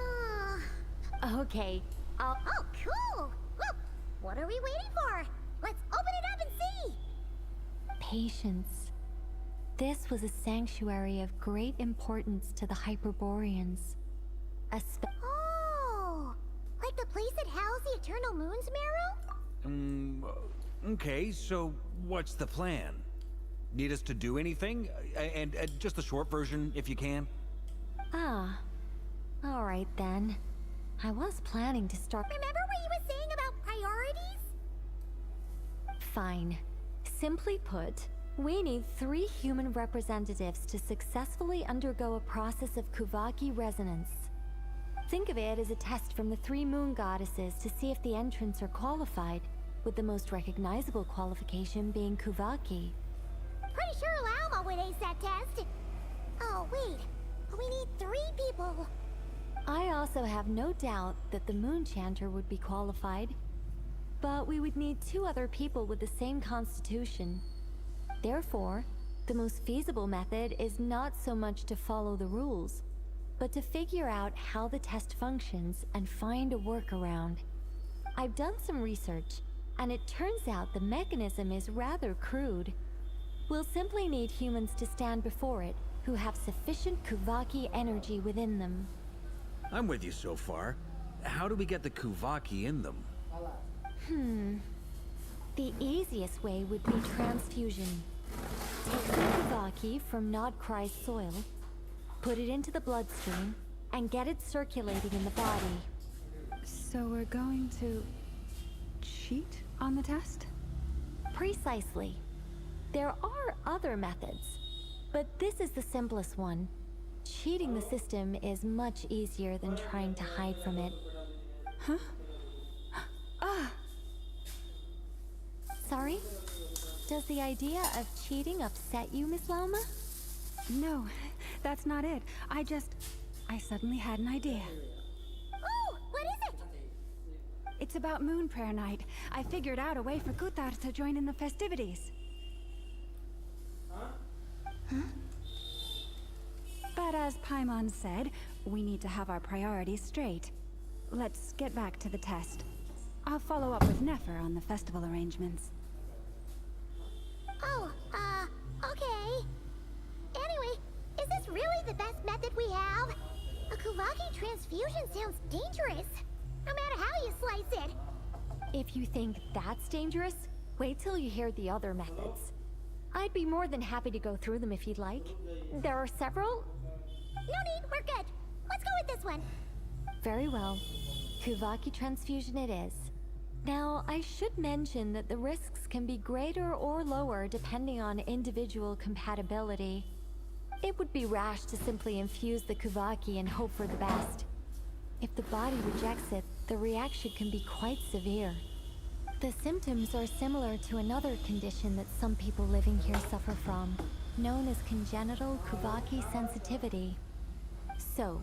Okay, Oh, cool! Well, what are we waiting for? Let's open it up and see! Patience. This was a sanctuary of great importance to the Hyperboreans. Oh! Like the place that housed the Eternal Moon's marrow? Okay, so what's the plan? Need us to do anything? And just the short version, if you can. Ah. Alright then. I was planning to start... Remember what you were saying about priorities? Fine. Simply put, we need 3 human representatives to successfully undergo a process of Kuvaki resonance. Think of it as a test from the 3 moon goddesses to see if the entrants are qualified, with the most recognizable qualification being Kuvaki. Pretty sure Lauma would ace that test. Oh, wait. We need 3 people. I also have no doubt that the Moon Chanter would be qualified. But we would need 2 other people with the same constitution. Therefore, The most feasible method is not so much to follow the rules, but to figure out how the test functions and find a workaround. I've done some research, and it turns out the mechanism is rather crude. We'll simply need humans to stand before it who have sufficient Kuvaki energy within them. I'm with you so far. How do we get the Kuvaki in them? The easiest way would be transfusion. Take the Kuvaki from Nod Krai's soil, put it into the bloodstream, and get it circulating in the body. So we're going to cheat on the test? Precisely. There are other methods, but this is the simplest one. Cheating the system is much easier than trying to hide from it. Huh? Ah! Sorry? Does the idea of cheating upset you, Miss Lauma? No, that's not it. I suddenly had an idea. Oh, what is it? It's about Moon Prayer Night. I figured out a way for Kutar to join in the festivities. But as Paimon said, we need to have our priorities straight. Let's get back to the test. I'll follow up with Nefer on the festival arrangements. Oh, okay. Anyway, is this really the best method we have? A Kuvaki transfusion sounds dangerous, no matter how you slice it. If you think that's dangerous, wait till you hear the other methods. I'd be more than happy to go through them if you'd like. There are several. No need, we're good. Let's go with this one. Very well. Kuvaki transfusion it is. Now, I should mention that the risks can be greater or lower depending on individual compatibility. It would be rash to simply infuse the Kuvaki and hope for the best. If the body rejects it, the reaction can be quite severe. The symptoms are similar to another condition that some people living here suffer from, known as congenital Kuvaki sensitivity. So,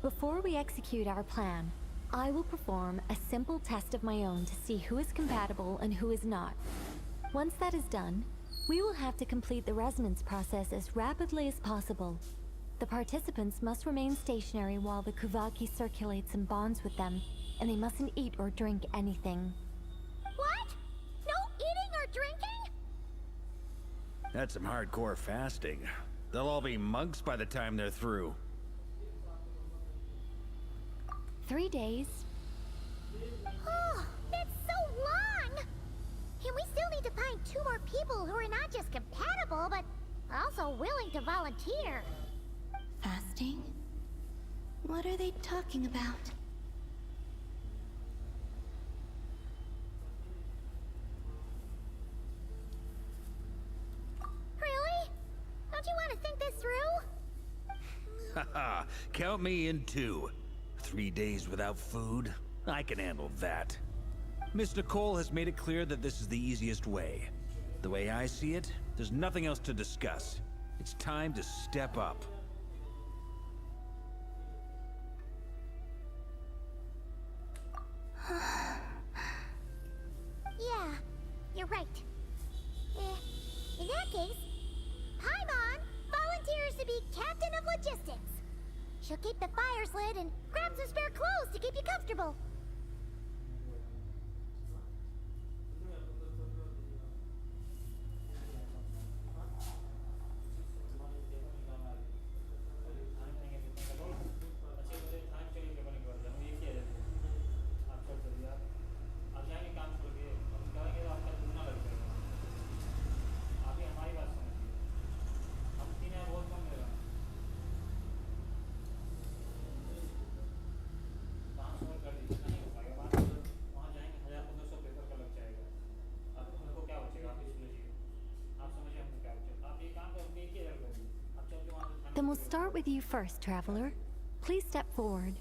before we execute our plan, I will perform a simple test of my own to see who is compatible and who is not. Once that is done, we will have to complete the resonance process as rapidly as possible. The participants must remain stationary while the Kuvaki circulates and bonds with them, and they mustn't eat or drink anything. What? No eating or drinking? That's some hardcore fasting. They'll all be monks by the time they're through. 3 days. Oh, that's so long! And we still need to find 2 more people who are not just compatible, but also willing to volunteer. Fasting? What are they talking about? Really? Don't you want to think this through? Haha, count me in too. 3 days without food? I can handle that. Miss Nicole has made it clear that this is the easiest way. The way I see it, there's nothing else to discuss. It's time to step up. Yeah, you're right. In that case, Paimon volunteers to be Captain of Logistics. She'll keep the fires lit and grab some spare clothes to keep you comfortable. Then we'll start with you first, Traveler. Please step forward.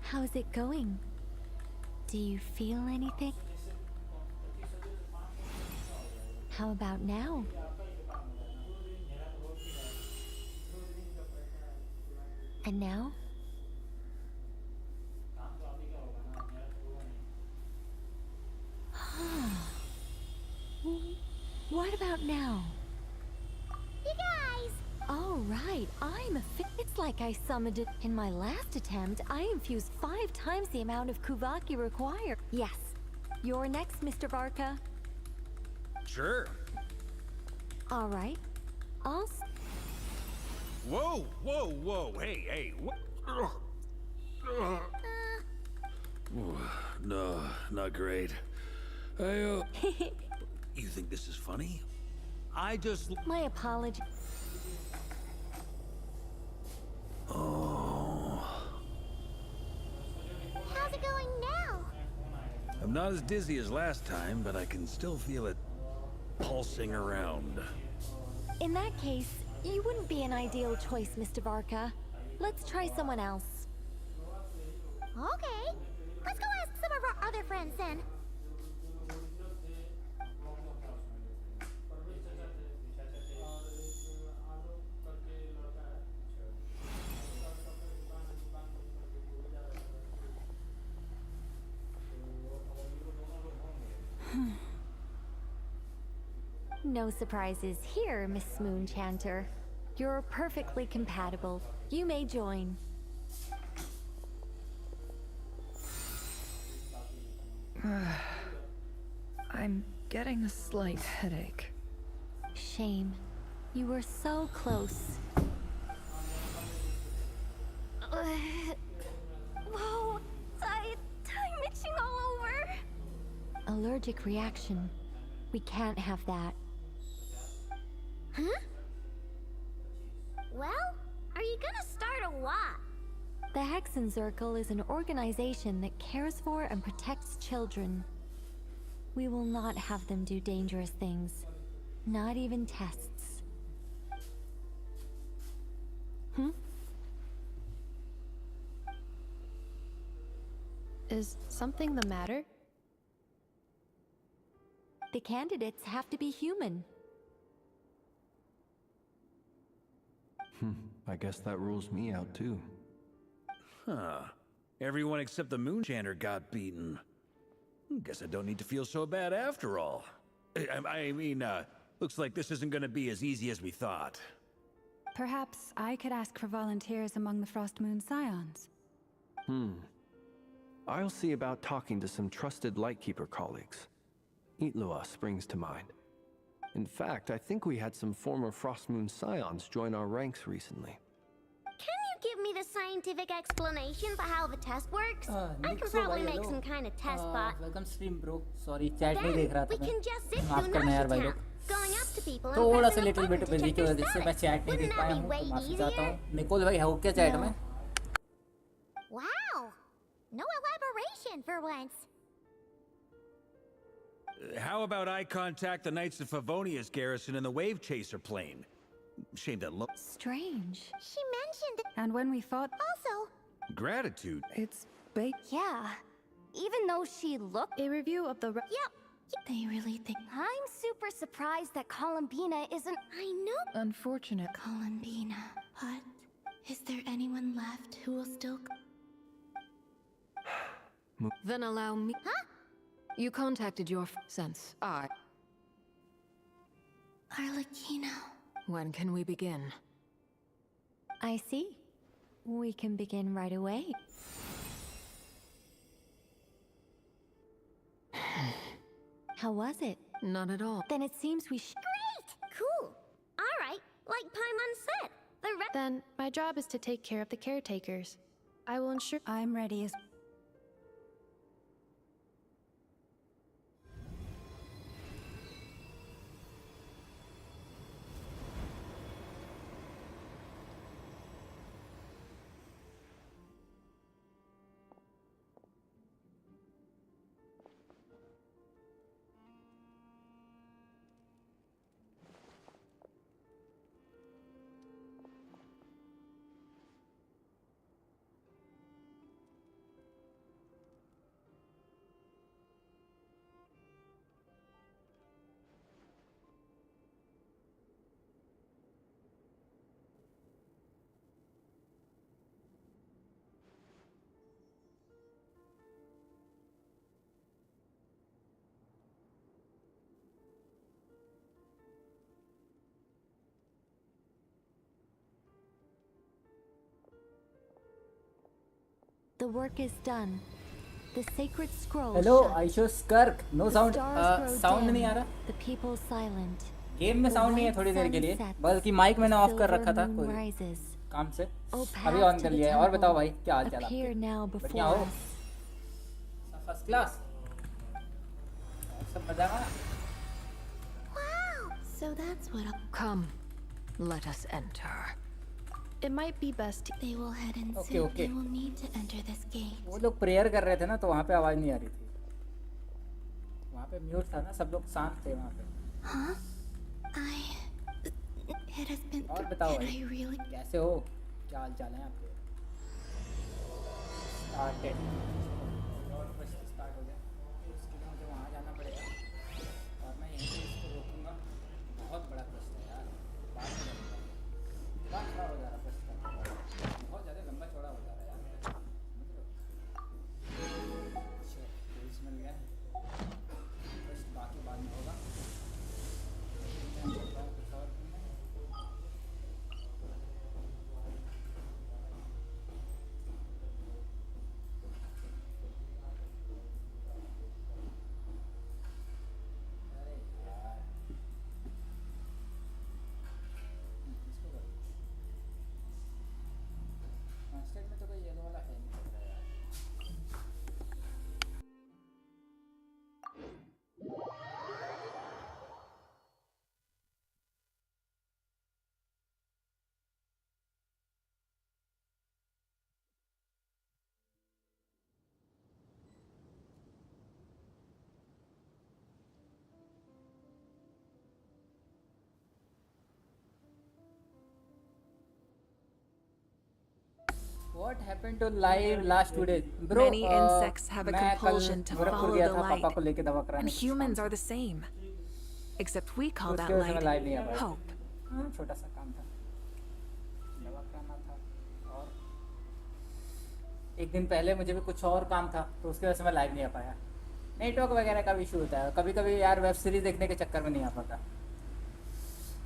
How's it going? Do you feel anything? How about now? And now? What about now? You guys! All right, it's like I summoned it. In my last attempt, I infused 5 times the amount of Kuvaki required. Yes. You're next, Mr. Varka. Sure. All right. Whoa, whoa, whoa. Hey, what? No, not great. You think this is funny? My apology. How's it going now? I'm not as dizzy as last time, but I can still feel it pulsing around. In that case, you wouldn't be an ideal choice, Mr. Varka. Let's try someone else. Okay. Let's go ask some of our other friends then. No surprises here, Miss Moonchanter. You're perfectly compatible. You may join. I'm getting a slight headache. Shame. You were so close. Whoa! I'm itching all over! Allergic reaction. We can't have that. Huh? Well, are you gonna start a what? The Hexenzirkel is an organization that cares for and protects children. We will not have them do dangerous things. Not even tests. Is something the matter? The candidates have to be human. I guess that rules me out too. Huh. Everyone except the Moonchanter got beaten. Guess I don't need to feel so bad after all. I mean, looks like this isn't gonna be as easy as we thought. Perhaps I could ask for volunteers among the Frost Moon Scions. I'll see about talking to some trusted Lightkeeper colleagues. Itlua springs to mind. In fact, I think we had some former Frost Moon Scions join our ranks recently. Can you give me the scientific explanation for how the test works? I can probably make some kind of test bot. Welcome stream bro. Sorry, chat नहीं देख रहा था We मैं. can just zip माफ through करना यार भाई Nashitown, लोग. going up to people and थोड़ा सा pressing a little bit button to busy check की their वजह से मैं status. चैट नहीं Wouldn't देख that पाया be हूँ way तो माफी easier? चाहता हूँ. निकोल भाई हो क्या चैट में? Wow, no elaboration for once. How about I contact the Knights of Favonia's garrison in the Wave Chaser plane? Shame that Strange. She mentioned it. And when we fought... Also, gratitude. It's baked. Yeah. Even though she looked... A review of the... yep. They really think I'm super surprised that Columbina isn't... I know. Unfortunate. Columbina. But is there anyone left who will still... Then allow me... Huh? You contacted your sense. Arlecchino. When can we begin? I see. We can begin right away. How was it? Not at all. Then it seems we Great! Cool. All right, like Paimon said. Then my job is to take care of the caretakers. I will ensure... I'm ready as... The work is done. The sacred scroll Hello, shut. Aisho Skirk. No The sound. stars grow Sound dim. नहीं आ रहा. The people silent. Game में The sound नहीं है white थोड़ी देर के sun लिए, sets. बल्कि mic मैंने ऑफ कर Silver रखा था moon कोई rises. काम से. O अभी path ऑन to कर the लिया है. और बताओ भाई temple, क्या हाल चाल appear आपके? now बढ़िया before हो? us. First class. सब मजा आया. So that's what I'll... Come, let us enter. It might be best They will head in Okay, soon. okay. They will need to enter this gate. वो लोग prayer कर रहे थे ना, तो वहाँ पे आवाज नहीं आ रही थी. वहाँ पे म्यूट था ना, सब लोग शांत थे वहाँ पे. Huh? It has been... और बताओ Can भाई, I really... कैसे हो? क्या हाल चाल है आपके? Started. और बस स्टार्ट हो गया. उसके लिए मुझे वहाँ जाना पड़ेगा. और मैं यहीं पे इसको रोकूंगा. बहुत बड़ा प्रश्न है यार. बात नहीं होगा. दिमाग खराब हो जा रहा है प्रश्न का. बहुत ज़्यादा लंबा चौड़ा हो जा रहा है यार. समझ रहे हो? अच्छा, पुलिस मिल गया. प्रश्न बाकी बाद में होगा. मैं बोल रहा हूँ कुछ और भी नहीं. अरे यार, इसको करो. कॉन्स्टेंट में तो कोई येलो वाला है नहीं लग रहा यार. What happened to live last 2 days, bro? Many insects have a मैं कल compulsion to गोरखपुर follow गया the था light, पापा को लेके दवा and कराने. humans are the same. Except we call that उसके वजह से मैं light लाइव नहीं आ पाया. hope. छोटा सा काम था, दवा कराना था. और एक दिन पहले मुझे भी कुछ और काम था, तो उसकी वजह से मैं लाइव नहीं आ पाया. नेटवर्क वगैरह का भी इशू होता है कभी कभी यार. वेब सीरीज देखने के चक्कर में नहीं आ पाता.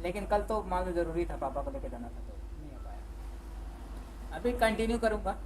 लेकिन कल तो मान लो ज़रूरी था, पापा को लेके जाना था, तो नहीं आ पाया. अभी कंटिन्यू करूँगा.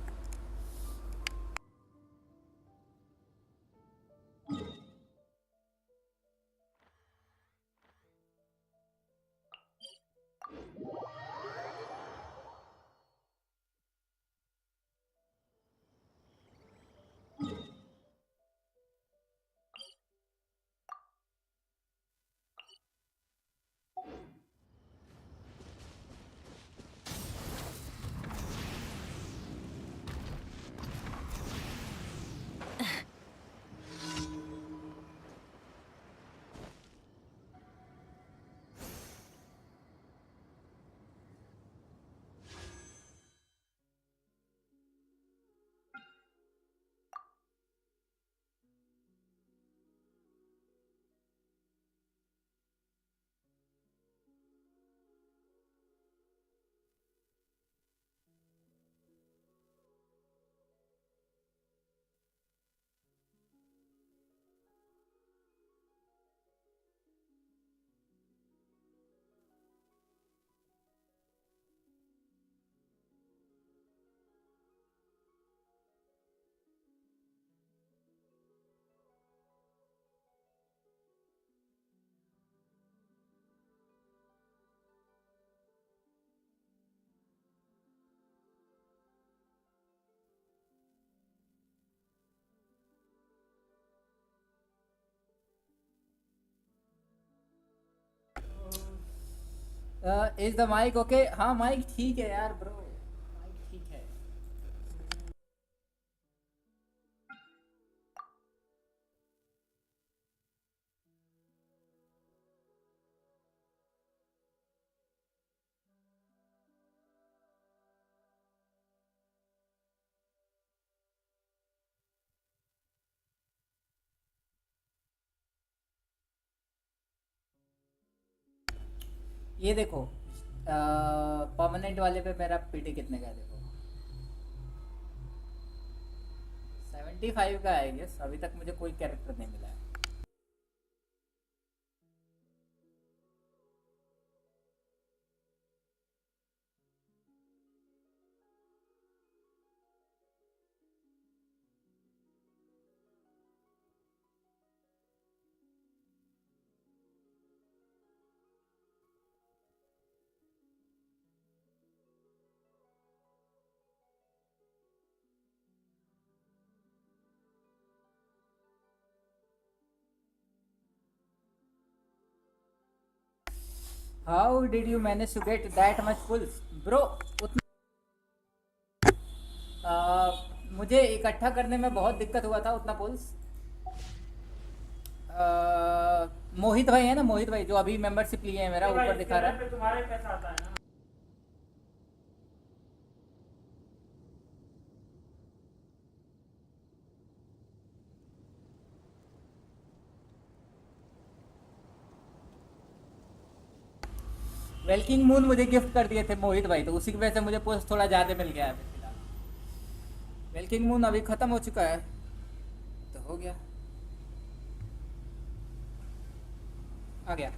Is the mic okay? हाँ माइक ठीक है यार ब्रो, माइक ठीक है. ये देखो परमानेंट वाले पे मेरा पीटी कितने का है देखो. 75 का है गेस. अभी तक मुझे कोई कैरेक्टर नहीं मिला है. How did you manage to get that much pulls? Bro, मुझे इकट्ठा करने में बहुत दिक्कत हुआ था उतना पुल्स। मोहित भाई है ना, मोहित भाई जो अभी मेंबरशिप लिए हैं मेरा, ऊपर दिखा रहा है। तुम्हारे पैसा आता है ना। वेल्किंग मून मुझे गिफ्ट कर दिए थे मोहित भाई, तो उसी की वजह से मुझे पोस्ट थोड़ा ज़्यादा मिल गया है फिलहाल। वेल्किंग मून अभी ख़त्म हो चुका है तो हो गया, आ गया।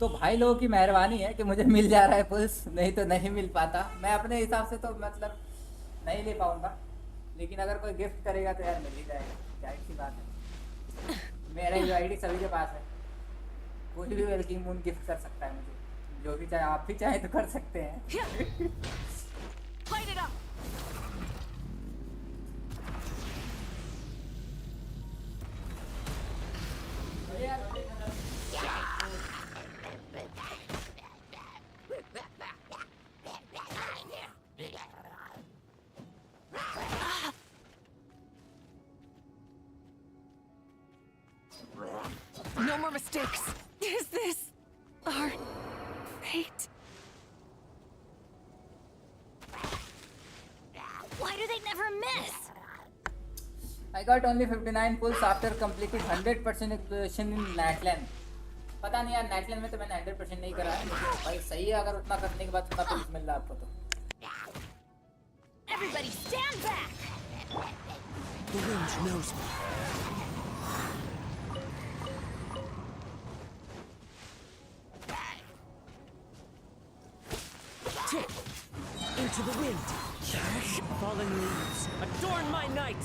तो भाई लोगों की मेहरबानी है कि मुझे मिल जा रहा है पुल्स, नहीं तो नहीं मिल पाता। मैं अपने हिसाब से तो मतलब नहीं ले पाऊंगा, लेकिन अगर कोई गिफ्ट करेगा तो यार मिल ही जाएगा, क्या अच्छी बात है। मेरा यूआईडी सभी के पास है, कोई भी वेलकिंग मून गिफ्ट कर सकता है मुझे, जो भी चाहे। आप भी चाहे तो कर सकते हैं। No more mistakes. Is this our fate? Why do they never miss? I got only 59 pulls after completing 100% exploration in Natlan. पता नहीं यार, Natlan में तो मैंने 100% नहीं करा है, लेकिन भाई सही है अगर उतना करने के बाद उतना पुल्स मिल रहा है आपको तो। Everybody stand back. The wind knows me. Into the wind. Fallen leaves, adorn my night.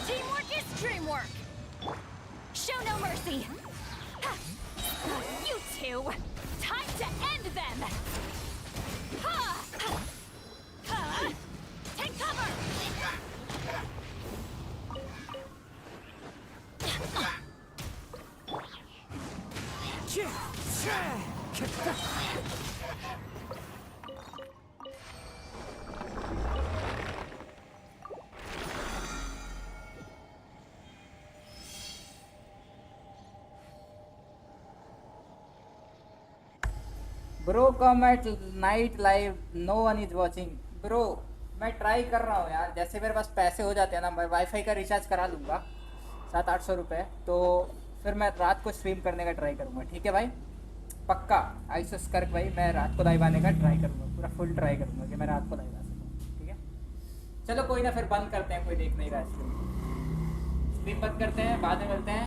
Teamwork is dreamwork. Show no mercy. You two, time to end them. Take cover. Bro come at night live, no one is watching. Bro मैं try कर रहा हूँ यार, जैसे मेरे पास पैसे हो जाते हैं ना, मैं वाईफाई का रिचार्ज करा लूँगा 700-800 रुपये, तो फिर मैं रात को स्ट्रीम करने का ट्राई करूँगा। ठीक है भाई, पक्का आइसोस करके भाई मैं रात को लाइव आने का ट्राई करूँगा, पूरा फुल ट्राई करूँगा कि मैं रात को लाइव आ सकूँ। ठीक है, चलो कोई ना, फिर बंद करते हैं, कोई देख नहीं रहा स्ट्रीम बंद करते हैं, बाद में मिलते हैं।